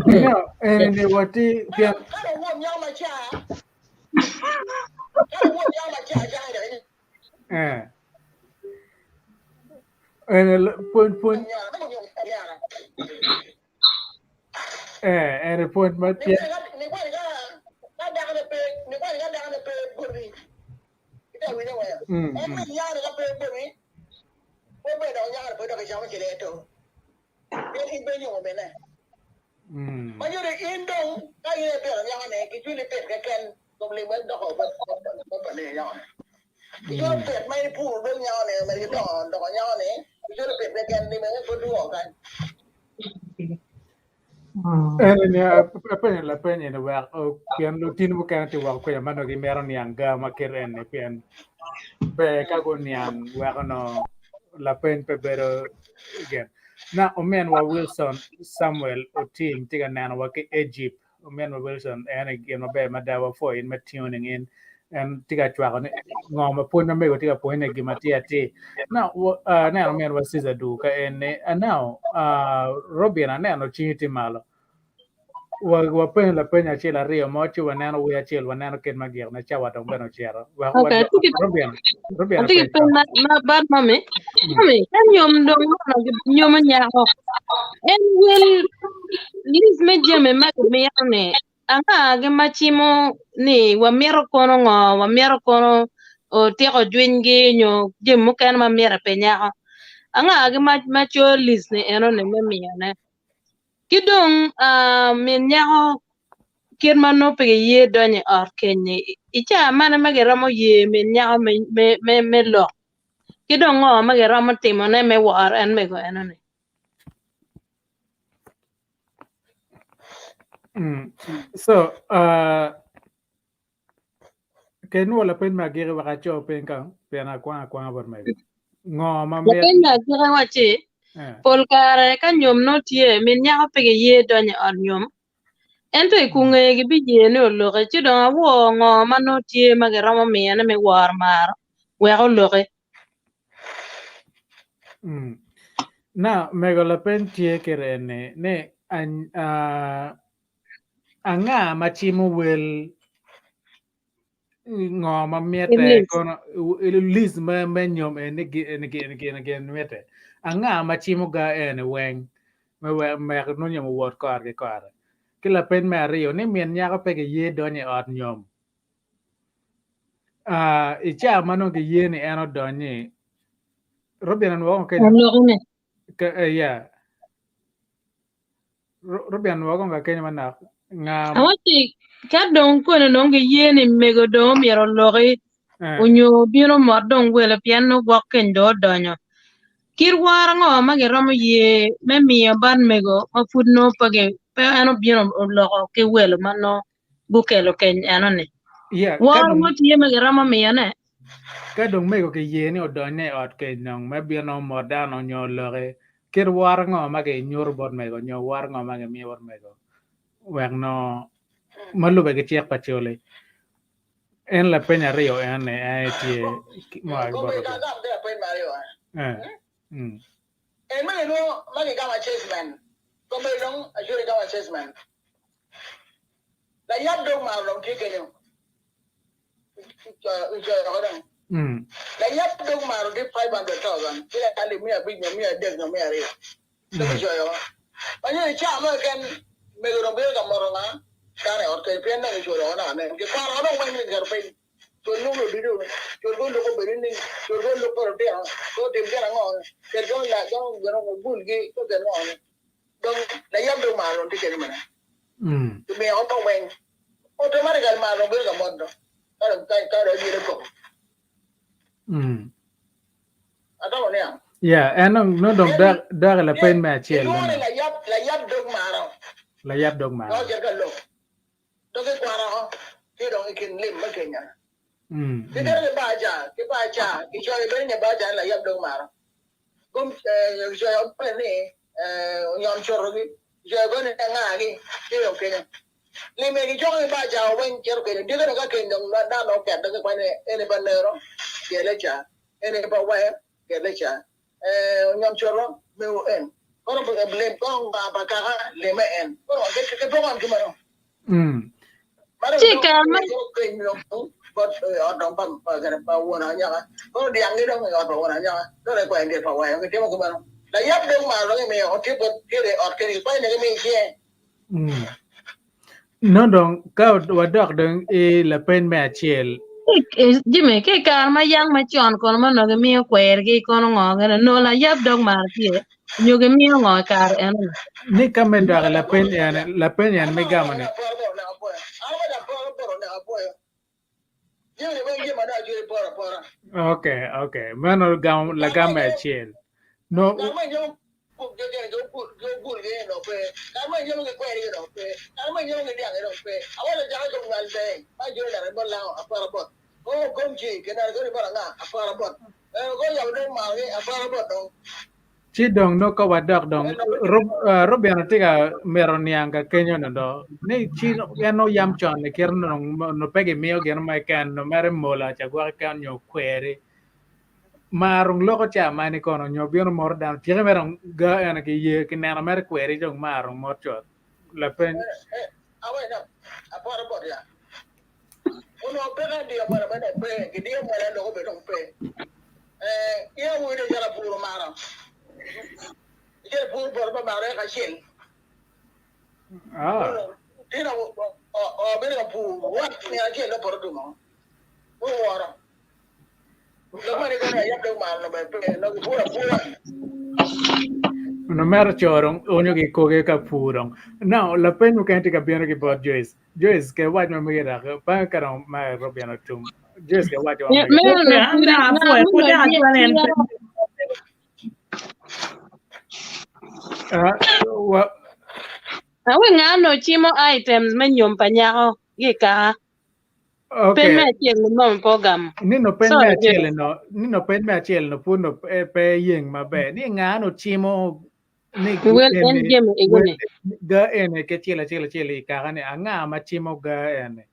no, and what the and point and point but Mayure indong kaya pero yang ne kijuli pet keken komli ben do ko ba ne yang kijuli pet mai pu ben yang ne mai do yang ne kijuli pet keken ni men ko do kan apa la penye na wa pian lu tin bu kan ti wa ko ya mano gi meron yang ga makeren ne pian be ka go nian wa no la pen pe bero again na omen wa Wilson Samuel Oting tiga nana wa ke Egypt omen wa Wilson and again be ma da wa fo in ma tuning in and tiga chwa ne ngoma pun na me go tiga point ne gi ma ti ati na na omen wa siza du ka en now Robin na no chi ti malo wa pen la pen ya la rio mo chi wa nana wa chi wa nana ken ma gi na cha wa dong beno chero wa Robin Ati pen ma bad mami kan nyom dong nyom nyako en wel lis me jeme ma me yane anga ge machimo ni wa mero kono o teko dwingi nyo jemu kan ma mera penya anga ge macho lis ni eno ne me yane kidong min nyako kirma no pe ye donye or kenye icha mana magera mo ye min nyako me lo kidong ngo magera mo timo ne me war en me go eno ne so ken wala pen ma gere wa cho pen kan pen akwa bar me ngo ma me pen ma gere wa che pol kare kan nyom no tie min nyako pe ye donye or nyom ento ikunge gi bi ye no lo ke chi do wo ngo ma no tie magera mo me ne me war mar we go lo ke na me go la pen tie kerene ne an anga machimo wel ngo ma miete kono lis ma nyom en miete anga machimo ga en wen me no nyom wot kar ke kar kila pen me rio ni mien nya ko pe ke ye donye ot nyom icha mano ke ye ni eno donye Robin wo ke ya Robin wo ga ke mana nga awati ka don ko no nge yeni mego do mi ro lori unyo biro modon wele piano gwaken do donyo kir war ngo ma ge rom ye me mi ban mego ma fudno page pe ano biro lo ke wele mano bukelo ken anone war mo tie me ge rom mi ane ka dong mego ke ye ni odonye ot ke nong ma biro modano nyo lore kir war ngo ma ge nyor bot mego nyo war ngo ma ge mi war mego wang no malu bagi tiak pachole en la peña rio en tie mo ko be ka ga de pen mario en me no ma ge ga chessman ko be long a jure ga chessman la yab do ma long ke kenyo La yap dong maro di 500,000. Kila kali mia big mia deg no mia ria. Tapi joyo. Banyak chama kan megoro bega morona. Kare orte pianda ke joyo na ne. Ke para ono wani garpe. Joyo lo dido. Joyo lo ko berini. Joyo lo ko dia. Ko tim dia ngong. Ke joyo la joyo gono bulgi ko ke no. Dong la yap dong maro di ke mana. Tu me auto wen. Automatically maro bega modo. Kare dire ko. Atau ni ang? Yeah, and no dong dar la pen ma chiel. La yap dog maro. La yap dog maro. No jaga lo. Dog ke kuara ho. Ki dong ikin lim makenya. Ki dere baja, ki joy bene baja la yap dog maro. Kum joy open ni nyom chorogi. Joy bene ngagi. Ki dong kenya. Lime ki joy baja wen chero kenya. Diga ka kenya na no ka dog pa ne ene banero. Kelecha. Ene pa wa kelecha. Nyom choro meu en. Kono ba blame kong ba ka leme en. Kono ke program ki maro. Chica, But odong pa gara pa wona nya. Kono diang ni dong pa wona nya. To le ko en pa wa ke temo ko maro. La yap dong maro me o tipo kire o kire pa ne me che. No dong ka wadok dong e la pen ma chiel. Jimmy, ke kar ma yang ma chon kono ma no mi kwer gi kono ngo no la yap dog mar tie. Nyu ge mi ngo kar en. Ni kame dog la pen yan me gamane. Okay. Mano gam la gamma chiel. No. Chi dong no ka wadak dong rob yana tiga meron yang ka kenyo no do ni chi no yam chon ne ker no pege mio gen mai kan no mere mola cha gwa kan nyo kwere marung loko cha mani kono nyo bion mor dan tiga meron ga yana ke ye ke na mere kwere jong marung mor chot la pen uno pega dia para bene pe que dia mora lo be don pe ia wo de jara puro mara je puro por mara ka shin dina o be ga puro wa ni aje lo por do mo o wara lo mari ko ya do mara no be pe no puro no mer chorong onyo ke koge ka purong now la pen mo kan tika biano ke bot Joyce ke waj ma mira pa karong ma robiano tum Joyce ke waj ma Awe ngano chimo items me nyom pa nyako gi ka. Pen me chiel no program. Ni no pen me chiel no puno pe yeng mabe ni ngano chimo ni ga ene ke chile ka ne anga ma chimo ga ene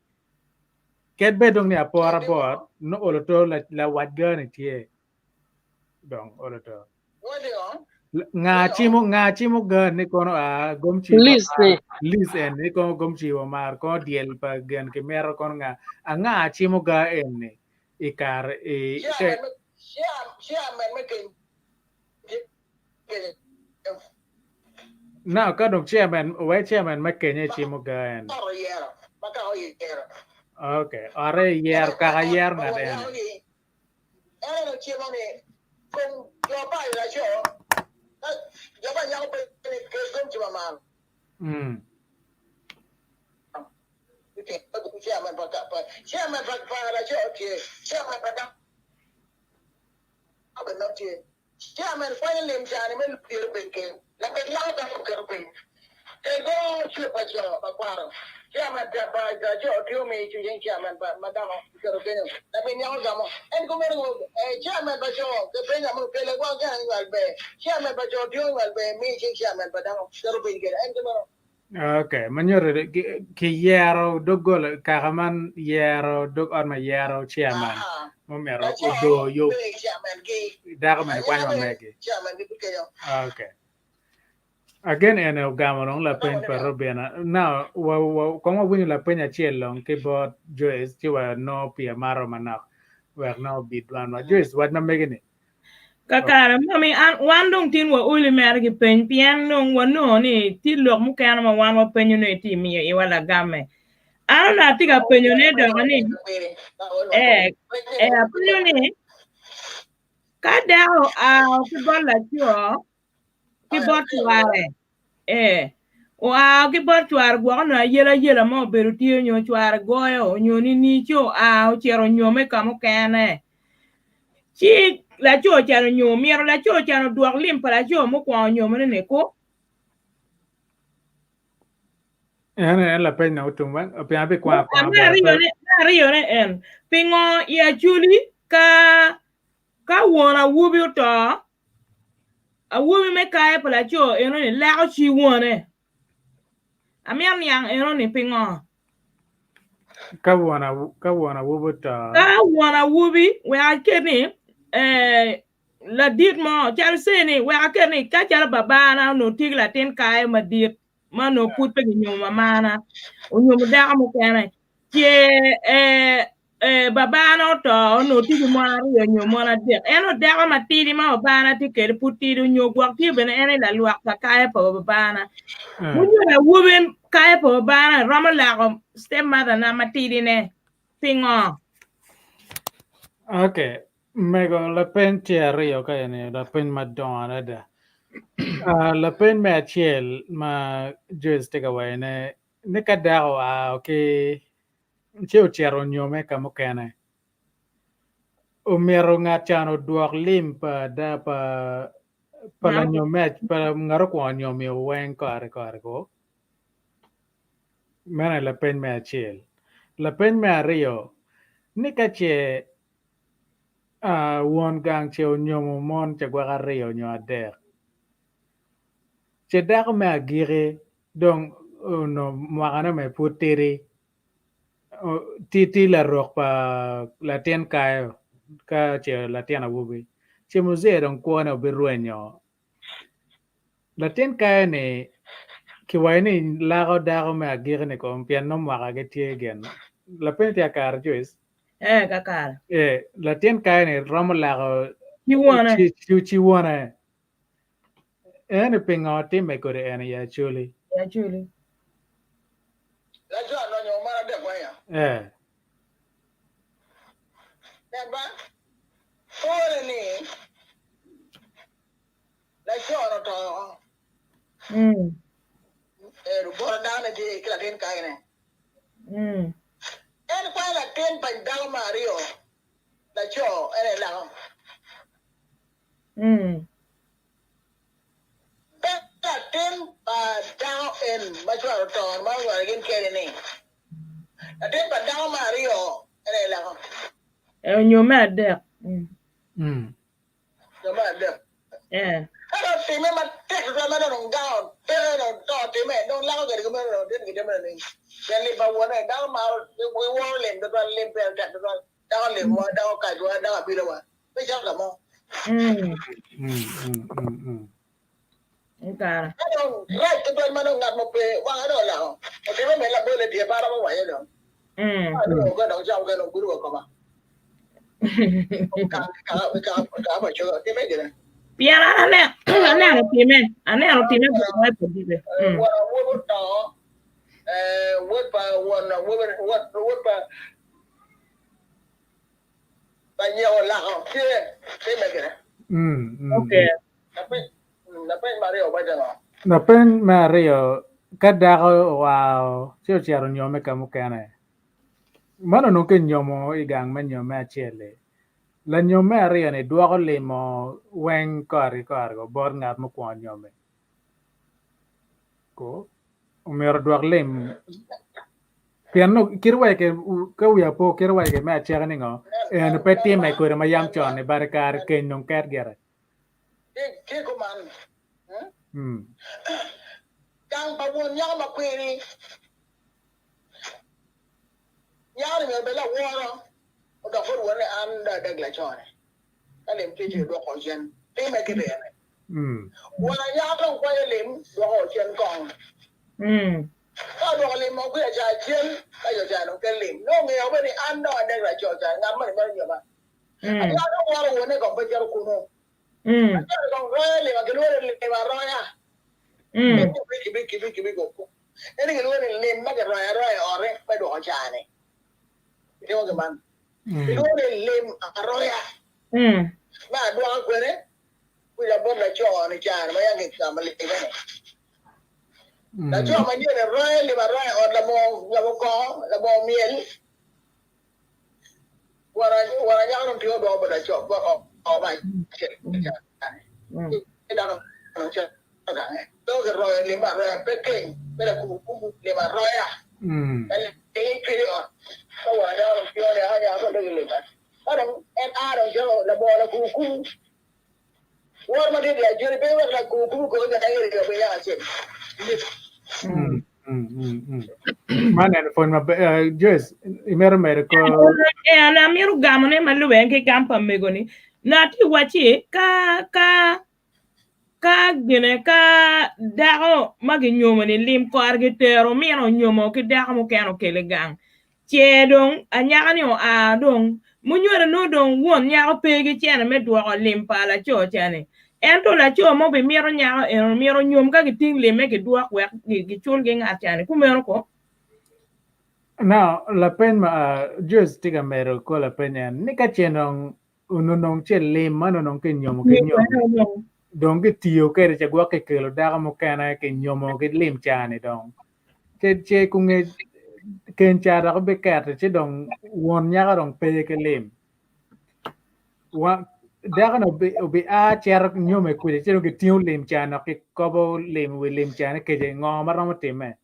ket bedong ni apora bot no oloto la wadga ni tie dong oloto nga chimo ga ni kono a gomchi list en ni kono gomchi wa mar ko diel pa gen ke mero kono nga anga chimo ga ene ikar Now, kadong chairman makenye chimo gan. Okay, are yer kaka yer na den. Chairman finally men pure banking. La que la da kerpe. Go chupa jo pakwaro. Chairman pa jo dio me chu yen chairman pa madamo kerpe. La me nyao gamo. En ko mero chairman pa jo ke penya mo pele wa ga walbe. Chairman pa jo dio walbe me chi chairman pa damo kerpe ke en ko mero. Okay, manyor ki yero dogol kagaman yero dog on my yero chairman. Momero udo yo. Chairman ki daga man kwa megi. Chairman ki ke yo. Okay. again and Uganda long la pen pero bena now como win la penya chielong ke bot Joyce chiwa no pia maro manak we no bidwan wa Joyce what na megini Kakara mami an wan dong tin wa uli mer ki pen pian nong wa no ni ti lok mu kan ma wan wa pen ne ti mi e wala game. Ano na ti ka pen ne do ni pen ne ka dao ki bon la tio ki bot tuare wa ki bot tuare gwa na yela mo beru ti nyo tuare goyo nyo ni cho o chero nyo me ka mu kane chi la cho chero nyo miero la cho chero duok lim pa la cho mo kwa nyo mo ne ko ene la penya utumwan pia be kwa Rio ne en pingo ya Acholi ka wona wubi to a wubi me kai pa la cho eno ni la chi wone amiam yang eno ni pingo ka wona wubuta ka wona wubi we akeni la dit mo chal seni we akeni ka chal babana no tigla ten kai ma dit ma no put pe nyoma mana nyoma da mo kana che babana to no tigi mo ari nyoma na de eno da ma tidi ma babana ti ke puti do nyogwa ti bene ene la luak ka kai pa babana munyo na wubi kai pa babana rama la step mother na matidi ne pingo okay mego la pen rio ka ene la pen madonna da la pen me chiel ma Joyce take away ne ka dao okay cheo chero nyome kamo kene umero ngachano duok lim pa da pa la nyome pa ngaro kwa nyome wen kare ko mena la pen me chiel la pen me rio ni ka che won gang cheo nyomo mon che gwa rio nyo ader che da me agire dong no mwakana me putiri titi la rock pa la ten kayo ka che la tiana wubi che museo don kuona biruenyo la ten kayo ne ki waini lago dago me agire ne ko pian no maka ke tie gen la pen tia kar Joyce kakar la ten kayo ne rom lago chi wona ene pingo ti me ko ene ya chuli La jo no nyo mara de kwa ya. Ba ore ni la jo no to bora dana de kila den kai ne en kwa la ten pa dal mario la jo ene la la ten pa dal en ma jo to ma wa gen kere ni la ten pa dal mario ene la nyoma de nyoma de Hello, team member, take the man on down. Team don't allow the government didn't get money. Then live by one and down. We won't live the one live there. That one down live one down. Kaiju down a bit of one. We shall come on. Okay. I don't like the man on that moped. One I don't know. Okay, we may not go to the bottom of my head. I don't go down. Jump on good work. We can't have a sugar. They make it. Piara ane ro time bo po dibe what okay na pen Mario kadago wow cheo chero nyome kamo kene mano no ke nyomo igang men nyome achele la nyome ario ne duogo limo wen kari go bor ngat mo kwa nyome ko umero duok lim piano kirwa ke uya po kirwa ke me achele ni ngo en peti me ko ma yam chon ne barkar ke non ker gere Kang pawon nyama kwiri nyari me bela woro da for wona an da dagla chone kale mtiji do ko jen te me kede ne Wana ya kan kwa lim do ho chen kong. Ka do lim mo ku ya cha chen ka yo cha no ke lim. No nge obe ni an no ande ra cho cha ngam ma ni ba. Ya do wa ro ne ko ba jar ku no. Ko ro le ba ke lo le ba ro ya. Kibi go. Eni ke lo lim ma ke ro ya ore ba do ho cha ne. Yo ke man. Lo lim ro ya. Ma do an ku ne. Ku ya bo la cho ni cha ma ya ke ka ma le ba ne. La cho ma ni ne roe le ba roe o la mo ko la mo miel wara ya no tio do ba la cho ba o ba che da no che da do ke roe le ba roe pe ke be la ku le ba roe ya le te ke o ko wa ya no tio le ha ya ko de le ba ara en ara jo la bo la ku wa ma de ya jere be la ku ko ga da ke be ya che Mana phone ma just imero ko ana miru gamone maluwe ke gampa megoni na ti wachi ka gene ka dago magi nyomo ni lim ko argitero mino nyomo ke dago mo kano kele gang chedong anyaga ni o adong munywere no dong won nyaga pegi chene me duogo lim pala cho chene ento la cho mo be miro nyaga miro nyom ka giting lim me ke duok wek gi chul ge ngat chene kumero ko now la pen ma just tiga mero ko la pen ni ka chenong ununong che lim manonong ke nyomo dong ke tiyo ke re gwa ke kelo daga mo kana ke nyomo ke lim chane dong che kunge ken chara ko be karte che dong won nyaga dong pe ke lim wa daga no be a cher nyome ku che ke tiyo lim chana ke kobo lim we lim chane ke je ngo maromo time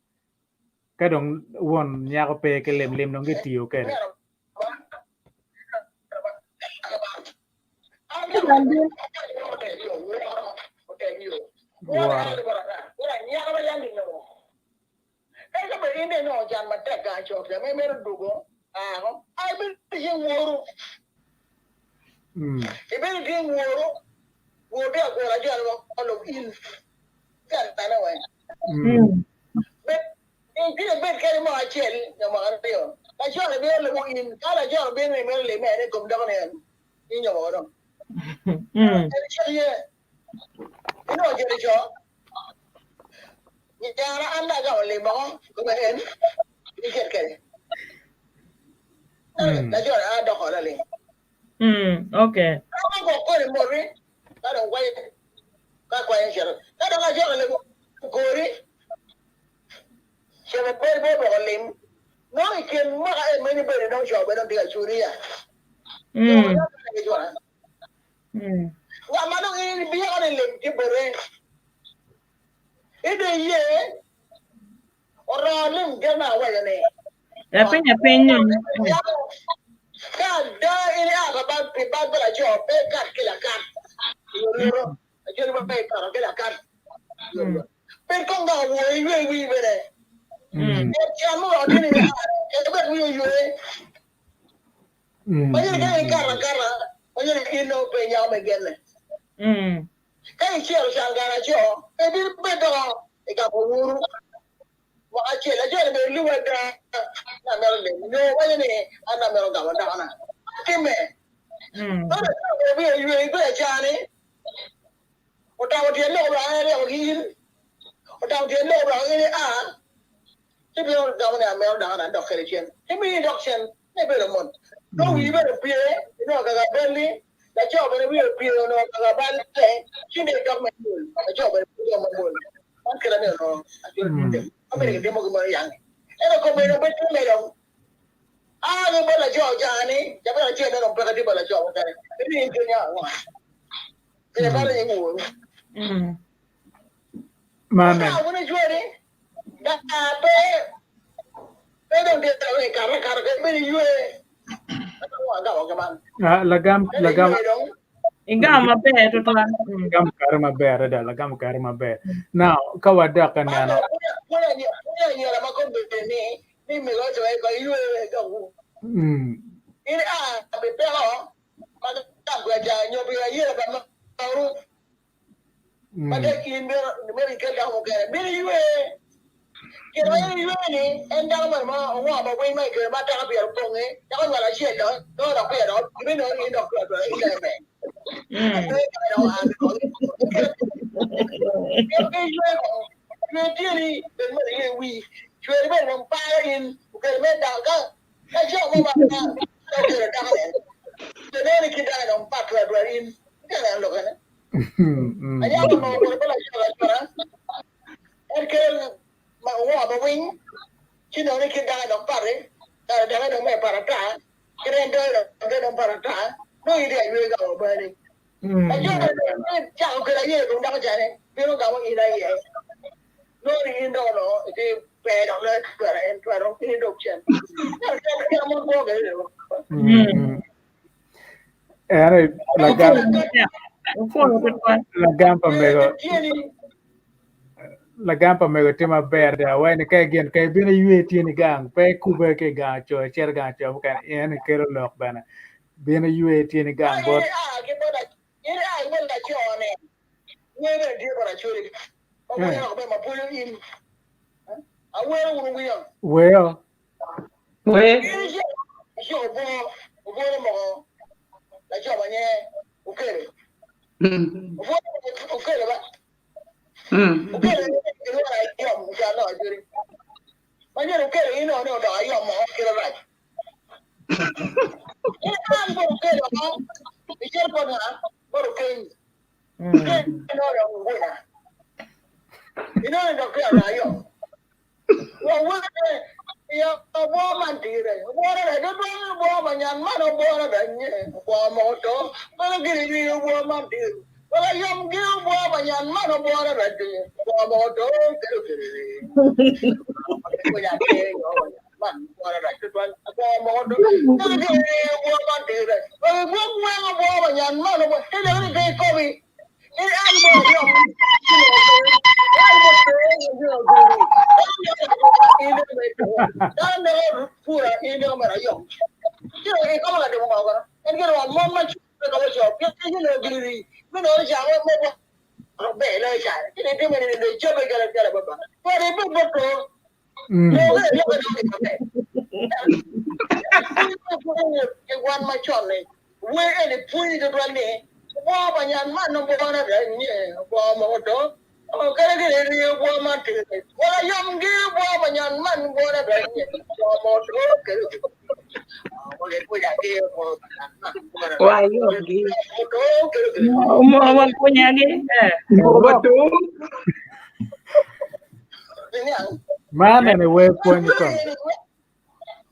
ka dong won nyaga pe ke lim dong ke tiyo ke okay. Penyo. lagam Ingama be to karma be da lagam karma be now kawada kanano Pada in America dah okey. Bila you kira you ni endang mana orang apa pun mai ke mata api arpong jangan malah share dah. Dah dah dah. Ini ni dah dah ini dah. Cái chuyện đi đến mà đi uy chuyện bên làm ba in cái bên đào cái chỗ mà đâu được đào này cho nên khi đào làm ba rồi in cái này được này anh em mà có là sao là em kêu mà hoa mà win chứ đâu khi đào làm ba đấy đào làm mấy ba trả cái này đào làm ba trả nó đi để người gặp bên đi anh em chào cái này cũng đang chạy này biết nó gặp cái này no ni no itu pedang le keren keren ini dokter kita mau go ke Ere lagam pamego tema berde awai kai gen kai bina yueti ni gang pe kube ke ga cho cher ga cho kan en kero lok bana bina yueti ni gang bot ini ai mo la cho ne ni ne di bara churi awai ba ma pulu in awai wo wi ya well yo bo mo la cho ba ne ukere ukere ba ukere ni wa yo mo ja no juri ba ne ukere ni no da yo mo ukere ba ni an bo ukere ba ni cher pa na bo ukere no da wo na ino ndo kwa na yo wo yo bo man ti re bo re do bo ma nyan ma no bo na da nye bo mo to ma gi ni bo man ti wala yom gi bo ma nyan ma no bo na da ti bo mo to ke ko ya ke yo man bo na da ti bo mo to ma gi ni bo man ti re bo ma nyan ma no bo te le ni ko bi ni an bo yo pura ini kamera yo. Kira ini kamu ada mau apa? Kan kira mau macam kalau jawab, kita ini negeri, mana orang jawab mau bela saya. Ini dia mana dia coba gara-gara apa? Pada ibu betul. Iwan macam ni, we ini pun itu tuan ni. Wah banyak mana bukan ada ni, wah mau tu. Kalau kita ni buat mati, wala yang dia buat banyak man buat ada ni, buat motor kalau boleh punya dia Wah, yang dia. Mau punya ni, betul. Ini yang mana ni we point itu?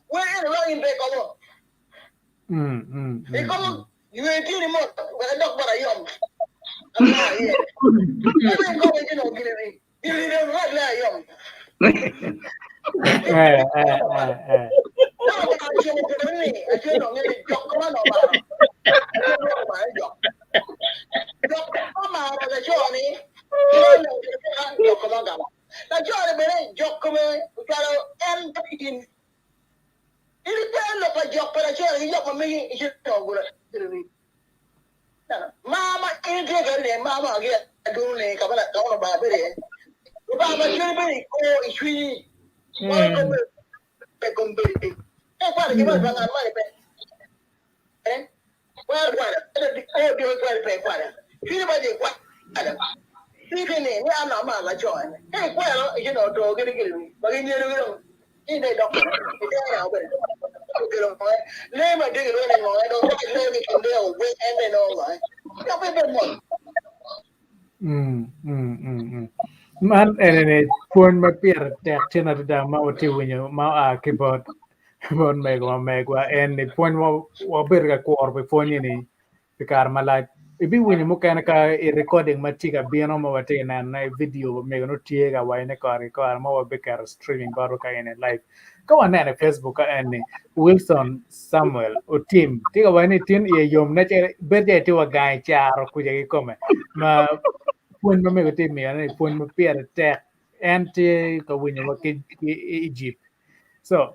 We ini orang ini kalau, kalau you ini mau dok barayom. Allah ya. Ini kau ini nak gini. Ini dia buat lah yom. Asyik dong ni jok kemana orang? Jok kemana ada jok ni? Jok kemana? Nah jok ni benar jok kemana? Kalau end ini kan lepas jok pada jok ni jok kemana? Asyik dong gula. Mama ini dia kerja, mama dia dulu ni kapan nak bawa beri. Bawa curi beri, oh istri, orang kembali. Pada kita bangan mana pe? Pada, dia pada. Sini baju kuat ada. Sini ni anak mama join. Kuat, ini tu gini. Bagi dia dulu. Ini doktor, ini yang apa? Lema dia dulu ni mau, doktor lema kita dia wait and then all right. Apa benar? Man ini pun mepir tak cina ada mau tiwanya mau akibat bon megwa ini pun mau berga kuar be pun ini bekar malah ibi wini mukanya ka recording mati ka biano mau wate na video mega no tiega wa ini ka mau bekar streaming baru ka ini live kawan na Facebook ka ini Wilson Samuel o team tiga wa ini tin ye yom na berde ti wa gai char ku je kome ma pun mega team ya ni pun mepir tak anti ka wini wa ke Egypt so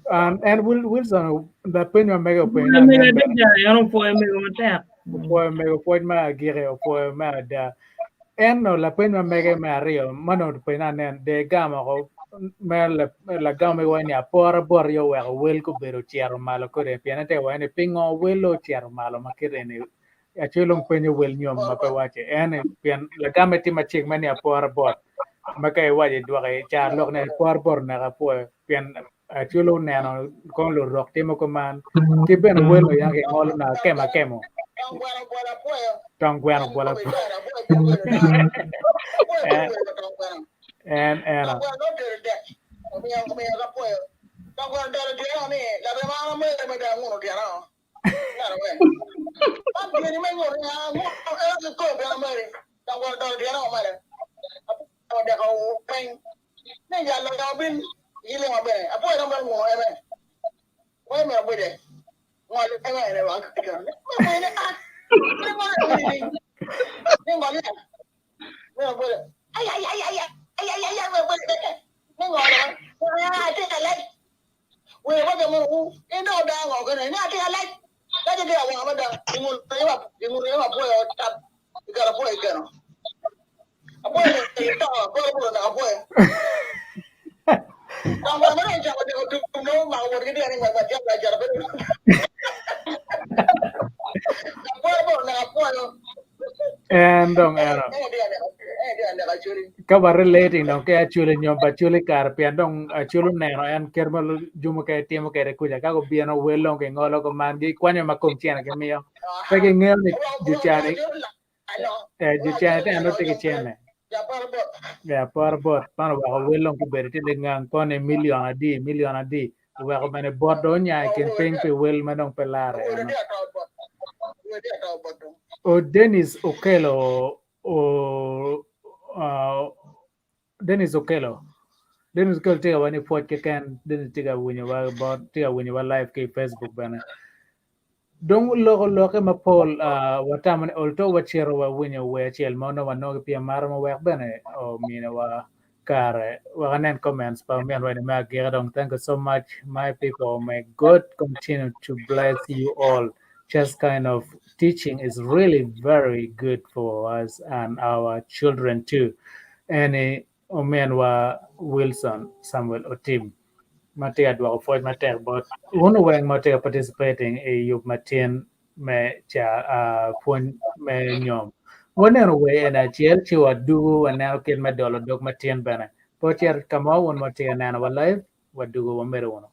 and Wilson da penyo mega penyo ya no puede mega matar. Poi me poi ma gire o poi ma da no la pena mege me ario mano pena nen de gama ko me la gama wani apora bor yo wa wel ko bero chiaro malo ko de piana te wani pingo welo chiaro malo makire ne a chulung penyo wel nyom ma pe wache ene pian la gama ti ma chik mani apora bor makai waje dware cha lok ne por bor na ka po pian a chulo ne no kon lo rok timo ko man ti ben welo yang ke ngol na kema kemo tong gwero bola and dong era ka bar relating dong ke actually nyom ba chule kar pian dong chulo nero en kermal jumo ke timo ke kuja ka go bieno welo ke ngolo ko man gi kwanyo makom chiana ke mio pe ke ngel ni juchani juchani te ando te ke chene ya par bot pan wa welo ko berite de ngang kone million adi wa ko mane bordo nya ken peng pe wel manong pelare o Dennis Okello Dennis Okello tiga wani pot ke kan Dennis tiga winya wa about tiga winya wa live ke Facebook bana dong lo ke ma pol wataman olto wa chero wa winya we chel mono wa no pia mar mo wa bana o mina wa kare wa kanen comments pa men wa ma dong thank you so much my people, may God continue to bless you all. Just kind of teaching is really very good for us and our children too. Any Omenwa Wilson, Samuel Otim, Matea Dwa for Matea, but one way Matea participating a you Matin me cha point me nyom. One way and a chair to do and now kill my dollar dog Matian banner. But here come out one Matea and our life, what do we want?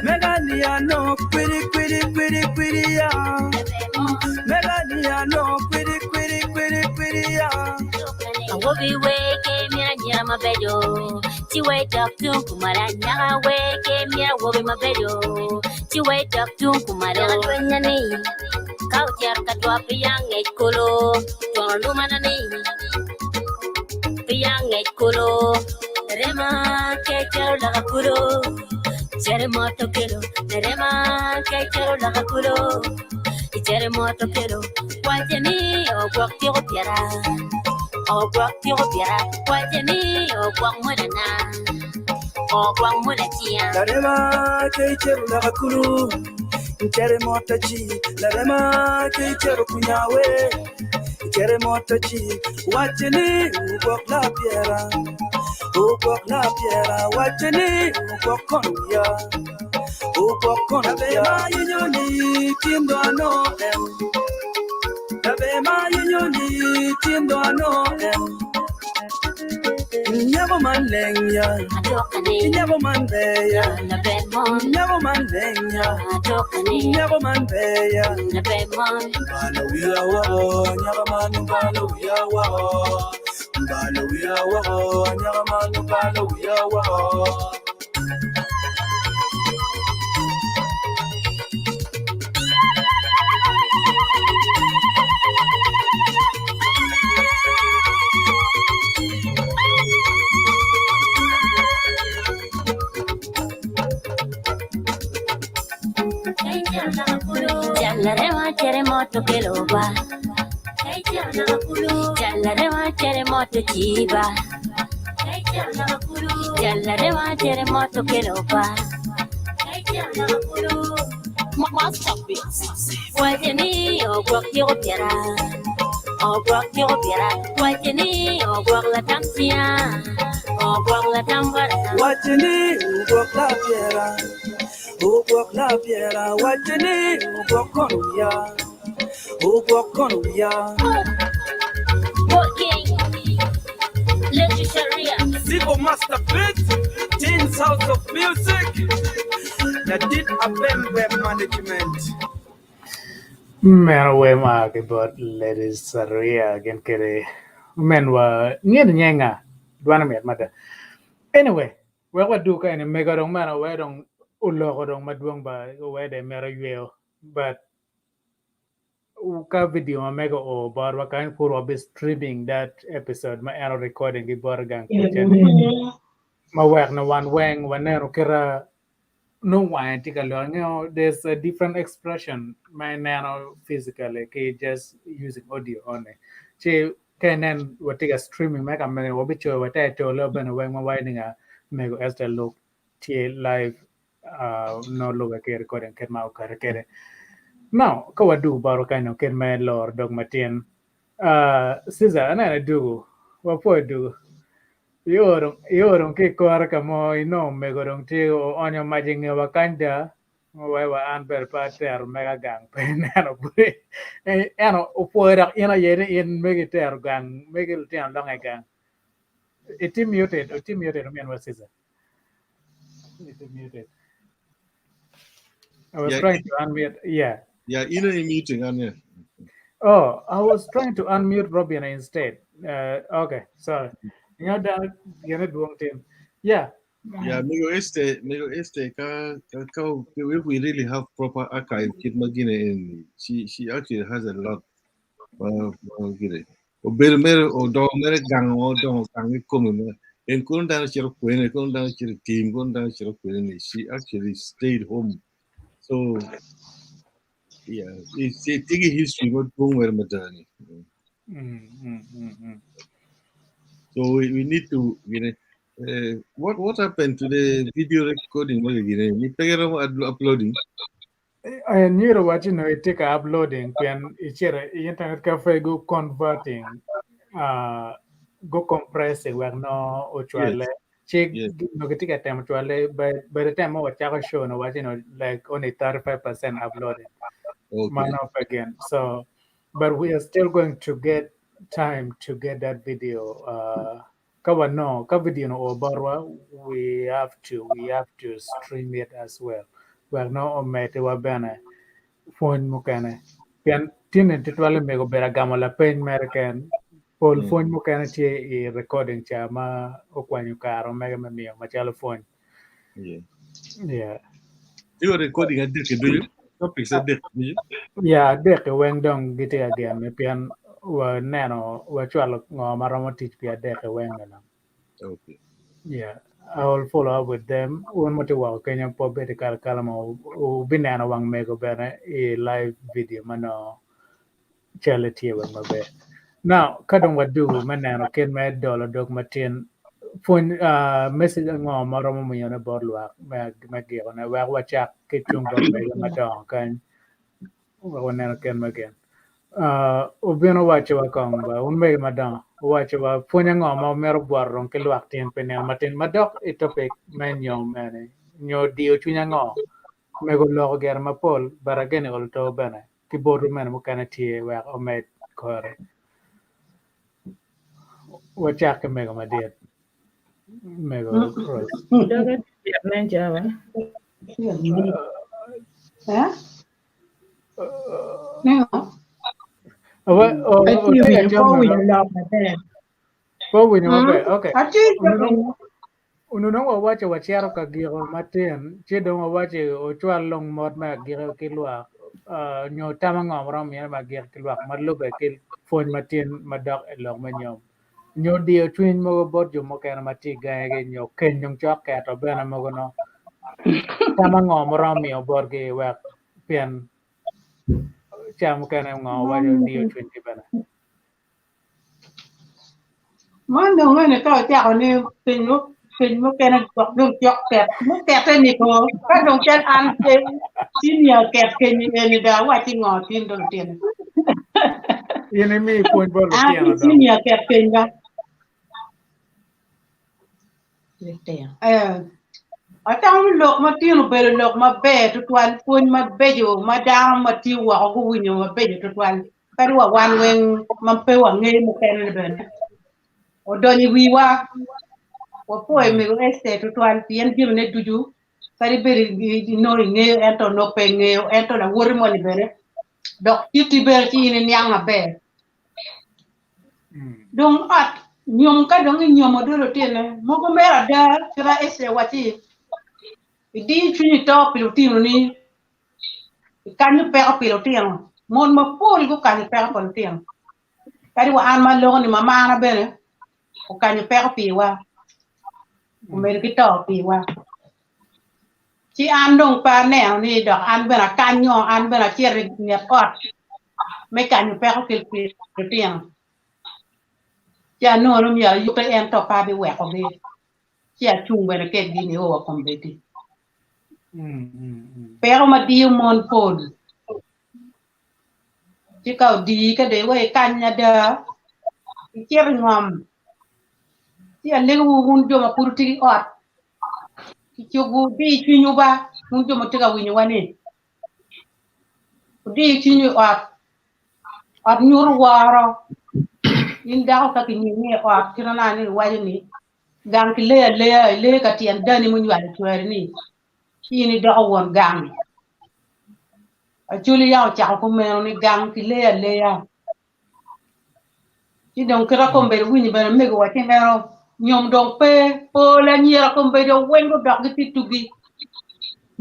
Melania no pretty ya. Melania no pretty ya. I will be waking me and my bedo. She wait up to Kumara, now wake me, I will be my bedo. She wait up to Kumara, when your name. Couch Katwa young Ekolo, Torlumanani. Young Ekolo, Rema, Kaker Lagapuro, Jeremoto Kero, Rema, Kaker Lagapuro, Jeremoto Kero, what you need, or walk your piera, or walk your piera, what you need, or walk Mudana, or walk Mudatia. Rema, Kaker Lagapuro, Jeremoto Chi, Rema, Kaker Kunyawe. Jeremotochi, what you need, walk la piera, what you need, walk on ya, walk on ya, you need, Tim don't know them. Tabe ma yinyoni tindo no Never man lenya Never man beya Never man lenya Never man beya Bala we are war Never man bala we are war Bala we are war Never man bala we are war Chalarema chere moto keloba. Chalarema chere moto chiba. Chalarema chere moto keloba. Wajeni ogwak yo piera. Ogwak yo piera. Wajeni ogwak la tamsia. Ogwak la tambara. Wajeni ogwak la piera. Ogwak la piera. Wajeni ogwak konuya. Ogwak konuya. Zibo Master Beat, Teens House of Music, that did a Bembe management. Men we mag but ladies saria again kere men wa ngin nyenga dwana met mata anyway we wa du ka ne mega dong mana we dong ulo ko dong madwang ba we de mera yeo but ka video mega o bar wa kan puro be streaming that episode ma ano recording gi borgang ma wer na wan weng wanero kera no one there's a different expression my nano physically okay just using audio only che kenen watiga streaming mega me obicho wata to lo ben when winding a mego este look tie live no look ke recording ket ma ka kere now ko wadu baro kaino ken me lor dog matien Caesar ana do wa po do Yorong ke kuar kamo ino megorong ti o onyo majing wakanda wa anber pater mega gang pen ano puri ano upoera ina yere in megiter gang megil tian long gang it muted men was is it muted I was trying to unmute Yeah, in a meeting on it. Oh, I was trying to unmute Robin instead. Okay, sorry. You know that you're doing team. Yeah. Yeah, Migo Este, if we really have proper archive, Kid Magina, and she actually has a lot. Bill Mer or Dog Gang or Dog Gang and couldn't dance your queen, couldn't dance your team, couldn't dance your queen. She actually stayed home. So, yeah, it's a big history, not where maternity. So we need to, what happened to the video recording? You take it uploading. I knew what it take uploading when internet cafe go converting, go compressing where no usually check no get a time actually by the time I watch show no watching like only 35% uploaded. Man up again. So but we are still going to get time to get that video cover no video no barwa we have to stream it as well. Well no omete wa bana phone mukane pian tinen titwale mego bera gamo la pen american pol phone mukane tie I recording cha ma okwanyu karo mega mamio ma chalo phone yeah you recording a dick do you topics a dick yeah dek weng dong gite again me pian wa neno wa chwalo ngo maromo tich pia dek weng na okay yeah I will follow up with them. One more to Kenya pop better kalamo binana wang mego bana a live video mano charity wang mabe. Now kadong wadu manano ken med dollar dog matin phone message ngo maromo mo yana borluak magi ona wa wachak kitung dog mega madong kan wanano ken magen. Ubino wacho wakong ba unme madang wacho wa punya ngoma mer borong ke luak tien penen matin madok itopik men Nyom mane nyo dio chunya ngo mego logo ger mapol baragene ol to bana ki boru men mo kana tie wa omet kore wachak mego madiet mego Rose Daga tiap nan jawa. awa Achi jam ko no wi no lo ma te. po winyo mabe okay Achi ununong wawache wachero ka giro matin chido wawache ochwal long mod ma giro kilwa nyo tama ngomro mi ma giro kilwa malube kil fon matin madok elong manyom nyo dio twin mo bot jo mo kana mati gaege nyo ken nyong chok ka to bena mo no tama ngomro mi obor ge wa pen cham kana ngo wa dio twin ki bena Món đồ này tôi chào ni tình lúc cái này chọc đường chọc kẹt mức kẹt trên này có các đồng chân ăn trên xin nhờ kẹt cái này đã qua chỉ ngỏ tin đầu tiên yene mi point bol à xin nhờ kẹt cái này ở trong lục mà tiêu bề lục mà bè tụt quan phun mà bè dù mà down mà tiêu vào cái vui nhiều mà bè dù tụt quan cái đó quan nguyên mà bè vào nghe một cái này bên odoni wiwa wapo emego este tutwan tien jimne tuju kari beri no ngeo ento no pe ngeo ento na wori mo libere dok titi ber ti ni nyanga be dong at nyom ka dong nyom odoro tiene mogo mera da tira este wati di chuni to pilotino ni kanyu pe pilotino mon ma pol go kanyu pe pilotino kari wa an ma lo ni mama na bere o kanyo pero piwa o mer kito piwa chi an dong pa ne ni dok an bera kanyo an bera chier ni kot me kanyo pero kil piang ja no no ya yu pe en to pa bi we ko bi chi a chung bera ke di ni o ko beti pero ma di mon pol chi ka di ka de we kanya da chier ngom ti alle wun joma purti ot ki jogu di cinyu ba wun joma tiga winyu wane di cinyu ot nyur waro in daw ka ki ni ot kirana ni wajini gang ki le ka tien dani mun wal tuer ni ni do won gang Acholi yaw cha ko me ni gang ki le ya ti don kira ko be winyu ba me go wati mero nyom dong pe po la nyira ko be do wengo dog ti tugi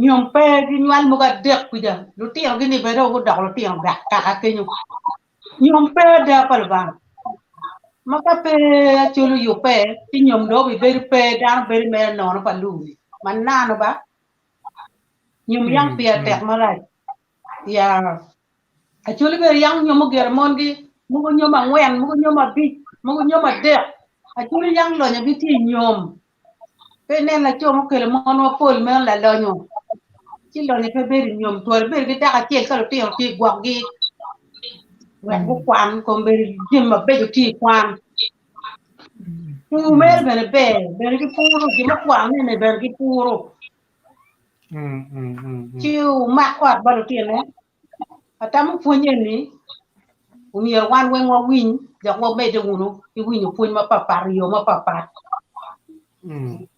nyom pe di nyal mo ga dek ku ja lu ti ngi ni be do go dog lu ti ga ka ke nyom pe da pal ba maka pe chulu yu pe ti nyom do be pe da be me no pa lu man na no ba nyom yang pe tek ma ra ya acholi be yang nyom ger mon gi mo go nyom ngwen mo go nyom bi mo go nyom dek Acholi yang lo nya biti nyom pe nen la chom ke le mono pol men la lo nyom chi lo nya pe beri nyom to beri ki ta ka tiel ka lo ti gwak gi wa bu kwan ko beri jim ma be ti kwan tu mer beri ki puro ki ma kwan ne beri ki puro chi ma kwat ba lo ti ne atam funye ni umir wan wen wa win jak wo be de wunu ki winu puny ma papar yo ma papat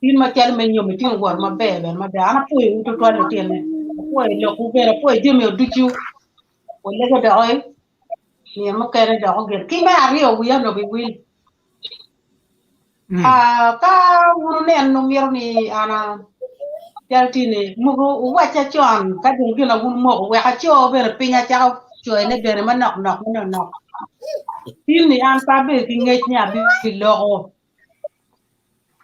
tin ma tel men nyom tin wor ma be ma da na puy to to le tene puy lo ku be puy de me du chu o le ga da oy ni ma ka re da o ger ki ma ari o wi no bi wil ka wunu ne no mir ni ana tel tini mu wa cha chon ka dun gi na wun mo wa ka cho be pinya cha choy ne be ma nok tin ni an pa be ki nge nya bi lo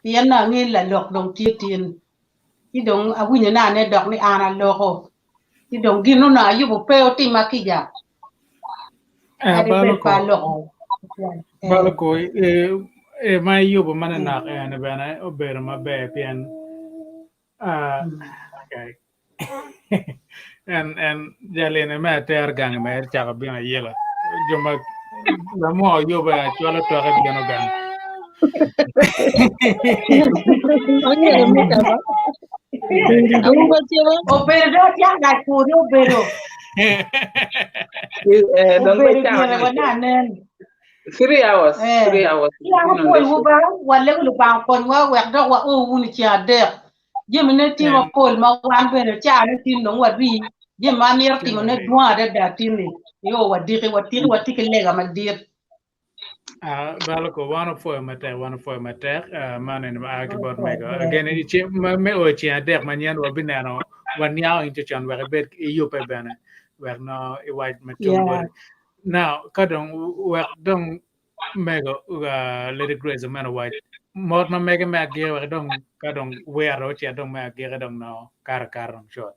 pien na ngi la lok dong ti tin ti dong a wi na ne dok ni ana lo ti dong gi no na yu pe o ti ma ki ja balo ko mai yu bo mana na ne bana o ber ma be pien okay and jalene ma ter gang ma cha ga bi na yela joma la mo yu ba chola to ga bi no gang o pero ya ga ku do pero Don't Uberi wait biara down. wananen. 3 hours. 3 hours. Ya ko pol wo ba wale ko ba kon wa wa do wa o wuni ci ade. Jemi ne ti wa pol ma wan bere cha ne ti no wa bi. Jemi ma mi ti ne dwa de da ti ni. Yo wa di wa ti ke lega ma di. Balako one for matter man in agibot mega again ichi me o chi adek manyan wa binano wan yaw into chan wa bet you pe bana wa no I white matum bor now kadong wa dong mega let it grace man white more na mega me age wa dong kadong we aro chi dong me age dong no kar short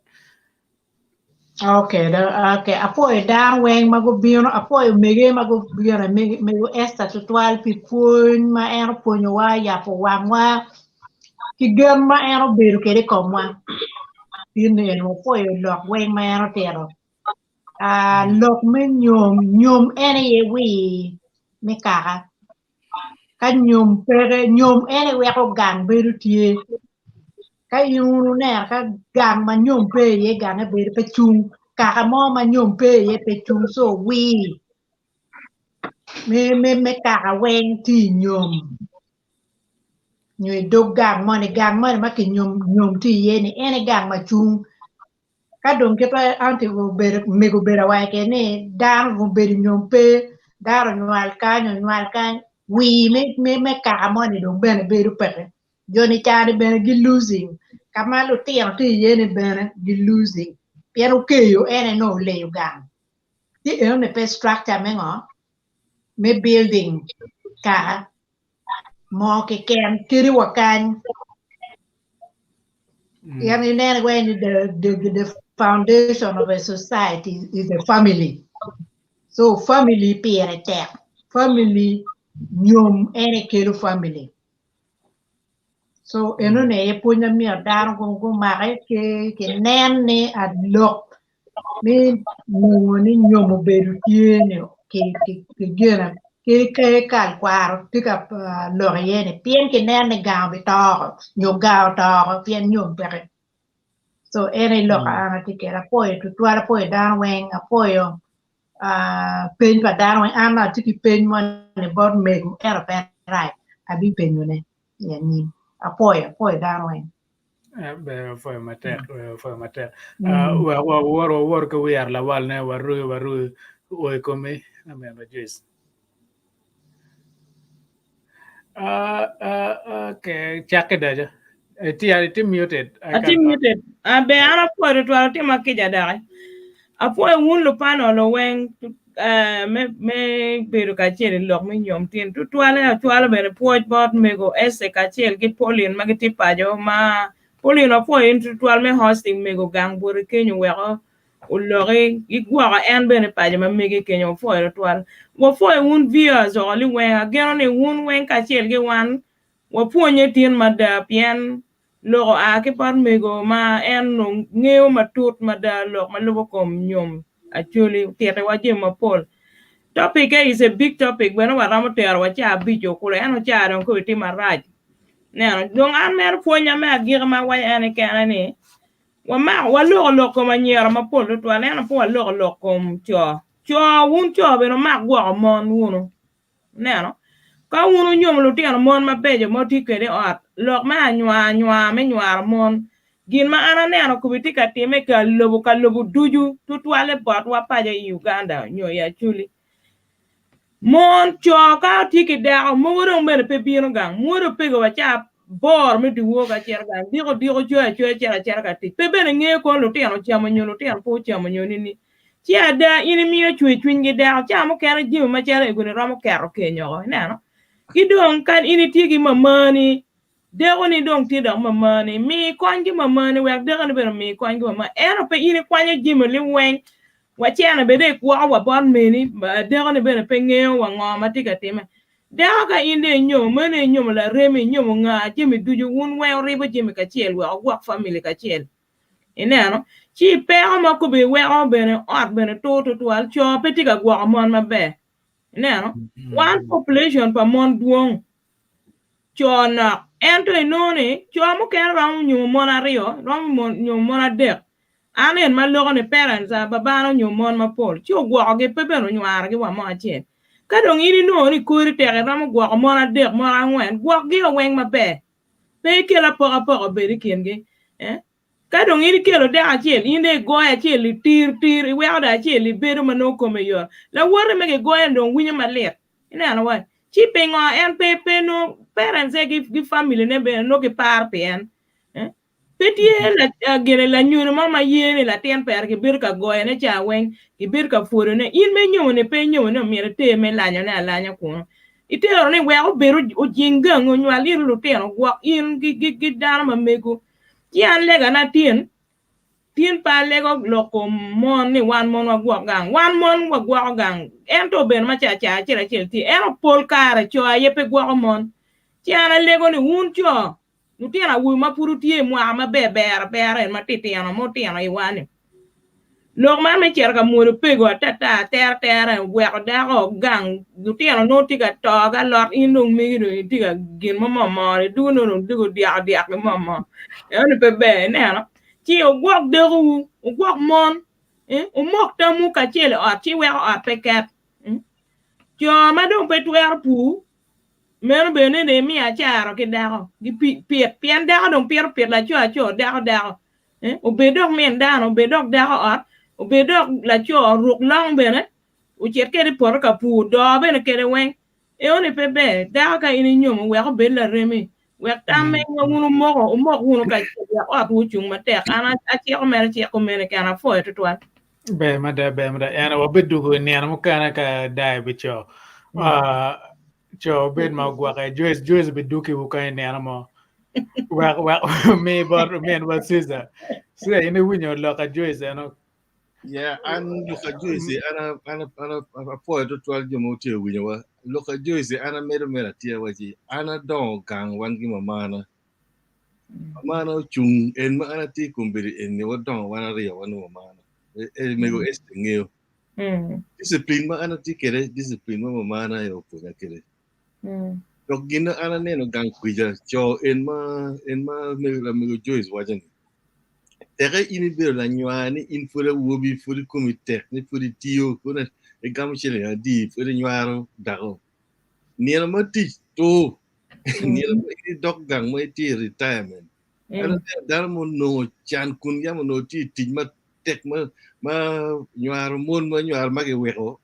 Okay, okay. Apo dar weng mago bino apo mege mago bino mego esta tutual pipun ma ero ponyo wa ya po wangwa kigem ma ero beru kere komwa pine no po lok weng ma ero tero lok men nyom ene ye wi me kaka ka nyom pere nyom ene we ko gang beru tie ka yunu ne ka gang ma nyom pe ye gang e beru pe chung kaka mo ma nyom pe ye pe chung so wi me kaka weng ti nyom nyoi dog gang mo ma ki nyom ti ye ni ene gang ma chung ka dong ke pa anti go ber me go ber wa ke ne dar go ber nyom pe dar nyal ka wi me kaka mo ni dong ben beru pe joni chani ben gi losing kamalu ti ye ni ben gi losing pero keyo ene no le gang ti ene pe structure me ngo me building ka mo ke ken kiri wakan yani nene when the foundation of a society is a family so family pere te family nyom ene kero family so eno ne e punya mi dar go mare ke nen ne adlok mi ni nyomo beru tiene ke gena ke kal kwaro tika loriene pien ke nen ne ga be tor nyom ga tor pien nyom pere so ene loka ana tike ra poi tu twara poi dar wen apoyo pen pa dar wen ana tiki pen mon ne bod me era pen right abi pen ne yani apoyo dar wen for matter war ko we are la wal ne waru o ko me me ba jis okay check it aja ti muted ati muted be ana po to ti makija dai apo un lo pano lo wen me beru ka chele lok me nyom tin tu twale be po bot me go ese ka chele ki polin magiti pajo ma polin apo in tu twale me hosting me go gang bur kenyo wero ulore igwa en be ne pajo ma me ke kenyo fo ro twale wo fo un via zo li wen agero ne un wen ka chele ge wan wo ponye tin ma da pien logo a ke par mego ma en no ngeo matut ma da log ma logo kom nyom actually tiete waje ma pol topic is a big topic when wa ramo ter wa cha bijo kule eno cha ron ko ti maraj ne don an mer ponya me agir ma wa ene kana ni wa logo kom anyera ma pol to wa eno po logo kom cho wun cho be no ma gwa mon wuno ne no ka wunu nyom lu tian mon ma bejo mo ti kede ot lok ma nywa me nywa mon gin ma ana ne ano kubiti ka time ka lobu duju tutwale bot wa pa Uganda nyo ya chuli mon cho ka ti ke da mo ro me pe bino gang mo ro pe go cha bor me du wo ka cher gang digo cho ka ti pe bene nge ko lu tian chamo nyo lu tian po chamo nyo ni chi ada ini mi chwe ngi da cha mo kere ji ma chere go ni ro kero ke nyo ne no kidong kan ini tigi mamani dego ni dong ti dong mamani mi kwangi mamani wek dego ni bero mi kwangi mama ero pe ini kwanya jimo li weng wachena bede kwa wa bon meni dego ni bero pe ngeo wa ngoma tiga time dego ka inde mene nyom la remi nyom nga jimi duju wun wen ribo jimi ka chiel wa wak family ka chiel ineno chi pe ma ko be we o bene ot bene to al cho pe tiga gwa mon mabe ineno one population pa mon duong chona ento inoni cho mo ken ram nyu mona rio ram nyu mona de anen ma logo ne parents babano nyomon ma pol chi ogwo ge pebeno nywar gi wa mo achen ka dong ini no ni kuri tere ram gwo mo na dek mo angwen gwo gi oweng maber pe kela poka beri kengi ka dong ini kelo de achiel inde goya achiel tir we oda achiel bedo mano kome yor la wore mege goya dong winyo malet ina ana wa chi pengo en pe no parents gi family ne be no ge par pen petie la gere la nyuno mama yene la ten per ke bir ka goya ne cha wen ke bir ka furo ne in me nyo ne pe nyo ne mere te me la nya ko itero ne we o beru o jinga ngo nyali lu te no gwa in gi dana ma mego yan lega na tien pa lego loko mon ni wan mon wa gwa gang wan mon wa gwa gang en to ben ma cha chira ti en pol kare cho ye pe gwa mon tiana lego ni un cho nu tiana wu ma puru tie mu ama ber ma titiano mo tiana iwani lok man me cher ka muru pego tata ter we da go gang nu tiana no tiga to ga lor inung mi do tiga gin mo du no du dia mo en pe be ne no ti o gwok de ru o gwok mon o mok ta mu ka chele o ti we o pekat jo ma do pe twer pu men be ne mi a charo ke dago gi pien dago don pier la cho dago o be dog men dano be dog dago o be dog la cho ruk long be ne o chet ke por ka pu do be ne ke wen oni pe be dago ka ini nyom we ko be la remi we tamme ngunu mo ngunu ka o pu chung ma te ana a chi ko mer ke ana fo to be ma ana wa bedu ko ne ana mo kana ka dai bicho cho ben ma gwa ka Joyce bedu ki bu ka ne ana mo wa me bor men wa siza ine winyo lo ka Joyce ano Yeah, and look at Joyce, ana po to 12 jomo te winyo wa. Look at Joyce, ana mera tia waji. Ana don gang wan gi mamana. Mamana chung en ma ana ti kumbiri en ni wa don wana ria wan mamana. Mego ngeo. Discipline ma ana ti kere discipline ma mamana yo punya kere. Dok gina ana neno gang kuija cho en ma mego Joyce wajan. Tere ini bero la nyuani in fure wobi fure komite ni fure tio kuna e gamchele ya di fure nyuaro dago niela mati to niela ini dog gang mo ti retirement ana dar mo no chan kun ya mo no ti ma tek ma nyuaro mon ma nyuar mage weko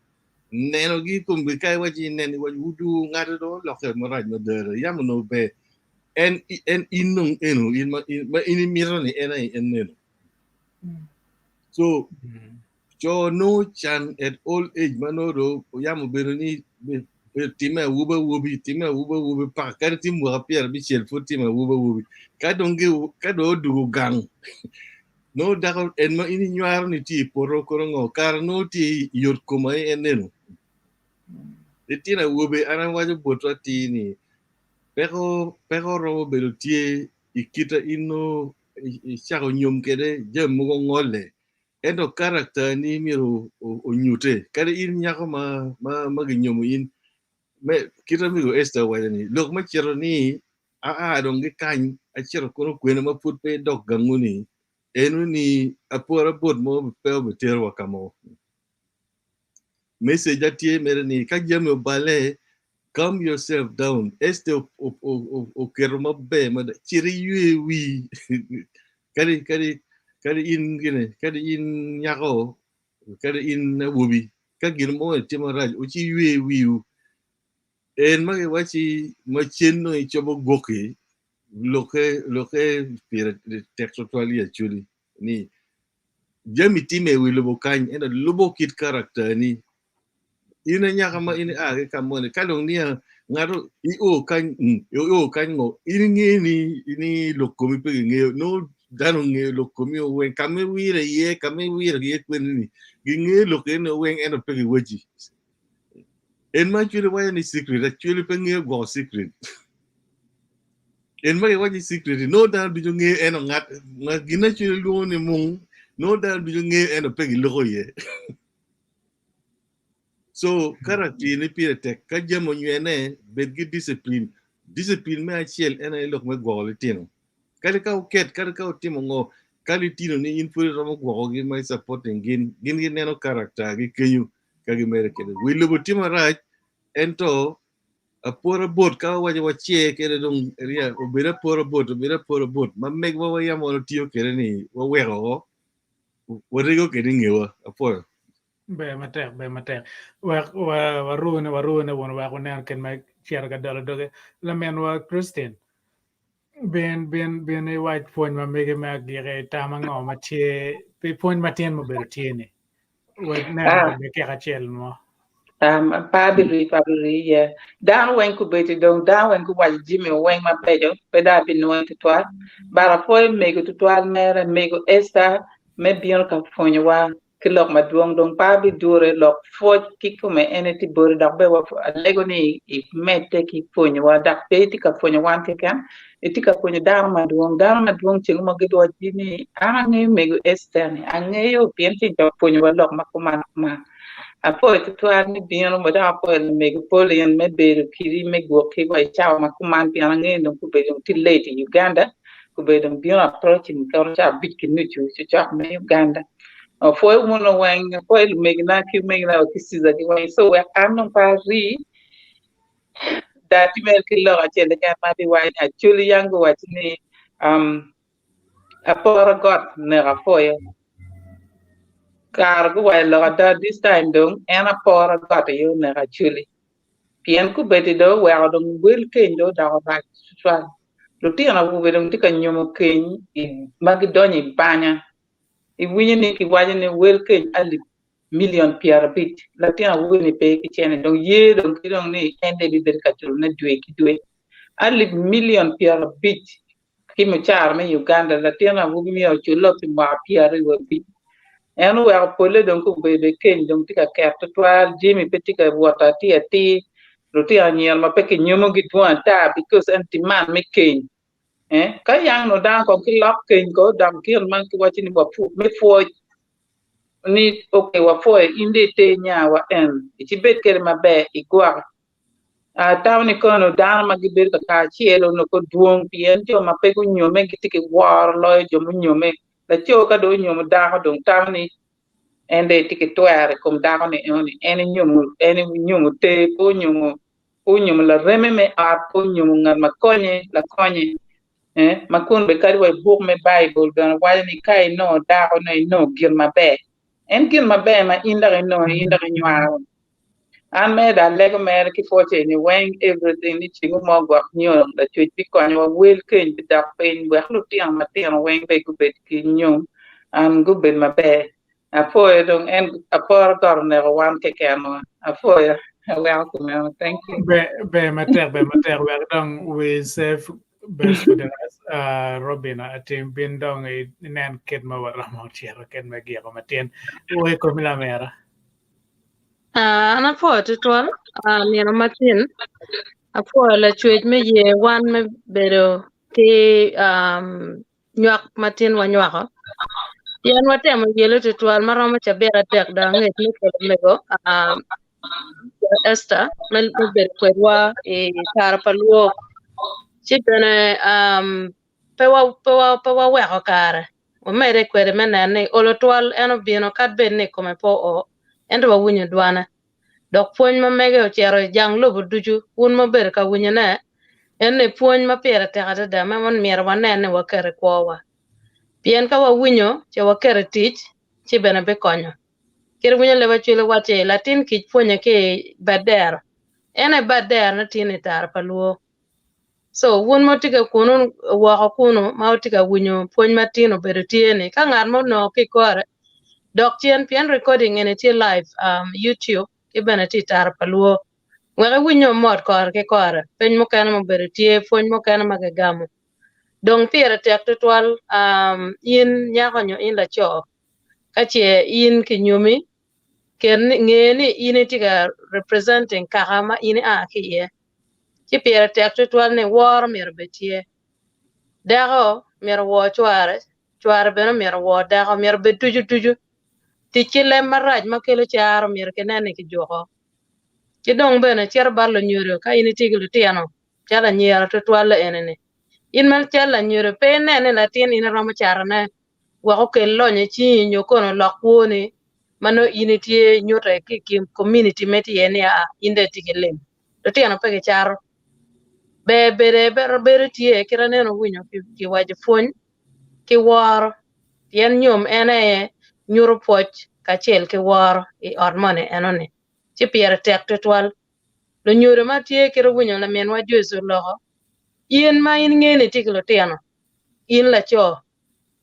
neno gi kumbi kai waji neni waji wudu ngado do lokhe mo raj mo dere ya mo no be en inung enu in ma ini mirani en neno. So, no chan at old age manoro yamu beroni time wuba pa kar tim wa pier bi chel fo time wuba kado du gang no dago en ma ini nyar ni ti poro korongo kar no ti yor kuma eneno tina wuba ana wajo boto ti ni pero ro belo tie ikita ino chako nyom kede jam mo ngole endo character ni miro o nyute kade in nyako ma ginyomo in me kita miro esta wayani lok ma chero ni don ge kan a chero kono kwena ma put pe dog ganguni enu ni apora bod mo pe o betero wakamo message atie mere ni ka jamo bale calm yourself down este o kerma be ma chiri wi kadi in gine kadi in nyako kadi in wubi kagin mo tima raj uchi wiu en mage wachi machino ichobo goki loke pira textually actually ni jami time wi lobo kan ena lobo kit character ni ina nyaka ma ina age kamone kalong nia ngaro o kan ngo ini lokomi pe nge no dano nge lokomi o wen kame wire ye kwenni nge lokene wen eno pe waji en ma chule waya ni secret actually pe nge go secret en ma waji secret no dan bi nge eno ngat gina chule lo ni mung no dan bi nge eno pe lo ye so character ni pire tek ka jamo nyene bedgi discipline me achiel ena ilok me gole tino kale ka uket kale ka utimo ngo kalitino ni infuri romo go gi mai supporting gin neno character gi kenyu ka gi mere kede we lubo tima raj ento a pora bot ka waje wachie kede dong ria obira pora bot ma meg wa ya mo tiyo kede ni wa wego warigo kede ngewa apo be matek warune won wa konen ken ma chiar ga dala doge la men wa Christine ben e white point ma mege ma gire tama ngo ma tie pe point ma tien mo ber tiene we na Ah, ga be ka chel mo Pabiri, yeah. Down when ku beti dong, down when ku waj Jimmy weng ma pejo, peda pi nuan tutual. Bara foi mego tutual mere, mego esta, me bion ka fonyo wa, kilok ma duong dong pabi dure lok foj kiku me ene ti bori dak be wa lego ni I mete ki fonyo wa dak pe ti ka fonyo wan ke kan, iti ka fonyo dar ma duong chingu ma gitu wa Jimmy, ange mego esta ni, ange yo pien ti ka fonyo wa lok ma kuma. Apo tutuar ni biano mo da apo el me pole en me be kiri me go ki wa chao ma kuman piana nge no ku be ti late Uganda ku be dum biano approach ni ka cha bit ki nu chu cha me Uganda o fo mo no wen fo el me na ki me na ki siza ki wa so we am pa ri da ti me ki lo a che le ka ma bi wa Acholi yango wa ni um apora got ne ga fo kar gu wa lo da this time dong en apora got yo ne Acholi pien ku beti do we adon wel ken do da ba swa lo ti na bu bedon ti kan nyomo ken I magi doni banya I winyi ni ki waje ni wel ken ali million piara bit la ti na bu ni pe ki chene don ye don ki don ni ende bi ber ka chulu na dwe ki dwe ali million piara bit ki mu char me Uganda la ti na bu mi o chulo ti ma piara wo bit en we pole don ku be ken don ti ka ker to twal jimi peti ka wata ti roti anyer ma peke nyomo gi tuan ta because anti man me ken ka yang no dan ko ki lok ken ko dam ki man ki wati ni wafu me fo ni okay wa fo inde te nya wa en ti bet ker ma be igwa a taw ni ko no dan ma gi ber ka chielo no ko duong pien jo ma pe ko nyome gi ti ki war lo jo mu nyome la cho ka do nyome da ko dong taw ni ende tiki tuare kom dago ni eni nyumu te po nyumu la reme me a po nyumu ngar ma konye ma kun be kari wa book me bible gan wali ni kai no dago no gir ma be en gir ma be ma inda nywa an me da lego me ki foche ni when everything ni chingu mo gwa nyo la chwe bi konyo wa wel ken bi da pen wa lu tiang ma tiang when be ku bet ki nyum an gu ben ma be apoya dong en apor tor ne wan ke kemo apoya welcome thank you be matek we dong we save best for the rest Robin atim bin dong nen ket ma wala mo chiero ket ma gi ko matien we ko mila mera Ana po tutual nino matin apo la chuej me ye wan me bedo ti nyak matin wa nywako yan watemo yelo tutual maromo chabera tek da nget me kelo mego Esther me bedo kwedwa Tara Pa Luo chibene pewa weko kare umere kwede menene olo tual eno bino kat ben ni kome po o endo wa winyo dwana dok puonj ma mege ochero jang lobo duju un ma ber ka winyo ne en ne puonj ma pere tekate da ma mon mier wanene wakere kwowa pien ka wa winyo che wakere tich chi bene be konyo kir winyo leba chwile wache latin kich puonye ke bader ene bader na tini Tara Pa Luo so wun mo tiga kunu wako kunu ma tiga winyo puonj matin obedo tiene ka ngat mo no ki kore dok chien pien recording ene ti live YouTube ibene ti Tara Pa Luo weka winyo mod kor ke kore peny mo kene mo bedo tie puonj mo kene ma ke gamo dong piere tek tutwal yin nyako nyo in la cho kache in kinyumi ken ngeni in tiga representing kama in a kiye ki piere tek tutwal ne war mer betie dago mer wo chware beno mer wo dago mer be tuju ti chile maraj makelo charo mer kenene ki joko ki dong bene cher barlo nyoro ka ini tiglu tiano chala nyero to twala enene in man chala nyoro pe nene latin ina romo charane wa ko kel lo nye chi nyo kono lo kwone mano initie nyota ki community meti yene a inde tigelem to tiano pege charo bere tie kira neno winyo ki waje fony ki war yen nyom ene nyuro poch kachel ki war I ormone enone chi piere tek tetwal lo nyuro ma tie kira winyo la men wa Jesu loho yen ma in ngene tikilo tiano in la cho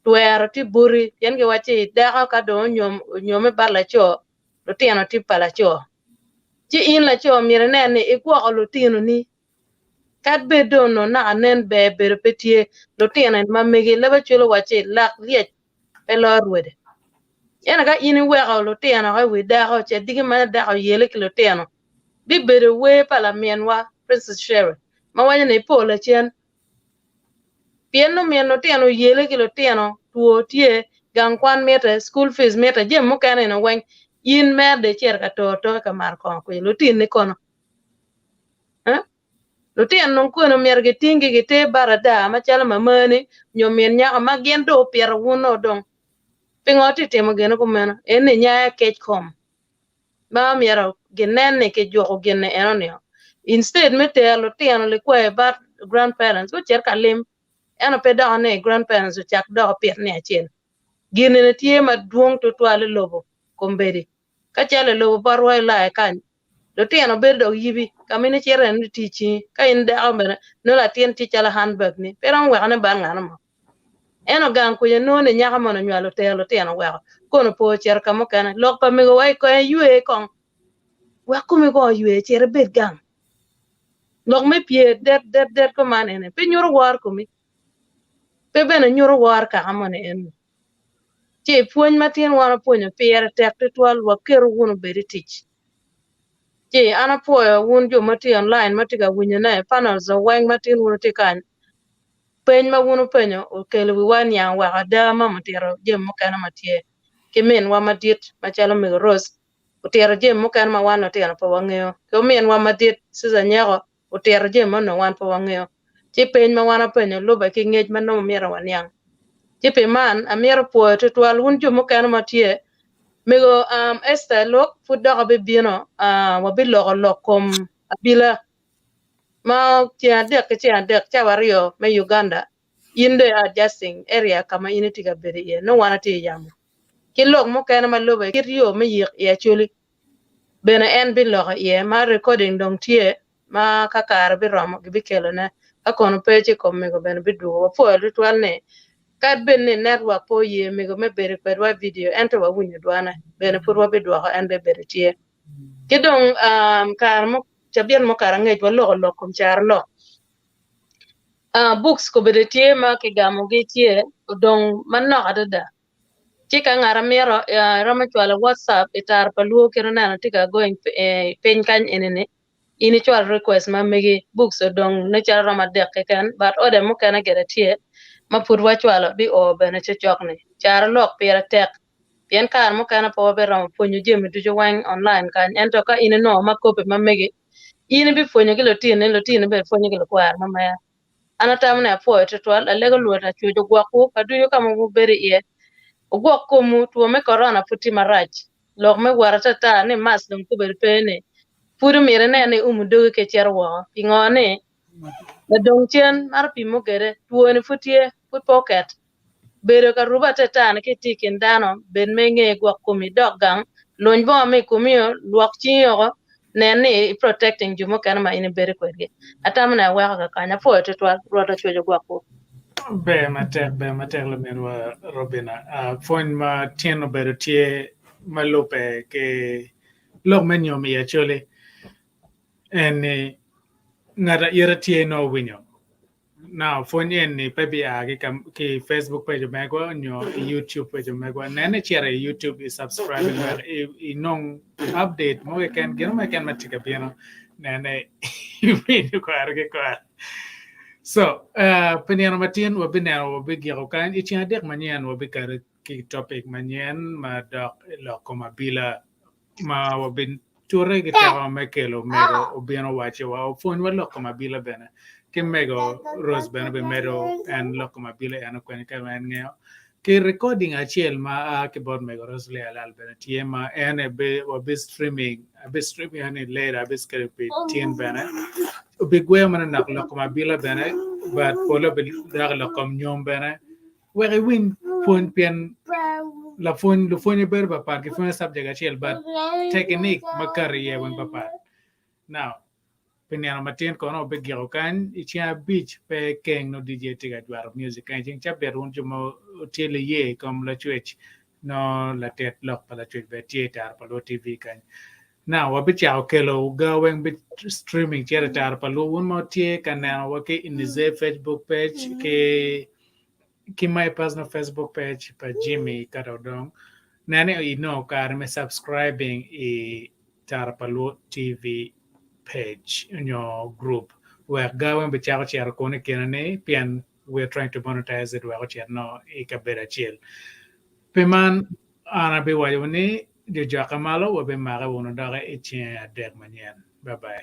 tuero ti buri yen ge wache daka ka do nyome bala cho lo tiano ti pala cho chi in la cho mire nene igwa lo tino ni kat be do no na anen be petie lo tiano ma mege leba chulo wache lak liet pelo ruede yen ga in we ga lo tiano ga we daka che digi ma daka yele ki lo tiano bi bere we pala mienwa Princess Sherry ma wanya ne pola chen pieno mieno tiano yele kilo tiano tuo tie gang kwan meta school fees meta jem mo kane no wen yin mer de cher ka to ka mar kon ko lo tin ni kono lo tin non kono mer ge tingi ge te barada ma chala mamani nyomien nya ma gen do pier wuno dong pingoti temo geno ko mena ene nya kech kom ba miero genene ke jogo gene enonio instead mete lo tiano le kwa bar grandparents wo cher ka lim eno pe do ne grandparents chak do pier ne achien gine ne tie ma duong to twale lobo kombedi ka chale lobo barwa la kan do tiano bedo yibi kamine chere ne tichi ka in da amere no la tien ti chala handbag ni pero wa ne ban ngana mo eno gang ko ye no ne nyaka mo nywalo telo tiano wa kono po cher kamo kana lok pa me go wai ko yue kon wa kumi go yue chere bed gang lok me pie det ko manene pe nyoro war kumi pe bene nyoro war ka amone en che puonj matin wana puonyo pier tek twal wa kero wuno beri tich che ana puoyo wun jo mati online mati ga winyo na panel zo wang matin wuno tikan peny ma wuno penyo okelo wi wan yang wa dama matero jem mokana matie kimen wa madit machalo mi ros utero jem mokana ma wan otero po wangeo ko men wa madit siza nyago utero jem no wan po wangeo che peny ma wana penyo loba ki ngej mano mira wan yang Chipe man amiero po to twal wun jo mokano matie mego Esther lok fuda be bieno wa bilo lokom abila ma tia dek chawario me Uganda inde adjusting area kama initi ga beri ye no wana ti yamu kilok mokano malobe kirio me yik ya chuli bena en bilo ye ma recording dong tie ma kakar bi rom gibi kelone akono peche kom mego ben bidu wa po twal ne kad benne network po ye mego me bere perwa video ento wa winyo dwana bene purwa be dwa en be bere tie kidong kar mo chabian mo kar ngej wa lo kom char lo books ko bere tie ma ke gamo ge tie dong manno adada chika ngara mero rama chwala WhatsApp Tara Pa Luo kero nana tika going pen kan enene ini chwal request ma megi books dong ne chara rama dek kan but ode mo kana gere tie ma purwa chwala bi o bene chokne chara lok pera tek pien kar mo kana po be ram ponyo jemi du wang online kan ento ka ine no ma kope ma megi ine bi fonyo gi lotine be fonyo gi kwar ma ma ana tamne po to twal alego luota chujo gwaku kaduyo kama mu beri ye ogwok komu tuo me corona puti marach lok me warata ta ne mas dum ku ber pene puru mire ne umudo ke cherwo ingone na dong chen mar pimo gere tuo ne futie put pocket bere ka ruba ta ne ke tikin dano ben me nge gwok kumi dog gang lony bo me kumio lwak chiyo ne protecting jumo kana ma ine bere kwege atamna wa ka kanya po to twal rota chojo gwako be matek lo men wa Robina phone ma tieno bero tie malope ke lok men Nyom ya chole en ngara yera tie no winyo now phone en ni pebi ke Facebook page megwa nyo YouTube page megwa nene chere YouTube is subscribing i non update mo ken geno me ken matika piano nene video ko arge ko so peniano matien wa binero wa bigiro kan ichi adek manien wa bikar ki topic manien ma dok lo koma bila ma wa bin ture ki tawa mekelo mego obieno wache wa ofon wa lo koma bila bene ki mego rose bene be medo en lo koma bila eno kwen ka wen ngeo ke recording achiel ma keyboard me goros le al ben tie ma ene be o be streaming ane later be script tien bana be gwe man nak lo ma bila bana but polo be dag lo kom nyom bana we win phone pian la phone lu phone ber ba par ke phone subject achiel but technique makari ye wen papa now peniano matien kono be giro kan ichia beach pe keng no DJ tiga dwar music kan jing chap berun jumo tele ye kom la chwech no la tet lok pa la chwech be Tara Pa Luo TV kan now wa be chao kelo going be streaming Tara Pa Luo one more tie kan na wa ke in the Facebook page ke my personal Facebook page pa Jimmy Karodong nane kar me subscribing Tara Pa Luo TV page in your group where going be chao share kone kenane pian we're trying to monetize it where share no ikabera chill peman ana be wayoni de jakamalo wa be mara wono daga etien deg manien bye bye